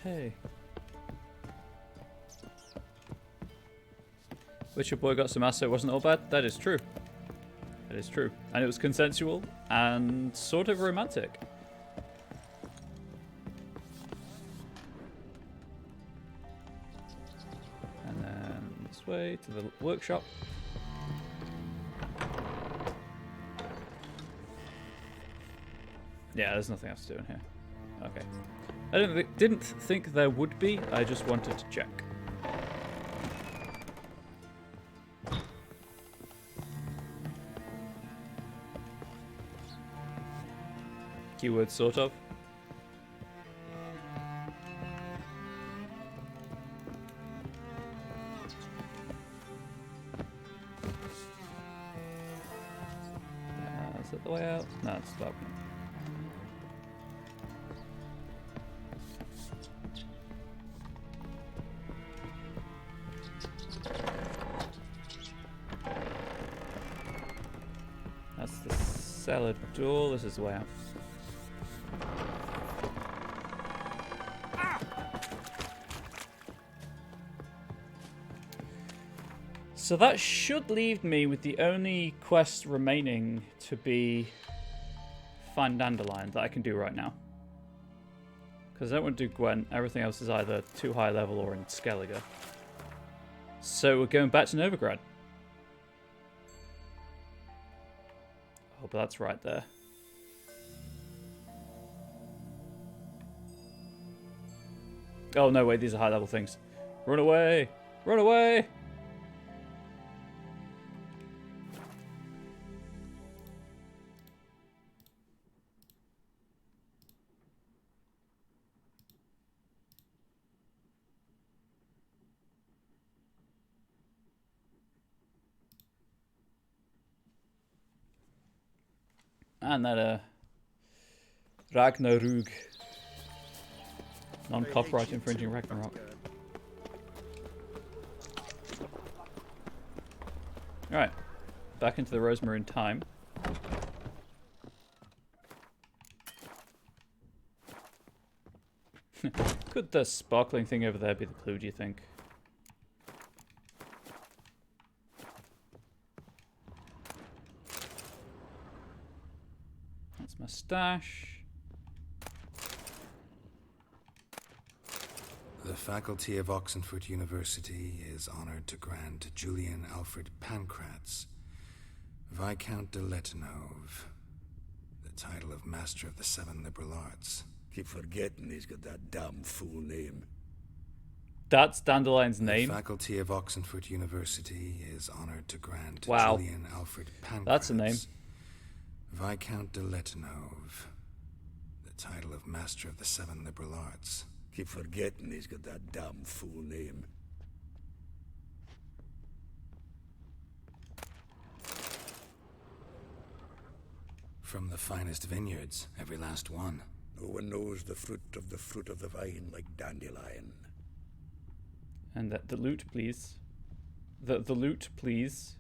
Hey. Witcher boy got some ass, so it wasn't all bad. That is true. That is true. And it was consensual and sort of romantic. And then this way to the workshop. Yeah, there's nothing else to do in here. Okay. I didn't think there would be, I just wanted to check. Keyword sort of. Is that the way out? No, it's the balcony. That's the cellar door. This is the way out. So that should leave me with the only quest remaining to be find Dandelion that I can do right now. Because I don't want to do Gwent. Everything else is either too high level or in Skellige. So we're going back to Novigrad. Oh, but that's right there. Oh, no, wait, these are high level things. Run away! Run away! And that Ragnarug. Non-copyright infringing Ragnarok. Alright. Back into the Rosemary time. Could the sparkling thing over there be the clue, do you think? That's my stash. The faculty of Oxenford University is honored to grant Julian Alfred Pancratz, Viscount de Letenove, the title of Master of the Seven Liberal Arts. Keep forgetting he's got that damn fool name. That's Dandelion's name? The faculty of Oxenford University is honored to grant Julian Alfred Pancratz, that's a name. Viscount de Letenove, the title of Master of the Seven Liberal Arts. Keep forgetting he's got that damn fool name. From the finest vineyards, every last one. No one knows the fruit of the vine like Dandelion. And the loot, please. The loot, please.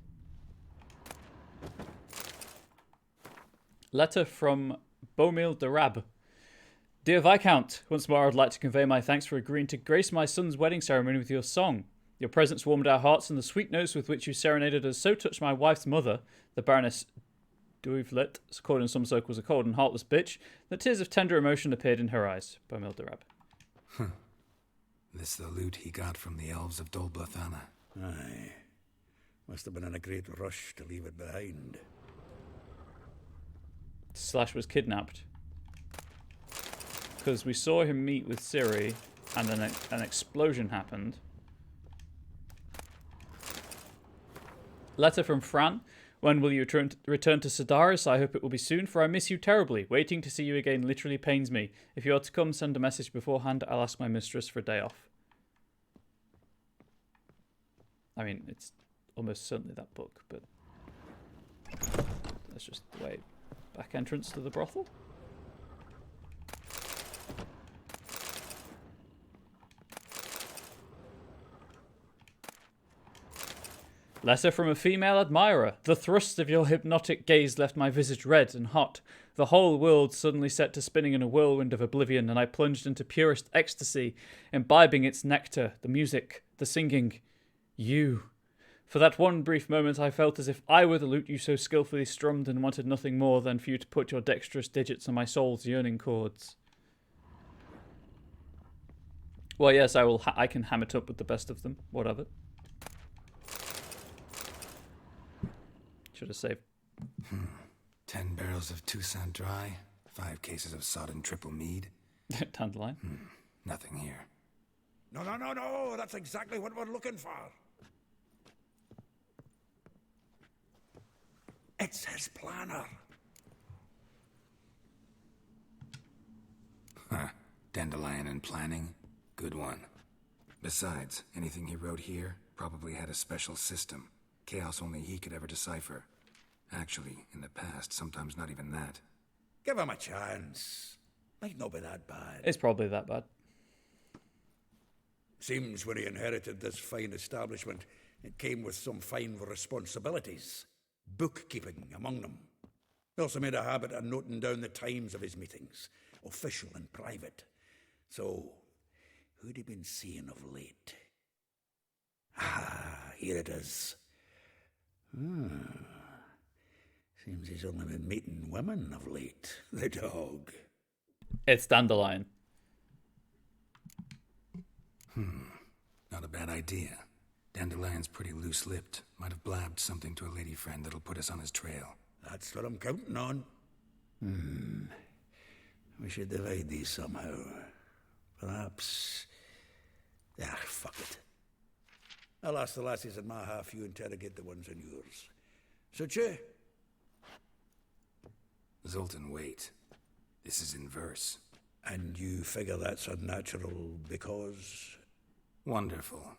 Letter from Beaumille de Rab. Dear Viscount, once more I would like to convey my thanks for agreeing to grace my son's wedding ceremony with your song. Your presence warmed our hearts, and the sweet notes with which you serenaded us so touched my wife's mother, the Baroness Duivlet, called in some circles a cold and heartless bitch, that tears of tender emotion appeared in her eyes. Beaumille de Rab. This the loot he got from the elves of Dol Blathanna. Aye. Must have been in a great rush to leave it behind. Slash was kidnapped. Because we saw him meet with Ciri, and then an explosion happened. Letter from Fran. When will you return to Sedaris? I hope it will be soon, for I miss you terribly. Waiting to see you again literally pains me. If you are to come, send a message beforehand. I'll ask my mistress for a day off. I mean, it's almost certainly that book, but that's just the way. Back entrance to the brothel. Letter from a female admirer. The thrust of your hypnotic gaze left my visage red and hot. The whole world suddenly set to spinning in a whirlwind of oblivion, and I plunged into purest ecstasy, imbibing its nectar, the music, the singing. You. For that one brief moment I felt as if I were the lute you so skillfully strummed, and wanted nothing more than for you to put your dexterous digits on my soul's yearning chords. Well, yes, I can ham it up with the best of them. Whatever. Should have saved. 10 barrels of Toussaint Dry, 5 cases of sodden triple mead. Dandelion. Nothing here. No, that's exactly what we're looking for. It's his planner. Dandelion and planning. Good one. Besides, anything he wrote here probably had a special system. Chaos only he could ever decipher. Actually, in the past, sometimes not even that. Give him a chance. Might not be that bad. It's probably that bad. Seems when he inherited this fine establishment, it came with some fine responsibilities. Bookkeeping among them. He also made a habit of noting down the times of his meetings, official and private. So, who'd he been seeing of late? Here it is. Seems he's only been meeting women of late, the dog. It's Dandelion. Not a bad idea. Dandelion's pretty loose-lipped. Might have blabbed something to a lady friend that'll put us on his trail. That's what I'm counting on. We should divide these somehow. Perhaps... fuck it. I'll ask the lassies in my half, you interrogate the ones in yours. Suit you? Zoltan, wait. This is in verse. And you figure that's unnatural because... Wonderful.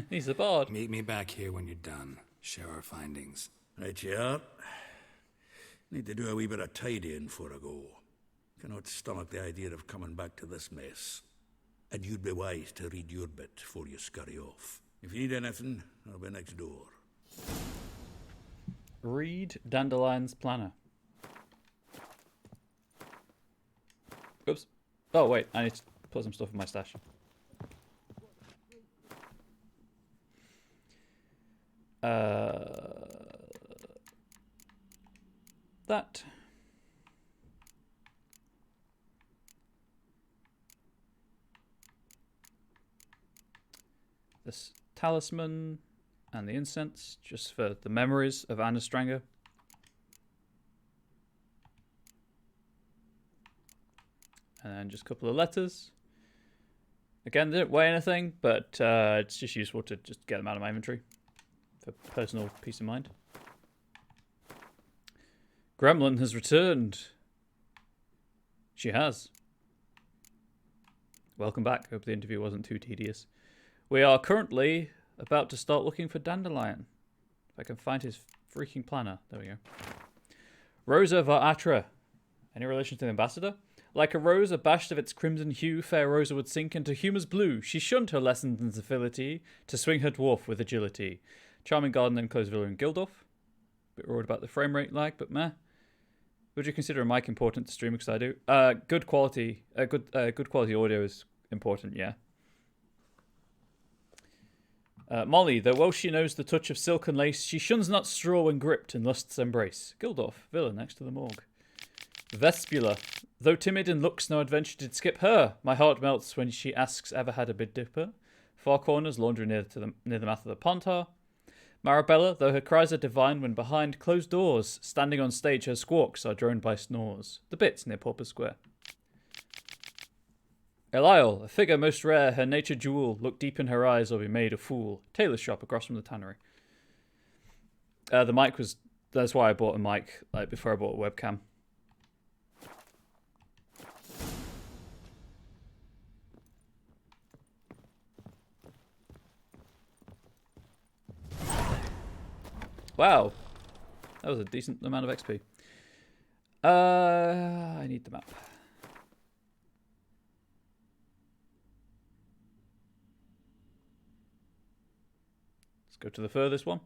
He's a bard. Meet me back here when you're done. Share our findings. Right you are. Need to do a wee bit of tidying before I go. Cannot stomach the idea of coming back to this mess. And you'd be wise to read your bit before you scurry off. If you need anything, I'll be next door. Read Dandelion's planner. Oops. Oh, wait. I need to put some stuff in my stash. That. This talisman and the incense, just for the memories of Anna Stranger. And then just a couple of letters. Again, they don't weigh anything, but it's just useful to just get them out of my inventory for personal peace of mind. Gremlin has returned. She has. Welcome back. Hope the interview wasn't too tedious. We are currently about to start looking for Dandelion. If I can find his freaking planner. There we go. Rosa var Atra. Any relation to the ambassador? Like a rose abashed of its crimson hue, fair Rosa would sink into humour's blue. She shunned her lessons and civility to swing her dwarf with agility. Charming garden enclosed villa in Gildorf. Bit worried about the frame rate lag, but meh. Would you consider a mic important to stream? Because I do. Good quality audio is important, yeah. Molly, though well she knows the touch of silk and lace, she shuns not straw when gripped in lust's embrace. Gildorf, villa next to the morgue. Vespula, though timid in looks, no adventure did skip her. My heart melts when she asks, ever had a big dipper? Far corners, laundry near the mouth of the Pontar. Marabella, though her cries are divine, when behind closed doors, standing on stage, her squawks are droned by snores. The Bits near Pauper Square. Eliel, a figure most rare, her nature jewel, look deep in her eyes or be made a fool. Tailor's shop across from the tannery. The mic was, that's why I bought a mic, like before I bought a webcam. Wow, that was a decent amount of XP. I need the map. Let's go to the furthest one.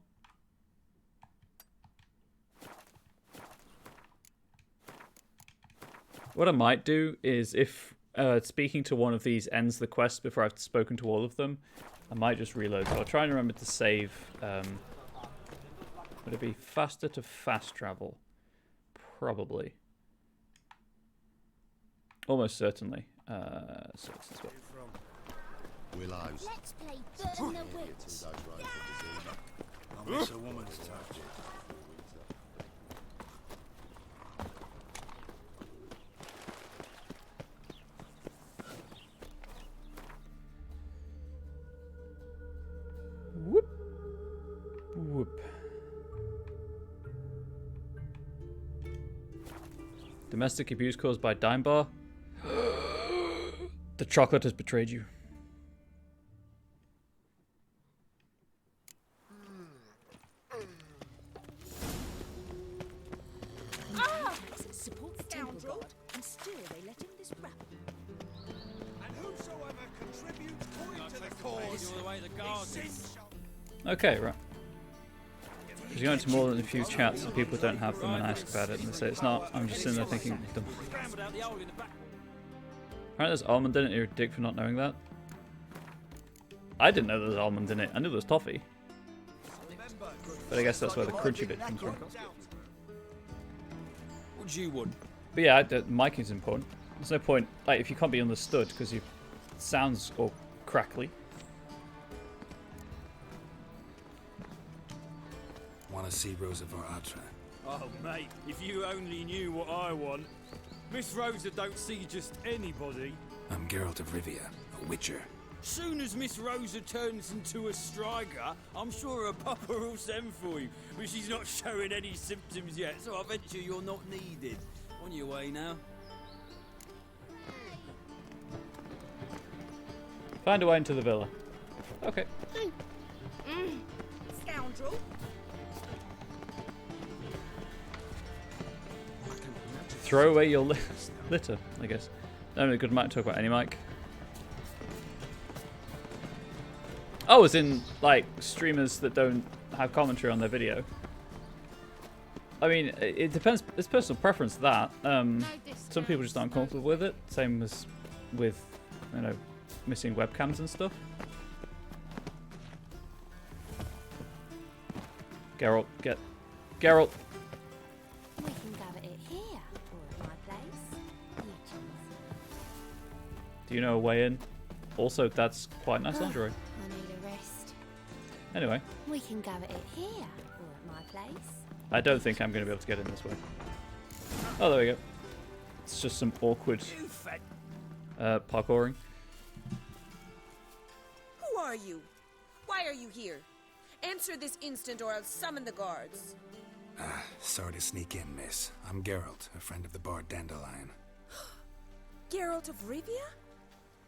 What I might do is if speaking to one of these ends the quest before I've spoken to all of them, I might just reload. So I'll try and remember to save... would it be faster to fast travel? Probably. Almost certainly. So it's this way. Let's play Burn the Witch. I'll miss a woman's touch. Whoop. Whoop. Domestic abuse caused by Dime Bar. The chocolate has betrayed you. Support the temple god, and still they let him this rap. And whosoever contributes coin to the cause, Okay, right. Because you go into more than a few chats and people don't have them and I ask about it and they say it's not. I'm just sitting there thinking, dumb. Apparently there's almond in it. You're a dick for not knowing that. I didn't know there was almond in it. I knew there was toffee. But I guess that's where the crunchy bit comes from. What do you want? But yeah, mic is important. There's no point, like, if you can't be understood because your sounds all crackly. Want to see Rosa var Atra? Oh, mate, if you only knew what I want. Miss Rosa don't see just anybody. I'm Geralt of Rivia, a witcher. Soon as Miss Rosa turns into a striker, I'm sure her papa will send for you. But she's not showing any symptoms yet, so I venture you're not needed. On your way now. Find a way into the villa. Okay. Scoundrel. Throw away your litter, I guess. Only a good mic to talk about any mic. Oh, as in, like, streamers that don't have commentary on their video. I mean, it depends. It's personal preference, that. Some people just aren't comfortable with it. Same as with, you know, missing webcams and stuff. Geralt, Geralt. We can gather it here, or at my place. You choose. Do you know a way in? Also, that's quite nice lingerie. I need a rest. Anyway. We can gather it here, or at my place. I don't think I'm going to be able to get in this way. Oh, there we go. It's just some awkward parkouring. Who are you? Why are you here? Answer this instant or I'll summon the guards. Sorry to sneak in, miss. I'm Geralt, a friend of the bard Dandelion. Geralt of Rivia?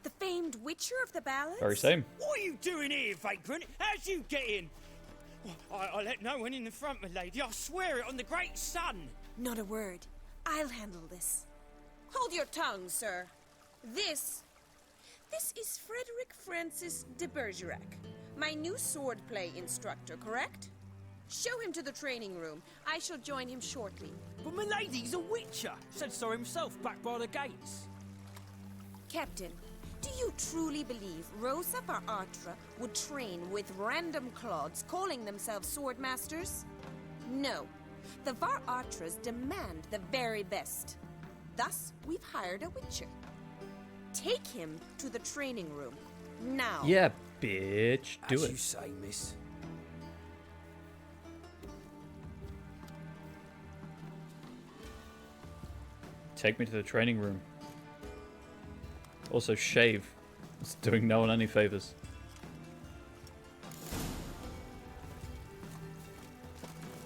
The famed witcher of the ballads? Very same. What are you doing here, vagrant? How'd you get in? I let no one in the front, my lady. I swear it on the great sun. Not a word. I'll handle this. Hold your tongue, sir. This is Frederick Francis de Bergerac, my new swordplay instructor, correct? Show him to the training room. I shall join him shortly. But my lady's a witcher. Said so himself back by the gates. Captain, do you truly believe Rosa Varatra would train with random clods calling themselves swordmasters? No. The Varatras demand the very best. Thus, we've hired a witcher. Take him to the training room. Now. Yeah, bitch. Do As it. you say, miss. Take me to the training room. Also, shave. It's doing no one any favors.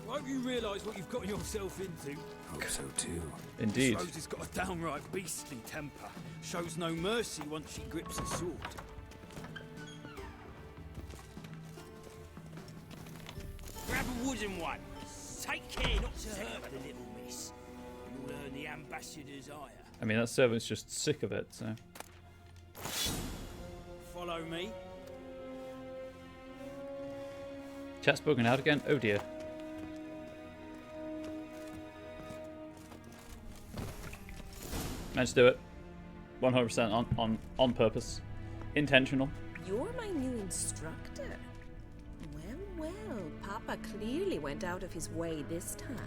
Won't you realise what you've got yourself into? Hope so too. Indeed. Miss Rosa's got a downright beastly temper. Shows no mercy once she grips a sword. Grab a wooden one. Take care not to hurt the little miss. You'll earn the ambassador's ire. I mean, that servant's just sick of it, so. Follow me. Chat's bugging out again? Oh dear. Managed to do it. 100% on purpose. Intentional. You're my new instructor. Well, Papa clearly went out of his way this time.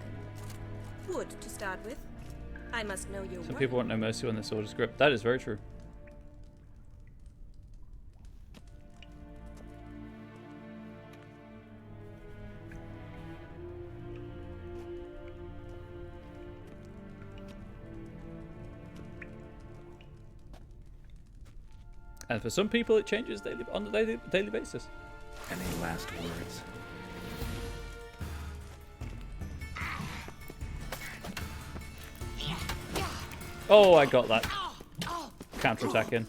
Wood, to start with. I must know your Some work. people want no mercy when the sword is gripped. That is very true. And for some people, it changes on a daily basis. Any last words? Oh, I got that. Counter-attack in.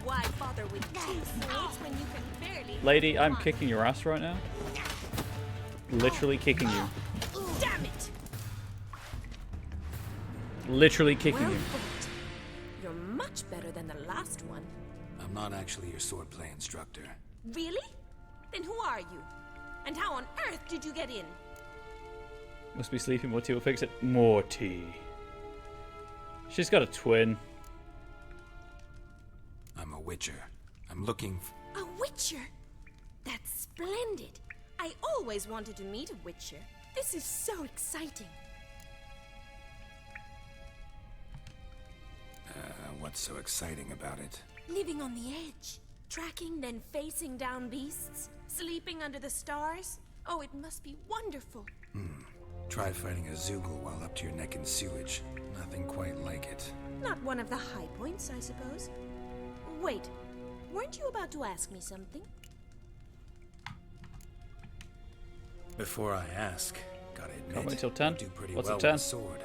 Why bother with two swords when you can barely... Lady, I'm kicking your ass right now. Literally kicking you. Damn it! Literally kicking Well you. fought. You're much better than the last one. I'm not actually your swordplay instructor. Really? Then who are you? And how on earth did you get in? Must be sleeping. More tea will fix it. More tea. She's got a twin. I'm a witcher. I'm looking A witcher? That's splendid. I always wanted to meet a witcher. This is so exciting. what's so exciting about it? Living on the edge. Tracking, then facing down beasts. Sleeping under the stars. Oh, it must be wonderful. Try fighting a Zoogle while up to your neck in sewage. Nothing quite like it. Not one of the high points, I suppose. Wait, weren't you about to ask me something? Before I ask, gotta admit, Can't wait till 10. you do pretty What's well a 10? with a sword.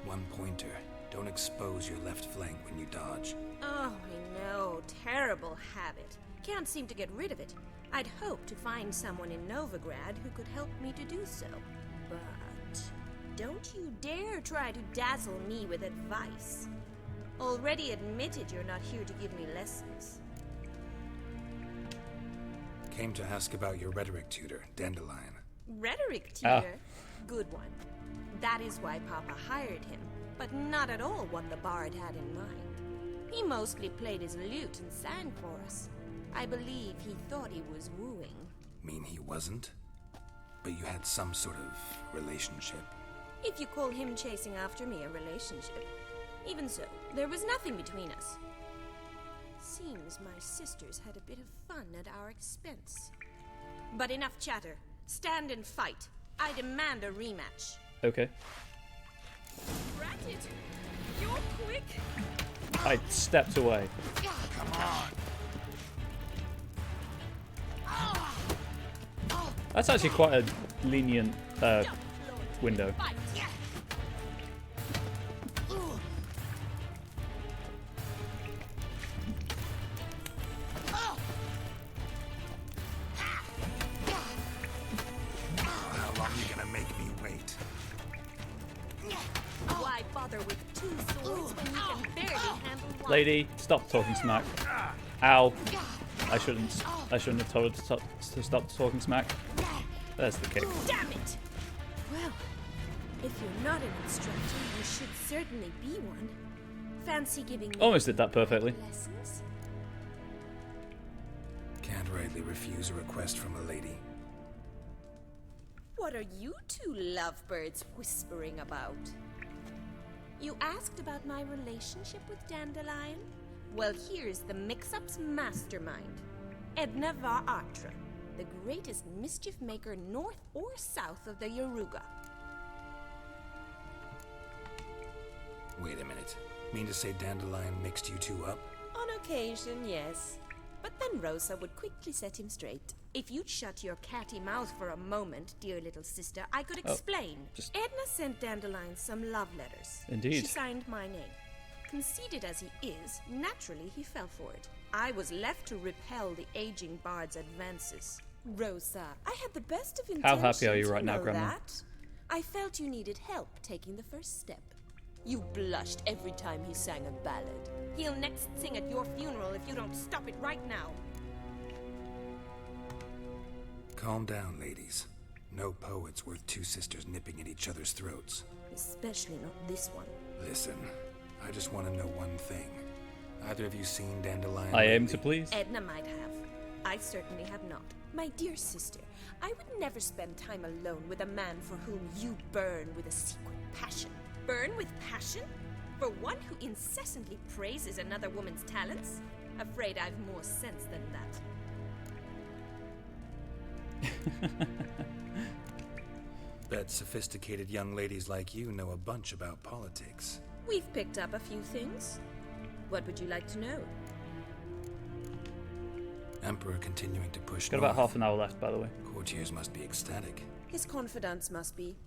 One pointer. Don't expose your left flank when you dodge. Oh, I know. Terrible habit. Can't seem to get rid of it. I'd hoped to find someone in Novigrad who could help me to do so. But don't you dare try to dazzle me with advice. Already admitted you're not here to give me lessons. Came to ask about your rhetoric tutor, Dandelion. Rhetoric tutor? Good one. That is why Papa hired him, but not at all what the bard had in mind. He mostly played his lute and sang for us. I believe he thought he was wooing. Mean he wasn't? But you had some sort of relationship? If you call him chasing after me a relationship. Even so, there was nothing between us. Seems my sisters had a bit of fun at our expense. But enough chatter. Stand and fight. I demand a rematch. Okay. Rat it! You're quick! I stepped away. Come on! That's actually quite a lenient window. How long are you gonna make me wait? Why bother with two swords when you can barely handle one? Lady, stop talking smack. Ow. I shouldn't have told her to stop talking smack. There's the kick. Damn it! Well, if you're not an instructor, you should certainly be one. Fancy giving me Almost did that perfectly. lessons? Can't rightly refuse a request from a lady. What are you two lovebirds whispering about? You asked about my relationship with Dandelion? Well, here's the mix-up's mastermind. Edna Va Atra, the greatest mischief maker north or south of the Yaruga. Wait a minute. Mean to say Dandelion mixed you two up? On occasion, yes. But then Rosa would quickly set him straight. If you'd shut your catty mouth for a moment, dear little sister, I could explain. Edna sent Dandelion some love letters. Indeed. She signed my name. Conceited as he is, naturally he fell for it. I was left to repel the aging bard's advances. Rosa, I had the best of intentions. How happy are you right to now, know Grandma? that. I felt you needed help taking the first step. You blushed every time he sang a ballad. He'll next sing at your funeral if you don't stop it right now. Calm down, ladies. No poet's worth two sisters nipping at each other's throats. Especially not this one. Listen, I just want to know one thing. Either of you seen Dandelion? I aim lately? to please. Edna might have. I certainly have not. My dear sister, I would never spend time alone with a man for whom you burn with a secret passion. Burn with passion? For one who incessantly praises another woman's talents? Afraid I've more sense than that. Bet sophisticated young ladies like you know a bunch about politics. We've picked up a few things. What would you like to know? Emperor continuing to push Got north. about half an hour left, by the way. Courtiers must be ecstatic. His confidants must be.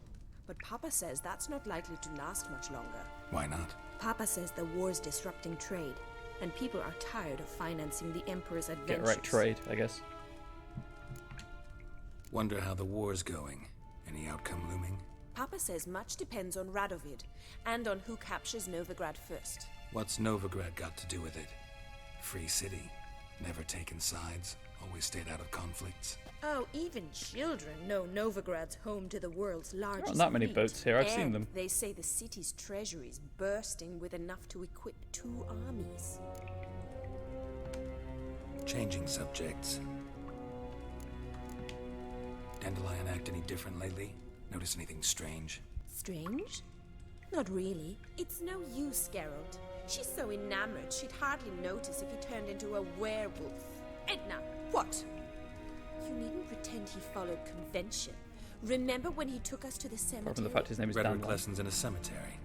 But Papa says that's not likely to last much longer. Why not? Papa says the war's disrupting trade, and people are tired of financing the Emperor's adventures. Get right trade, I guess. Wonder how the war's going. Any outcome looming? Papa says much depends on Radovid, and on who captures Novigrad first. What's Novigrad got to do with it? Free city. Never taken sides. Always stayed out of conflicts. Oh, even children know Novigrad's home to the world's largest There aren't that many fleet. boats here, I've seen And them. They say the city's treasury is bursting with enough to equip 2 armies. Changing subjects. Dandelion act any different lately? Notice anything strange? Strange? Not really. It's no use, Geralt. She's so enamored she'd hardly notice if he turned into a werewolf. Edna! What? You needn't pretend he followed convention. Remember when he took us to the cemetery? Apart from the fact his name is Rhetoric Dandelion. lessons in a cemetery.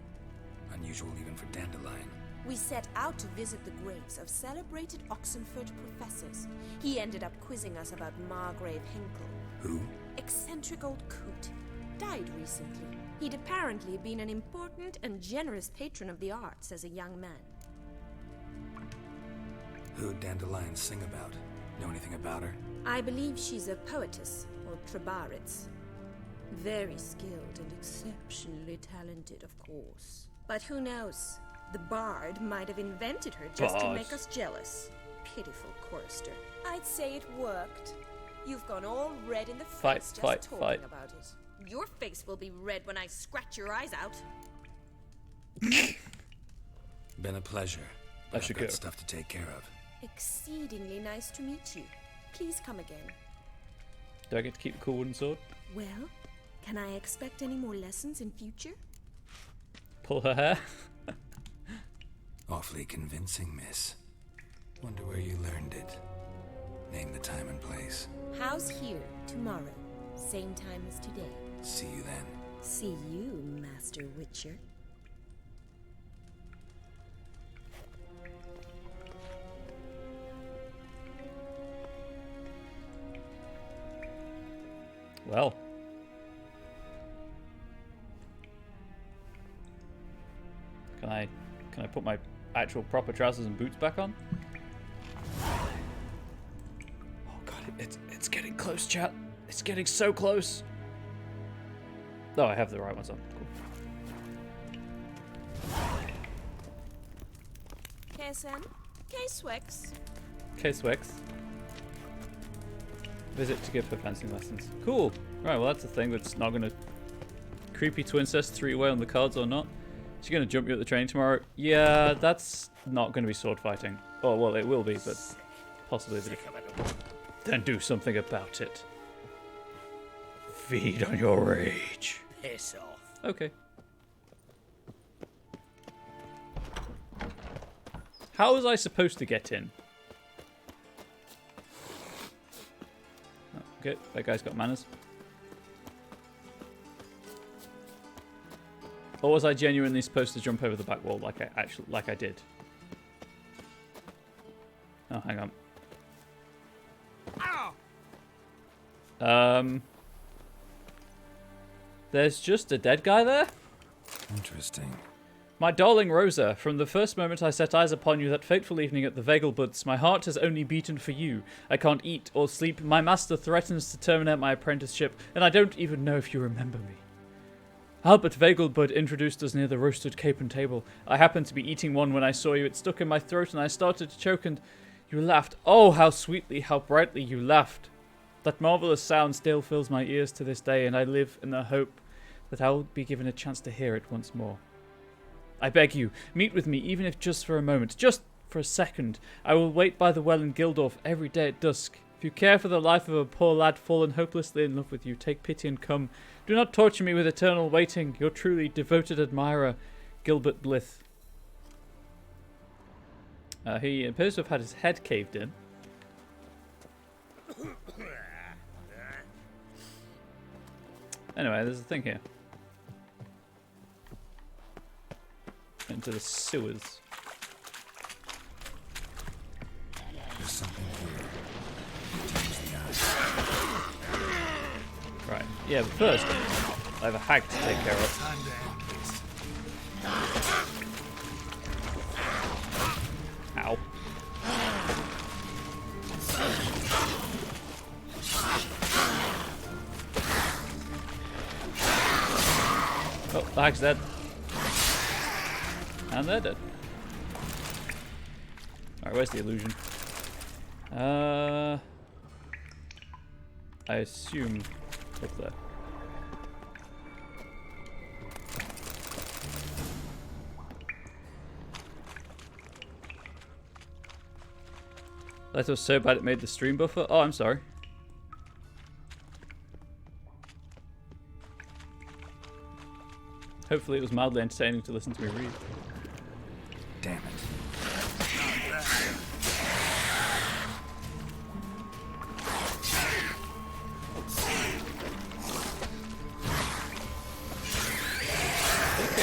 Unusual even for Dandelion. We set out to visit the graves of celebrated Oxenford professors. He ended up quizzing us about Margrave Hinkle. Who? Eccentric old coot. Died recently. He'd apparently been an important and generous patron of the arts as a young man. Who'd Dandelion sing about? Know anything about her? I believe she's a poetess, or trabaritz. Very skilled and exceptionally talented, of course. But who knows? The bard might have invented her just to make us jealous. Pitiful chorister. I'd say it worked. You've gone all red in the face just talking about it. Your face will be red when I scratch your eyes out. Been a pleasure. I should I've got go. stuff to take care of. Exceedingly nice to meet you. Please come again. Do I get to keep the cool wooden sword? Well, can I expect any more lessons in future? Pull her hair? Awfully convincing, miss. Wonder where you learned it. Name the time and place. House here, tomorrow. Same time as today. See you then. See you, Master Witcher. Well. Can I put my actual proper trousers and boots back on? Oh god, it's getting close, chat. It's getting so close. Oh, I have the right ones on. Cool. Kessen, K-Swex. K-Swex. Visit to give her fencing lessons. Cool. Right, well that's the thing that's not gonna... Creepy twincest 3-way on the cards or not. She's gonna jump you at the train tomorrow. Yeah, that's not gonna be sword fighting. Oh, well, it will be, but possibly the Then do something about it. Feed on your rage. Piss off. Okay. How was I supposed to get in? Oh, okay, that guy's got manners. Or was I genuinely supposed to jump over the back wall like I did? Oh, hang on. There's just a dead guy there? Interesting. My darling Rosa, from the first moment I set eyes upon you that fateful evening at the Vegelbuds, my heart has only beaten for you. I can't eat or sleep. My master threatens to terminate my apprenticeship, and I don't even know if you remember me. Albert Vegelbud introduced us near the roasted capon table. I happened to be eating one when I saw you. It stuck in my throat and I started to choke and you laughed. Oh, how sweetly, how brightly you laughed. That marvelous sound still fills my ears to this day, and I live in the hope that I will be given a chance to hear it once more. I beg you, meet with me, even if just for a moment, just for a second. I will wait by the well in Gildorf every day at dusk. If you care for the life of a poor lad fallen hopelessly in love with you, take pity and come. Do not torture me with eternal waiting. Your truly devoted admirer, Gilbert Blith. He appears to have had his head caved in. Anyway, there's a thing here. Into the sewers. There's something here. Turns the eyes. Right. Yeah, but first, I have a hag to take care of. Ow. Oh, the hag's dead. And they're dead. Alright, where's the illusion? I assume up there. That was so bad it made the stream buffer? Oh, I'm sorry. Hopefully it was mildly entertaining to listen to me read. Damn it.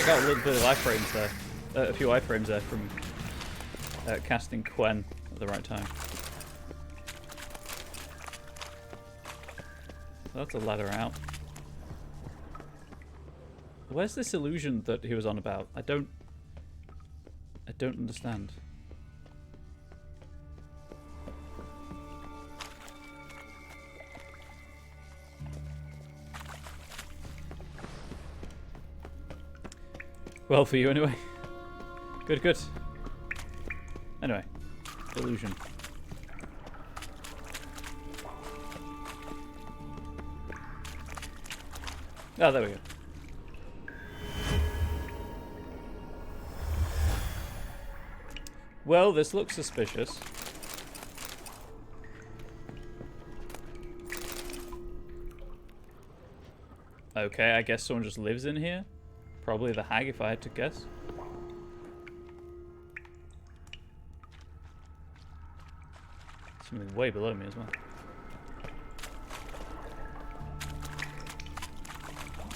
I got a little bit of iframes there. A few iframes there from casting Quen at the right time. So that's a ladder out. Where's this illusion that he was on about? I don't understand. Well, for you anyway. Good, good. Anyway, illusion. Oh, there we go. Well, this looks suspicious. Okay, I guess someone just lives in here. Probably the hag, if I had to guess. Something way below me as well.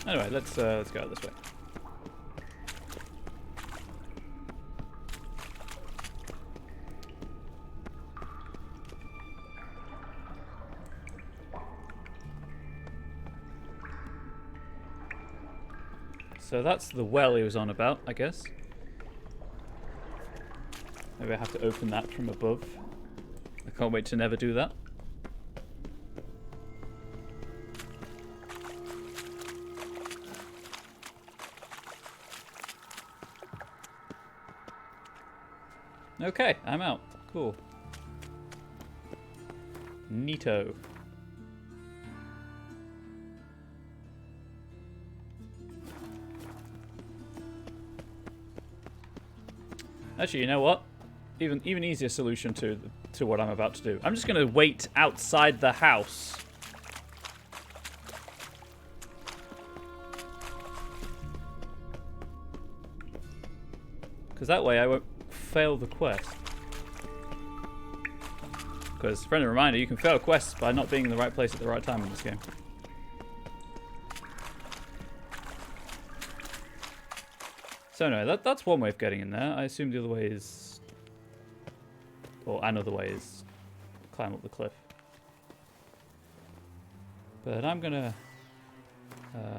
Anyway, let's go this way. So that's the well he was on about, I guess. Maybe I have to open that from above. I can't wait to never do that. Okay, I'm out. Cool. Neato. Actually, you know what? Even easier solution to what I'm about to do. I'm just going to wait outside the house. Because that way I won't fail the quest. Because, friendly reminder, you can fail quests by not being in the right place at the right time in this game. So anyway, that's one way of getting in there. I assume the other way is... Or another way is climb up the cliff. But I'm gonna...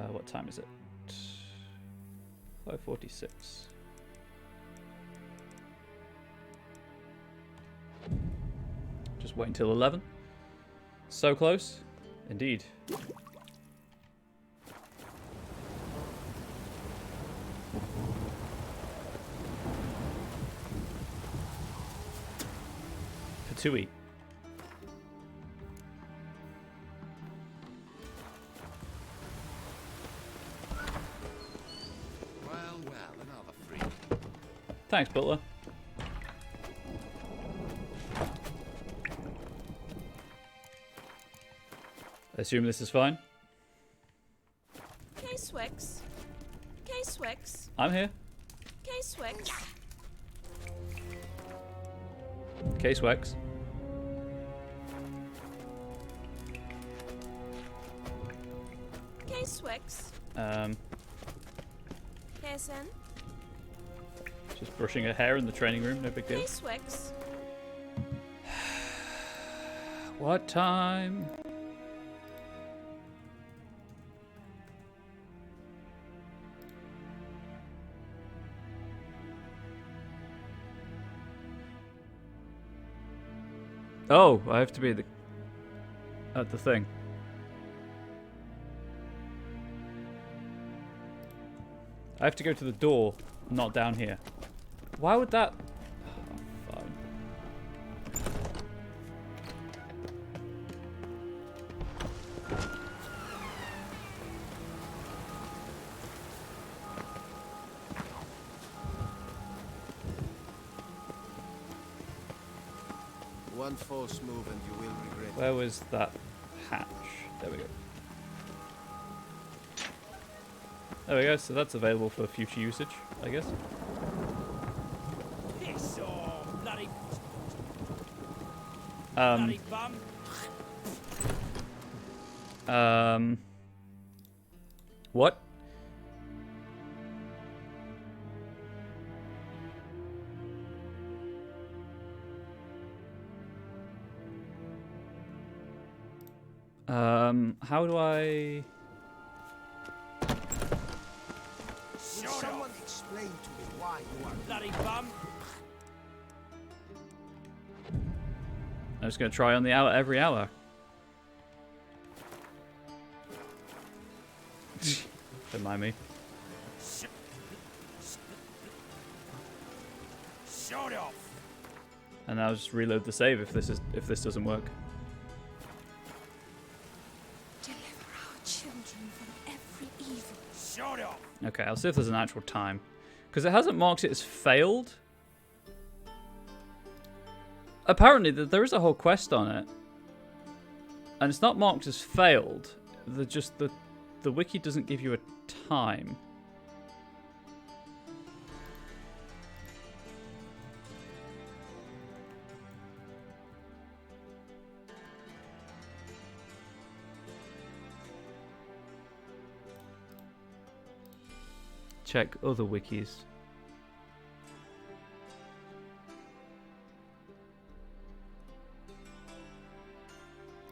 what time is it? 5:46. Just wait until 11. So close. Indeed. Patooey. Well, another freak. Thanks, Butler. I assume this is fine. K-Swix. K-Swix. I'm here. K-Swix. K-Swex. K-Swix. KSN. Just brushing her hair in the training room, no big deal. K-Swix. What time? Oh, I have to be at the thing. I have to go to the door, not down here. Why would that... Oh, fine. One false move and you will regret it. Where was that hatch? There we go. There we go, so that's available for future usage, I guess. Piss off, bloody bum. What? How do I... Will someone explain to me why you are Bloody bum! I'm just going to try on the hour every hour. Don't mind me. Shut off! And I'll just reload the save if this doesn't work. Deliver our children from every evil. Shut off! Okay, I'll see if there's an actual time. Because it hasn't marked it as failed. Apparently, there is a whole quest on it. And it's not marked as failed. The wiki doesn't give you a time. Check other wikis.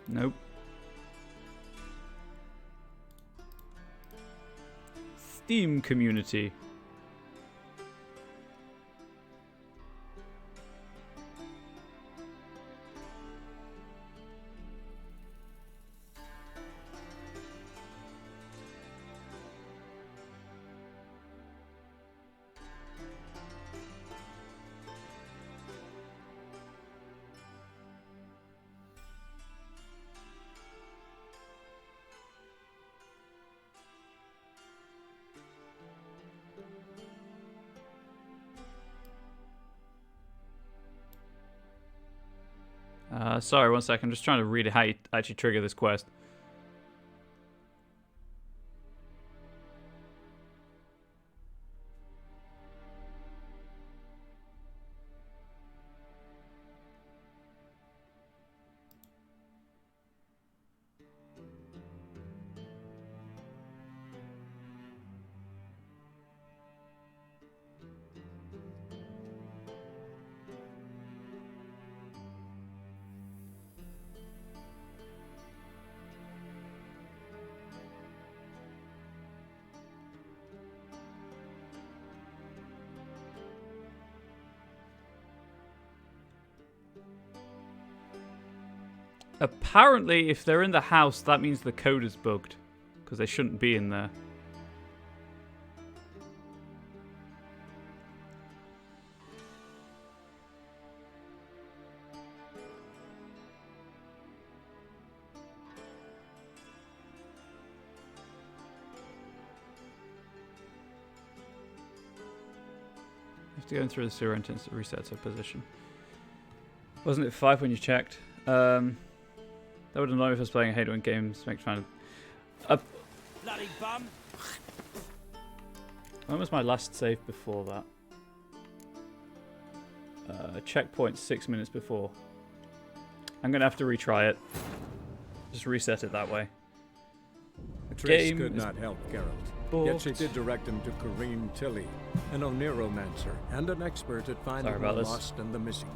Nope. Steam community. Sorry, one sec. I'm just trying to read how you actually trigger this quest. Apparently, if they're in the house, that means the code is bugged. Because they shouldn't be in there. You have to go through the sewer entrance that resets her position. Wasn't it 5 when you checked? That would annoy me if I was playing a Halo in games. Make fun of. Bloody bum! When was my last save before that? Checkpoint 6 minutes before. I'm gonna have to retry it. Just reset it that way. Trish could not help Geralt, yet she did direct him to Corrine Tilly, an Oniromancer and an expert at finding the lost and the missing.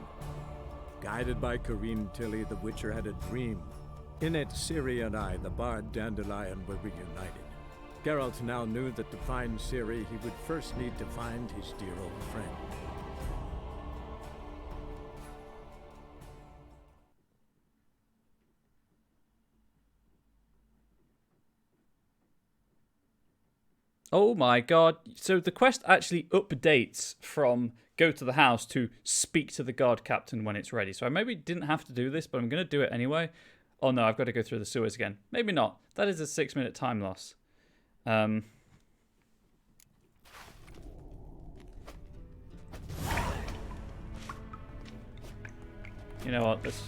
Guided by Corrine Tilly, the Witcher had a dream. In it, Ciri and I, the bard Dandelion, were reunited. Geralt now knew that to find Ciri, he would first need to find his dear old friend. Oh my god. So the quest actually updates from go to the house to speak to the guard captain when it's ready. So I maybe didn't have to do this, but I'm going to do it anyway. Oh no, I've got to go through the sewers again. Maybe not. That is a 6-minute time loss. You know what? Let's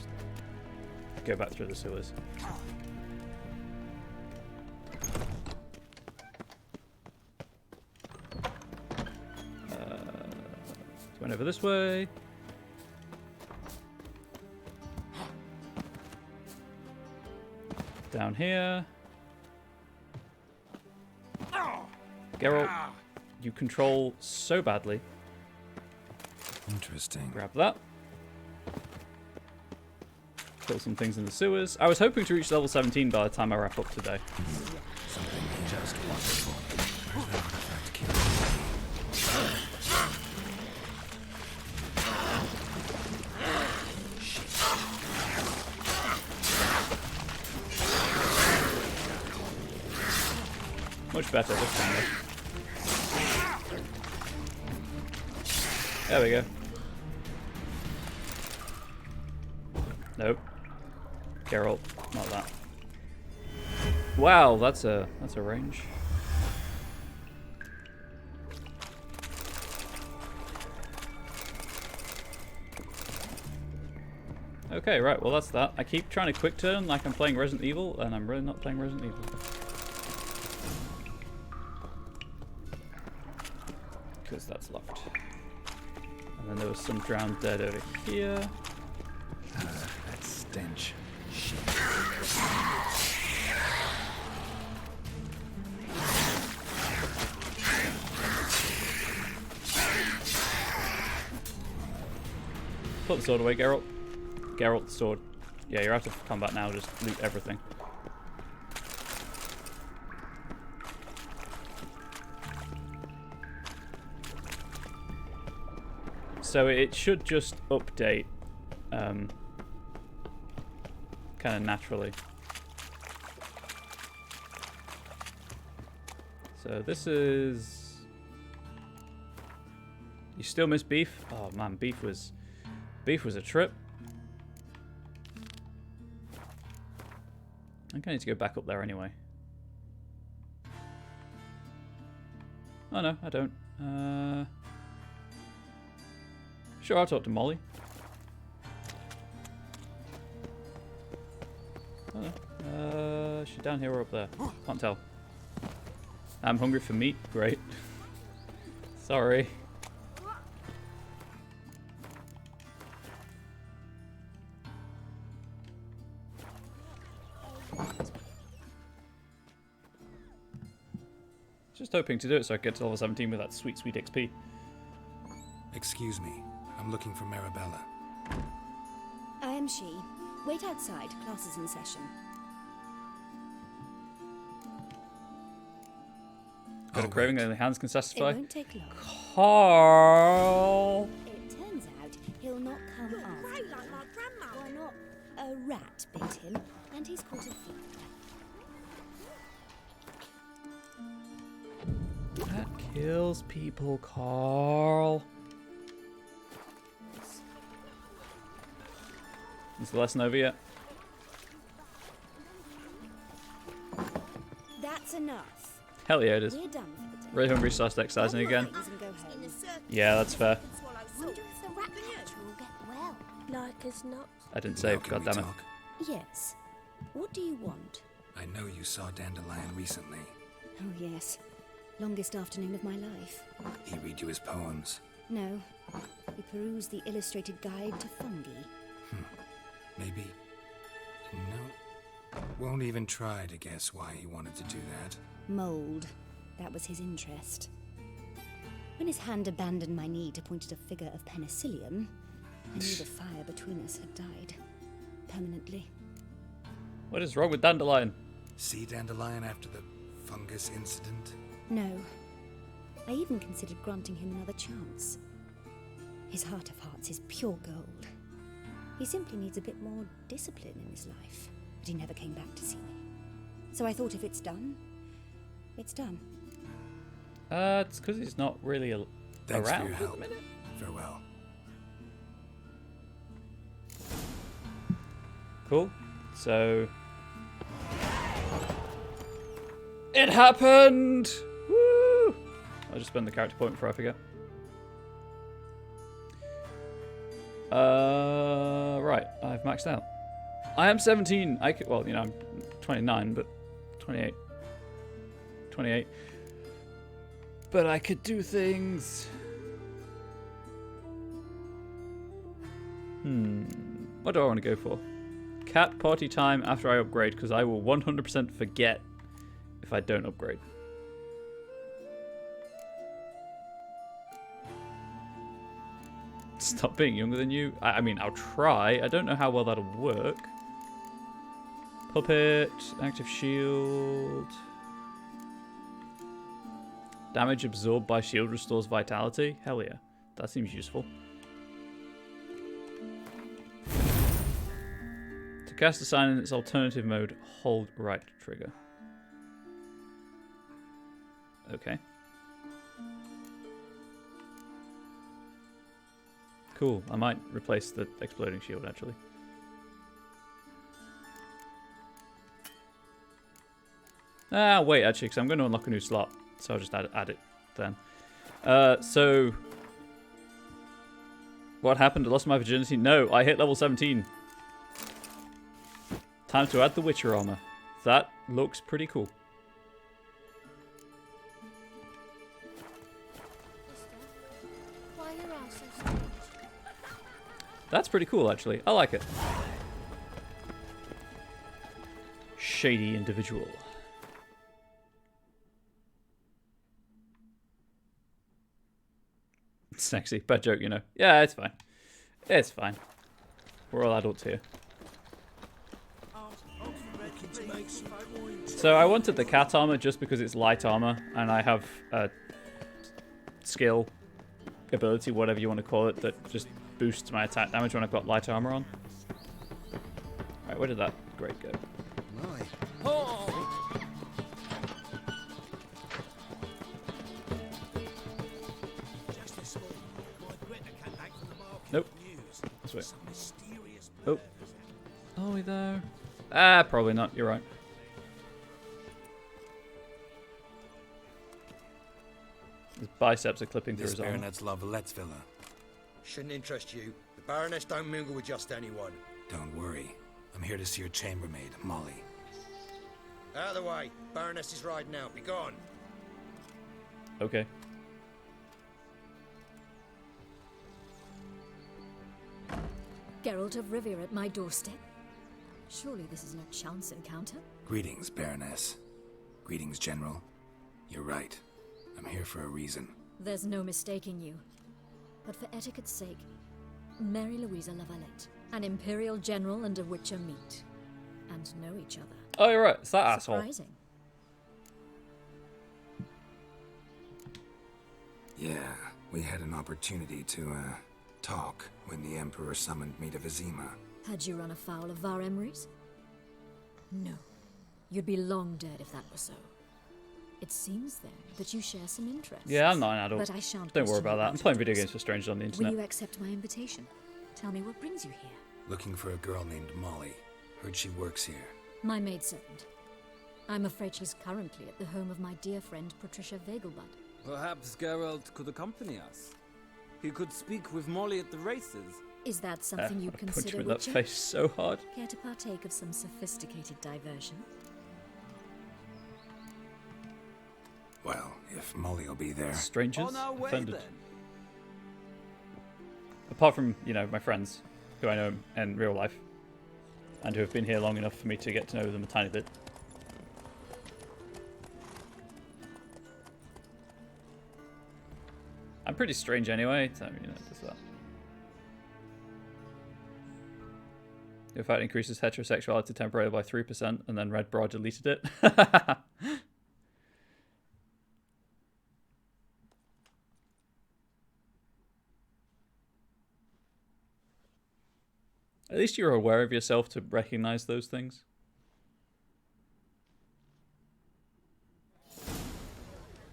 go back through the sewers. Went over this way. Down here. Geralt, you control so badly. Interesting. Grab that. Kill some things in the sewers. I was hoping to reach level 17 by the time I wrap up today. Something just wonderful. Where's that artifact key? Much better this time, though. There we go. Nope. Geralt, not that. Wow, that's a range. Okay, right, well that's that. I keep trying to quick turn like I'm playing Resident Evil, and I'm really not playing Resident Evil. Because that's locked. And then there was some drowned dead over here. That stench. Shit. Put the sword away, Geralt. Geralt, the sword. Yeah, you're out of combat now, just loot everything. So it should just update kind of naturally. So this is... You still miss beef? Oh man, beef was a trip. I think I need to go back up there anyway. Oh no, I don't. Sure, I'll talk to Molly. Oh, is she down here or up there? Can't tell. I'm hungry for meat. Great. Sorry. Just hoping to do it so I can get to level 17 with that sweet, sweet XP. Excuse me. I'm looking for Marabella. I am she. Wait outside. Class is in session. Got a craving only hands can satisfy. It won't take long. Carl! It turns out he'll not come after. Right like my grandma. Why not? A rat bit him, and he's caught a fever. That kills people, Carl. Is the lesson over yet? That's enough. Hell yeah, it is. We're done for the day. Really hungry, so I start exercising again. Yeah, that's fair. Wonder if the rat catcher will get well. Like as not. I didn't save, Can we goddammit. talk? Yes. What do you want? I know you saw Dandelion recently. Oh, yes. Longest afternoon of my life. He read you his poems. No. We perused the illustrated guide to fungi. Maybe. No. Won't even try to guess why he wanted to do that. Mold. That was his interest. When his hand abandoned my knee to point at a figure of penicillium, I knew the fire between us had died. Permanently. What is wrong with Dandelion? See Dandelion after the fungus incident? No. I even considered granting him another chance. His heart of hearts is pure gold. He simply needs a bit more discipline in his life. But he never came back to see me. So I thought if it's done, it's done. It's because he's not really Thanks around for your at the help. minute. Farewell. Cool. So... It happened! Woo! I'll just spend the character point before I forget. Right, I've maxed out. I am 17. I could, well, you know, I'm 29, but 28. 28. But I could do things. What do I want to go for? Cat party time after I upgrade, because I will 100% forget if I don't upgrade. Stop being younger than you. I mean, I'll try. I don't know how well that'll work. Puppet, active shield. Damage absorbed by shield restores vitality. Hell yeah, that seems useful. To cast a sign in its alternative mode, hold right trigger. Okay. Cool. I might replace the exploding shield actually. Ah, wait, actually, because I'm going to unlock a new slot, so I'll just add it then. So, what happened? I lost my virginity? No, I hit level 17. Time to add the Witcher armor. That looks pretty cool. That's pretty cool, actually. I like it. Shady individual. Sexy. Bad joke, you know. Yeah, it's fine. It's fine. We're all adults here. So I wanted the cat armor just because it's light armor, and I have a skill, ability, whatever you want to call it, that just boosts my attack damage when I've got light armor on. Right, where did that grade go? Nope. This way. Oh. Are we there? Ah, probably not. You're right. His biceps are clipping through his arm. This baronet's love Lettsvilla. Shouldn't interest you. The Baroness don't mingle with just anyone. Don't worry. I'm here to see your chambermaid, Molly. Out of the way. Baroness is riding out. Be gone. Okay. Geralt of Rivia at my doorstep? Surely this is no chance encounter? Greetings, Baroness. Greetings, General. You're right. I'm here for a reason. There's no mistaking you. But for etiquette's sake, Mary Louisa Lavalette, an Imperial General and a Witcher meet. And know each other. Oh, you're right. It's that asshole. Surprising. Yeah, we had an opportunity to, talk when the Emperor summoned me to Vizima. Had you run afoul of Var Emrys? No. You'd be long dead if that were so. It seems, then, that you share some interests. Yeah, I'm not an adult. But I shan't Don't worry question about that. I'm playing video interests. games for strangers on the internet. Will you accept my invitation? Tell me what brings you here. Looking for a girl named Molly. Heard she works here. My maidservant. I'm afraid she's currently at the home of my dear friend Patricia Vegelbud. Perhaps Geralt could accompany us. He could speak with Molly at the races. Is that something you'd punch consider, him in that Witcher? face so hard. Care to partake of some sophisticated diversion? Well, if Molly will be there. Strangers? On our way, Offended. then. Apart from, you know, my friends, who I know in real life, and who have been here long enough for me to get to know them a tiny bit. I'm pretty strange anyway, so, you know, just that. Your fact increases heterosexuality temporarily by 3%, and then Red Bra deleted it. At least you're aware of yourself to recognize those things.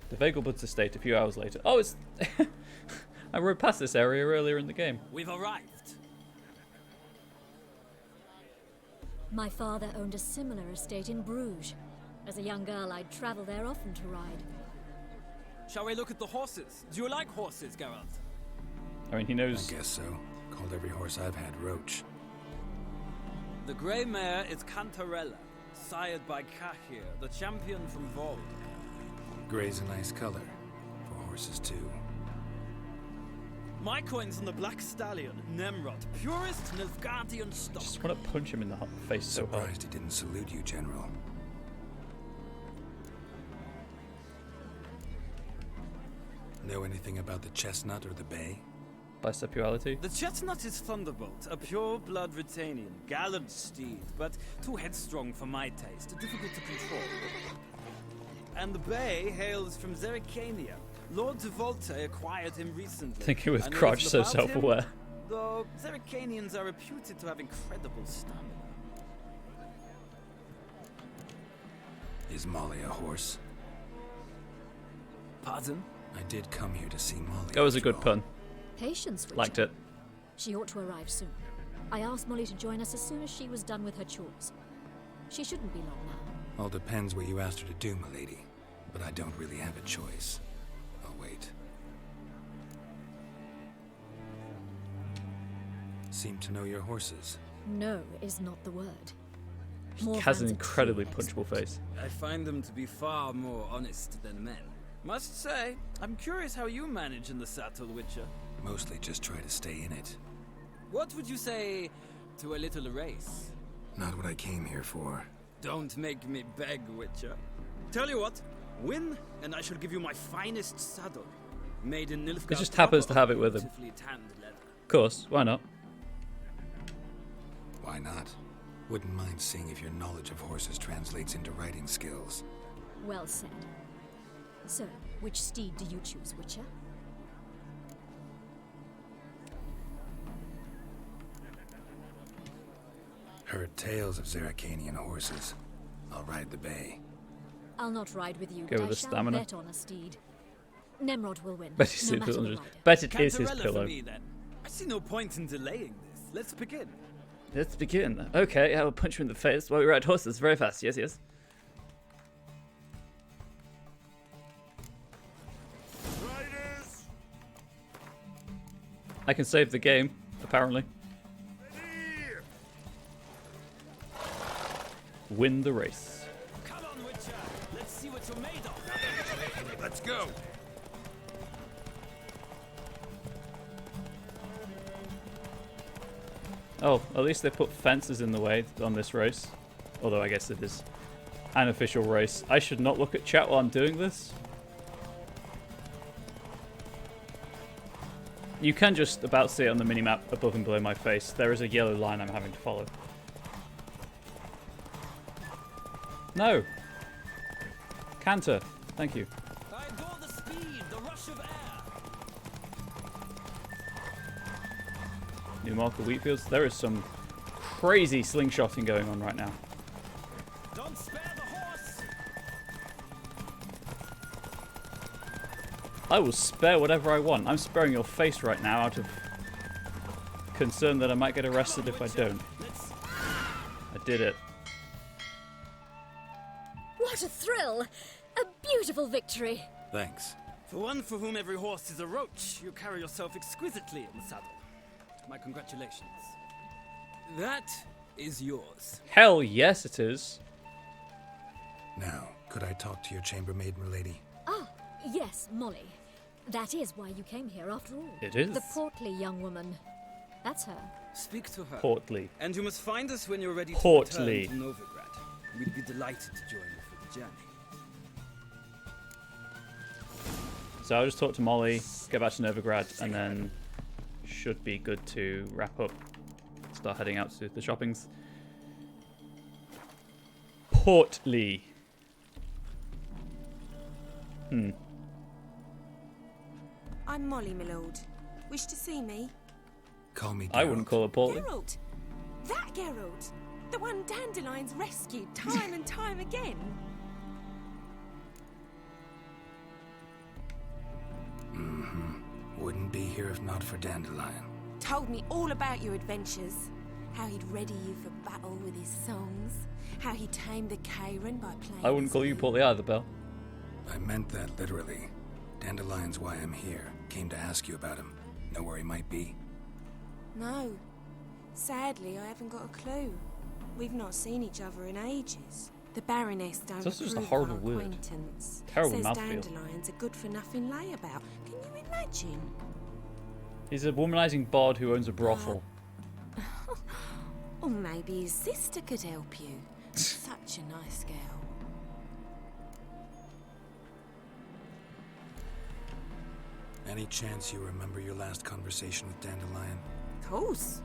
The Vegelbud's estate a few hours later. Oh, it's... I rode past this area earlier in the game. We've arrived. My father owned a similar estate in Bruges. As a young girl, I'd travel there often to ride. Shall we look at the horses? Do you like horses, Geralt? I mean, he knows... I guess so. Called every horse I've had Roach. The grey mare is Cantarella, sired by Cahir, the champion from Vold. Grey's a nice color. For horses, too. My coin's on the Black Stallion, Nemrod, purest Nilfgaardian stock. Just want to punch him in the face so hard. Surprised he didn't salute you, General. Know anything about the Chestnut or the Bay? Bisexuality. The chestnut is Thunderbolt, a pure-blood Retanian, gallant steed, but too headstrong for my taste, difficult to control. And the bay hails from Zerrikania. Lord de Volte acquired him recently. I think he was I know crotch little so about him, self-aware. Though Zerrikanians are reputed to have incredible stamina. Is Molly a horse? Pardon? I did come here to see Molly. That was a good pun. Patience, Witcher. Liked it. She ought to arrive soon. I asked Molly to join us as soon as she was done with her chores. She shouldn't be long now. All depends what you asked her to do, milady. But I don't really have a choice. I'll wait. Seem to know your horses. No is not the word. He has an incredibly punchable face. I find them to be far more honest than men. Must say, I'm curious how you manage in the saddle, Witcher. Mostly just try to stay in it. What would you say to a little race? Not what I came here for. Don't make me beg, Witcher. Tell you what, win, and I shall give you my finest saddle. Made in Nilfgaard. It just happens to have it with him. beautifully tanned leather. Of course, why not? Why not? Wouldn't mind seeing if your knowledge of horses translates into riding skills. Well said. So, which steed do you choose, Witcher? Heard tales of Zerrikanian horses. I'll ride the bay. I'll not ride with you, Go but with I the shall stamina. bet on a steed. Nemrod will win. Bet he no sleeps matter on the his. rider. Bet it is his Cantarella pillow. for me, then. I see no point in delaying this. Let's begin. Let's begin. Okay, I will punch you in the face while we ride horses very fast. Yes, yes. Riders! I can save the game, apparently. Win the race. Come on, Witcher. Let's see what you're made of. Let's go! Oh, at least they put fences in the way on this race. Although I guess it is an official race. I should not look at chat while I'm doing this. You can just about see it on the minimap above and below my face. There is a yellow line I'm having to follow. No! Canter, thank you. I adore the speed, the rush of air. Newmarket Wheatfields. There is some crazy slingshotting going on right now. Don't spare the horse. I will spare whatever I want. I'm sparing your face right now out of concern that I might get arrested if I don't. I did it. What a thrill! A beautiful victory! Thanks. For one for whom every horse is a roach, you carry yourself exquisitely in the saddle. My congratulations. That is yours. Hell yes, it is. Now, could I talk to your chambermaid, milady? Ah, yes, Molly. That is why you came here after all. It is. The portly young woman. That's her. Speak to her. Portly. And you must find us when you're ready Portly. to return to Novigrad. We'd be delighted to join you for the journey. So I'll just talk to Molly, get back to Novigrad, and then should be good to wrap up. Start heading out to the shoppings. Portly. I'm Molly, my lord. Wish to see me? Call me Geralt. I wouldn't call her Portly. Geralt! That Geralt! The one Dandelion's rescued time and time again! Wouldn't be here if not for Dandelion. Told me all about your adventures. How he'd ready you for battle with his songs. How he tamed the Karen by playing. I wouldn't call you Portly either, Belle. I meant that literally. Dandelion's why I'm here. Came to ask you about him. Know where he might be? No. Sadly, I haven't got a clue. We've not seen each other in ages. The Baroness don't That's just a approve horrible our word. acquaintance. Terrible Says mouthfeel. Dandelion's a good-for-nothing layabout. Can you imagine? He's a womanizing bod who owns a brothel. Or maybe his sister could help you. Such a nice girl. Any chance you remember your last conversation with Dandelion? Of course.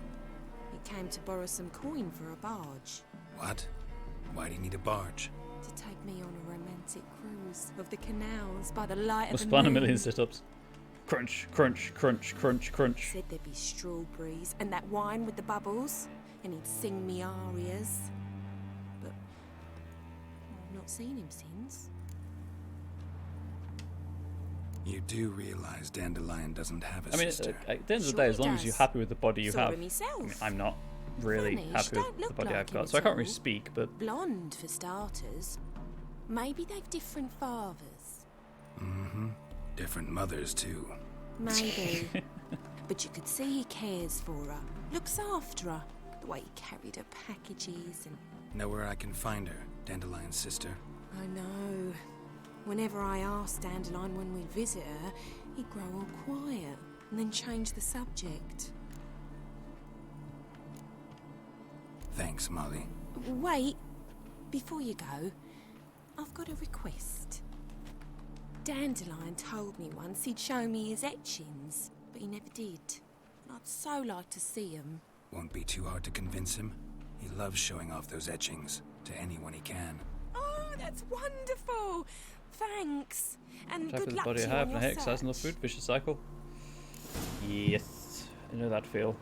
He came to borrow some coin for a barge. What? Why do you need a barge? To take me on a romantic cruise of the canals by the light Must of the plan a moon. million sit-ups. Crunch, crunch, crunch, crunch, crunch. Said there'd be strawberries and that wine with the bubbles, and he'd sing me arias. But I've not seen him since. You do realize Dandelion doesn't have a I mean, sister. at the end of the day, as long as you're happy with the body you Saw have, him myself. I mean, I'm not really Funny, she happy don't with the look body like I've him got, so I at can't really all. speak, but... Blonde, for starters. Maybe they've different fathers. Mm-hmm. Different mothers, too. Maybe. But you could see he cares for her, looks after her. The way he carried her packages and... Know where I can find her, Dandelion's sister? I know. Whenever I asked Dandelion when we'd visit her, he'd grow all quiet and then change the subject. Thanks, Molly. Wait, before you go, I've got a request. Dandelion told me once he'd show me his etchings, but he never did. I'd so like to see them. Won't be too hard to convince him. He loves showing off those etchings to anyone he can. Oh, that's wonderful! Thanks. And Type good of the luck body to I you have, on and your Hicks has enough search. food, vicious cycle. Yes, I know that feel.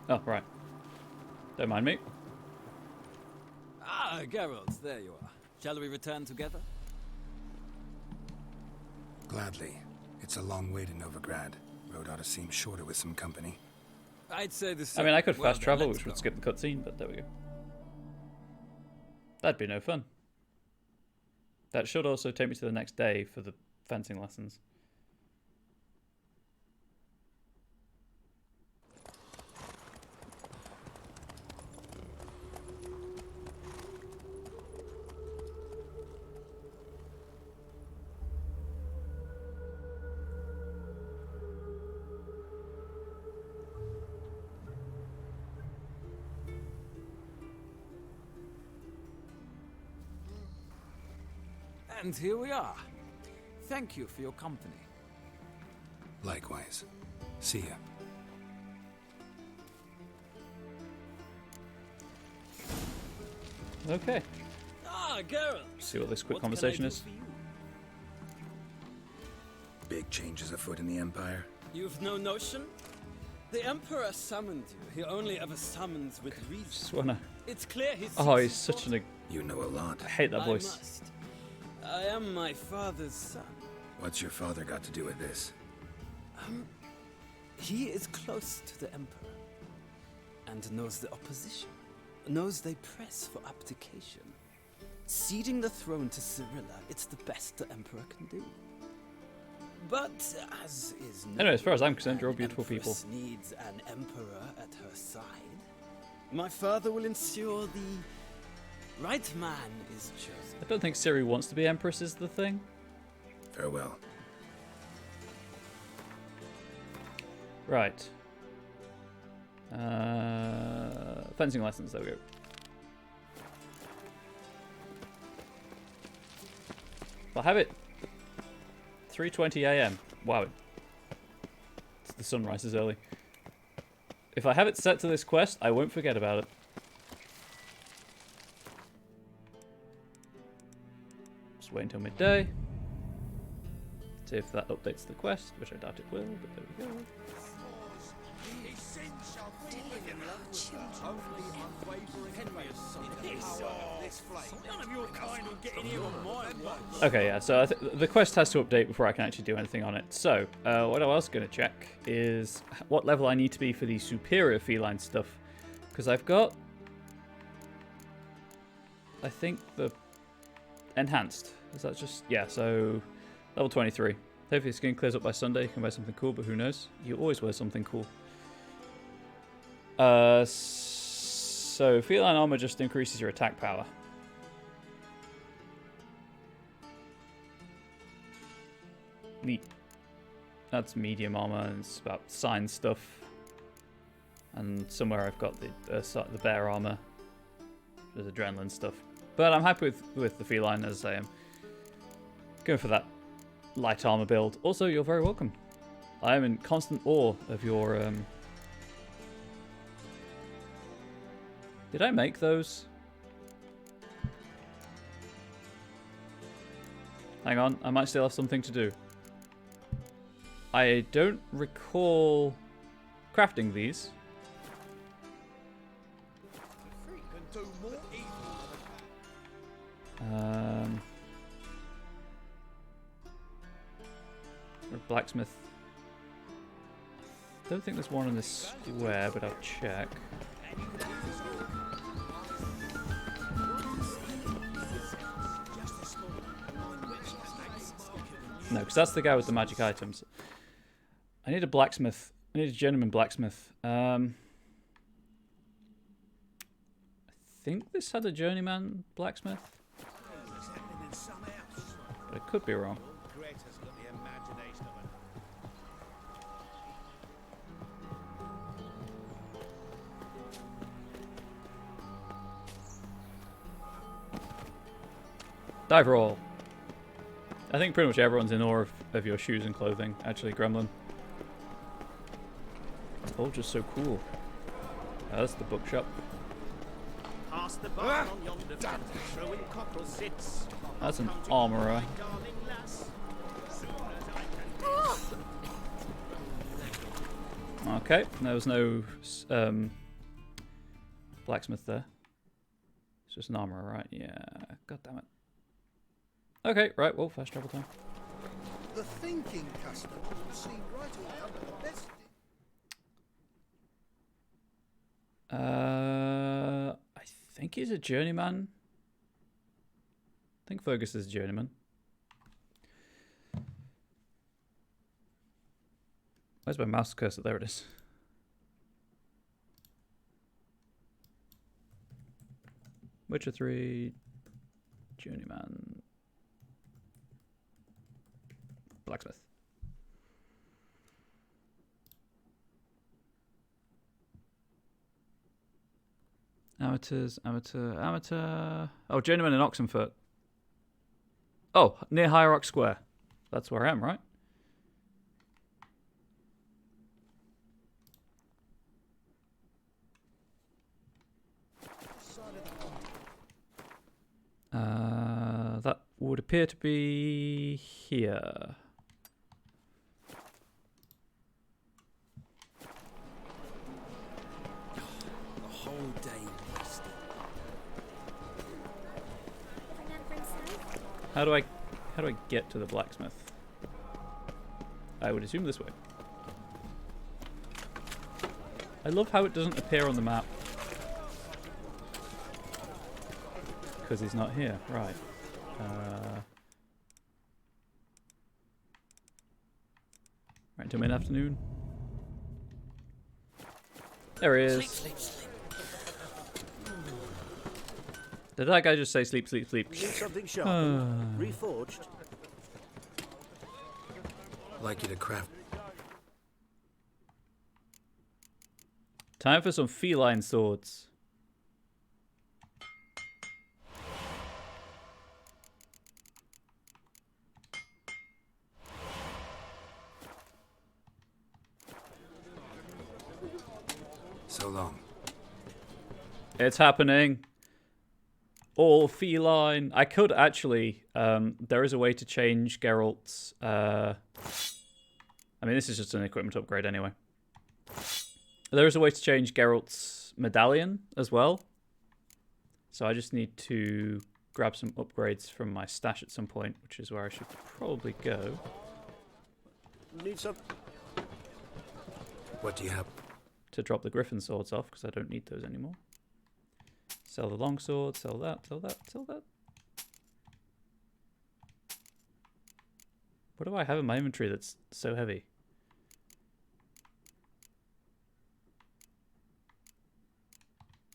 Oh, right. Don't mind me. Ah, Geralt, there you are. Shall we return together? Gladly. It's a long way to Novigrad. Road ought to seem shorter with some company. I'd say the I same. mean, I could Well, fast then, travel, let's which go. would skip the cutscene, but there we go. That'd be no fun. That should also take me to the next day for the fencing lessons. And here we are. Thank you for your company. Likewise. See ya. Okay. Ah, Geralt. See what this quick What can I conversation do is. for you? Big changes afoot in the Empire. You've no notion? The Emperor summoned you. He only ever summons with reason. Just wanna... It's clear he's... Oh, he's such an... You know a lot. I hate that I voice. must. I am my father's son. What's your father got to do with this? He is close to the Emperor and knows the opposition, knows they press for abdication. Ceding the throne to Cyrilla, it's the best the Emperor can do. But as is known, Anyway, as far as I'm concerned, you're all an beautiful people. Empress needs an Emperor at her side. My father will ensure the right man is chosen. I don't think Ciri wants to be Empress is the thing. Farewell. Right. Fencing lessons, there we go. I'll have it. 3:20 AM. Wow. The sun rises early. If I have it set to this quest, I won't forget about it. Just wait until midday. See if that updates the quest, which I doubt it will, but there we go. Okay, yeah, so the quest has to update before I can actually do anything on it. So, what I was going to check is what level I need to be for the superior feline stuff. Because I've got, I think, the enhanced. Is that just, yeah, so level 23. Hopefully the skin clears up by Sunday. You can wear something cool, but who knows? You always wear something cool. So feline armor just increases your attack power. Neat. That's medium armor, and it's about sign stuff. And somewhere I've got the bear armor. There's adrenaline stuff. But I'm happy with the feline, as I am. Going for that light armor build. Also, you're very welcome. I am in constant awe of your... Did I make those? Hang on, I might still have something to do. I don't recall crafting these. Blacksmith. Don't think there's one in this square, but I'll check. No, because that's the guy with the magic items. I need a blacksmith. I need a journeyman blacksmith. I think this had a journeyman blacksmith, but I could be wrong. Dive roll. I think pretty much everyone's in awe of your shoes and clothing, actually, Gremlin. It's all just so cool. Oh, that's the bookshop. Past the barn on yonder fence, throwing cockerel sits. That's an armorer. Okay, there was no blacksmith there. It's just an armorer, right? Yeah, god damn it. Okay, right, well, fast travel time. The thinking customer will see right all under the best. I think he's a journeyman. I think Fergus is a journeyman. Where's my mouse cursor? There it is. Witcher 3, journeyman, blacksmith. Amateurs, amateur. Oh, journeyman in Oxenfurt. Oh, near High Rock Square. That's where I am, right? That would appear to be here. The whole day wasted. How do I get to the blacksmith? I would assume this way. I love how it doesn't appear on the map. Because he's not here, right. Right until mid-afternoon. There he is. Sleep, sleep. Did that guy just say sleep, sleep, sleep? Need something sharpened, reforged. Like you to craft. Time for some feline swords. So long. It's happening. All feline. I could actually. There is a way to change Geralt's. I mean, this is just an equipment upgrade anyway. There is a way to change Geralt's medallion as well. So I just need to grab some upgrades from my stash at some point, which is where I should probably go. Need some. What do you have? To drop the Griffin swords off, because I don't need those anymore. Sell the longsword, sell that, sell that, sell that. What do I have in my inventory that's so heavy?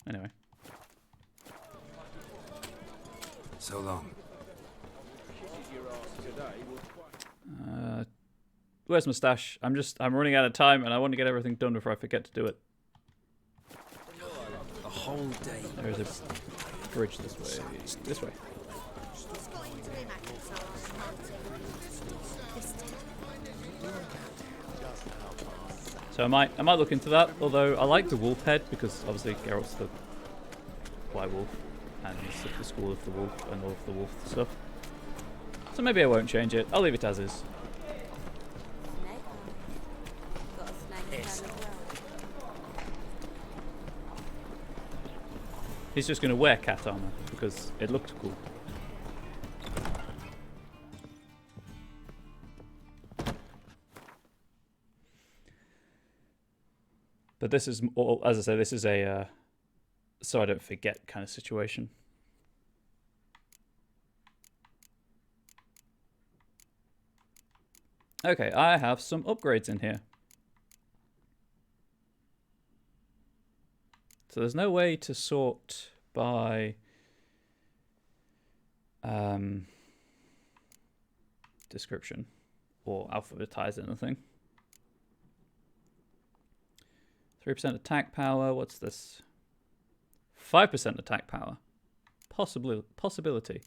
Anyway. So long. Where's my stash? I'm running out of time and I want to get everything done before I forget to do it. The whole day. There's a bridge this way. This way. So I might look into that. Although I like the wolf head because obviously Geralt's the white wolf, and he's of the school of the wolf and all of the wolf stuff. So maybe I won't change it. I'll leave it as is. He's just going to wear cat armor because it looked cool. But this is all, as I say, this is a so I don't forget kind of situation. Okay, I have some upgrades in here. So there's no way to sort by description or alphabetize anything. 3% attack power. What's this? 5% attack power. Possibility.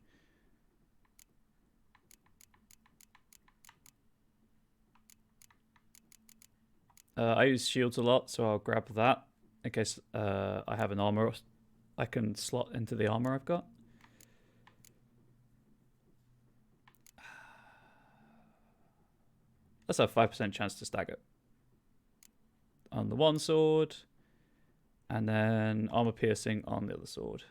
I use shields a lot, so I'll grab that in case I have an armor I can slot into the armor I've got. Let's have 5% chance to stagger on the one sword, and then armor piercing on the other sword.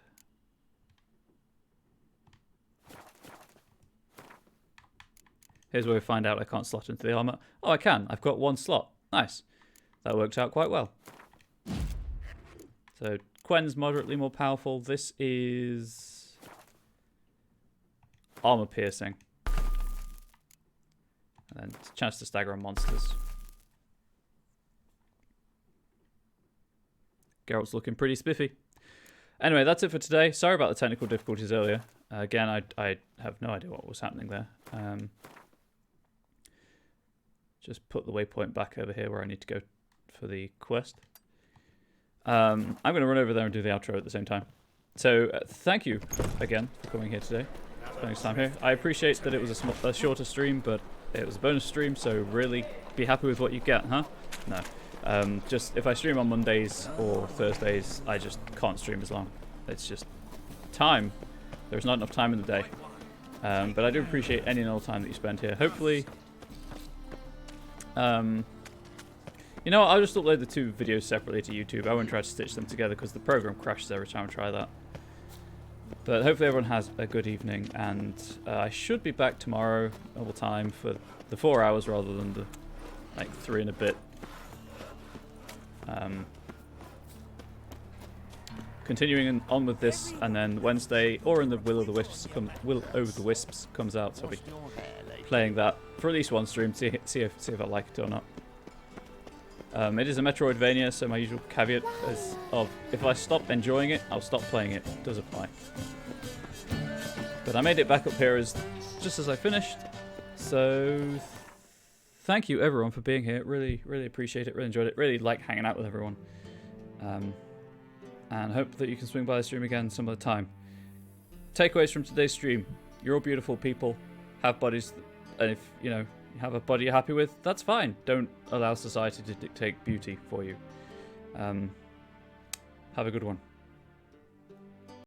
Here's where we find out I can't slot into the armor. Oh, I can. I've got one slot. Nice. That worked out quite well. So Quen's moderately more powerful. This is armor piercing. And then chance to stagger on monsters. Geralt's looking pretty spiffy. Anyway, that's it for today. Sorry about the technical difficulties earlier. Again, I have no idea what was happening there. Just put the waypoint back over here where I need to go for the quest. I'm going to run over there and do the outro at the same time. So thank you again for coming here today, spending some time here. I appreciate that it was a shorter stream, but it was a bonus stream, so really be happy with what you get, huh? No. Just if I stream on Mondays or Thursdays, I just can't stream as long. It's just time. There's not enough time in the day. But I do appreciate any and all time that you spend here. Hopefully, you know what, I'll just upload the two videos separately to YouTube. I won't try to stitch them together because the program crashes every time I try that. But hopefully everyone has a good evening, and I should be back tomorrow all the time for the 4 hours rather than the like 3 and a bit. Continuing on with this, and then Wednesday, or in the Will Over the Wisps comes out, so I'll be playing that for at least one stream, see if I like it or not. It is a Metroidvania, so my usual caveat is of if I stop enjoying it, I'll stop playing it. It does apply. But I made it back up here just as I finished, so thank you everyone for being here. Really appreciate it, really enjoyed it, really like hanging out with everyone. And hope that you can swing by the stream again some other time. Takeaways from today's stream: you're all beautiful people, have bodies, and if you know you have a body you're happy with, that's fine. Don't allow society to dictate beauty for you. Have a good one.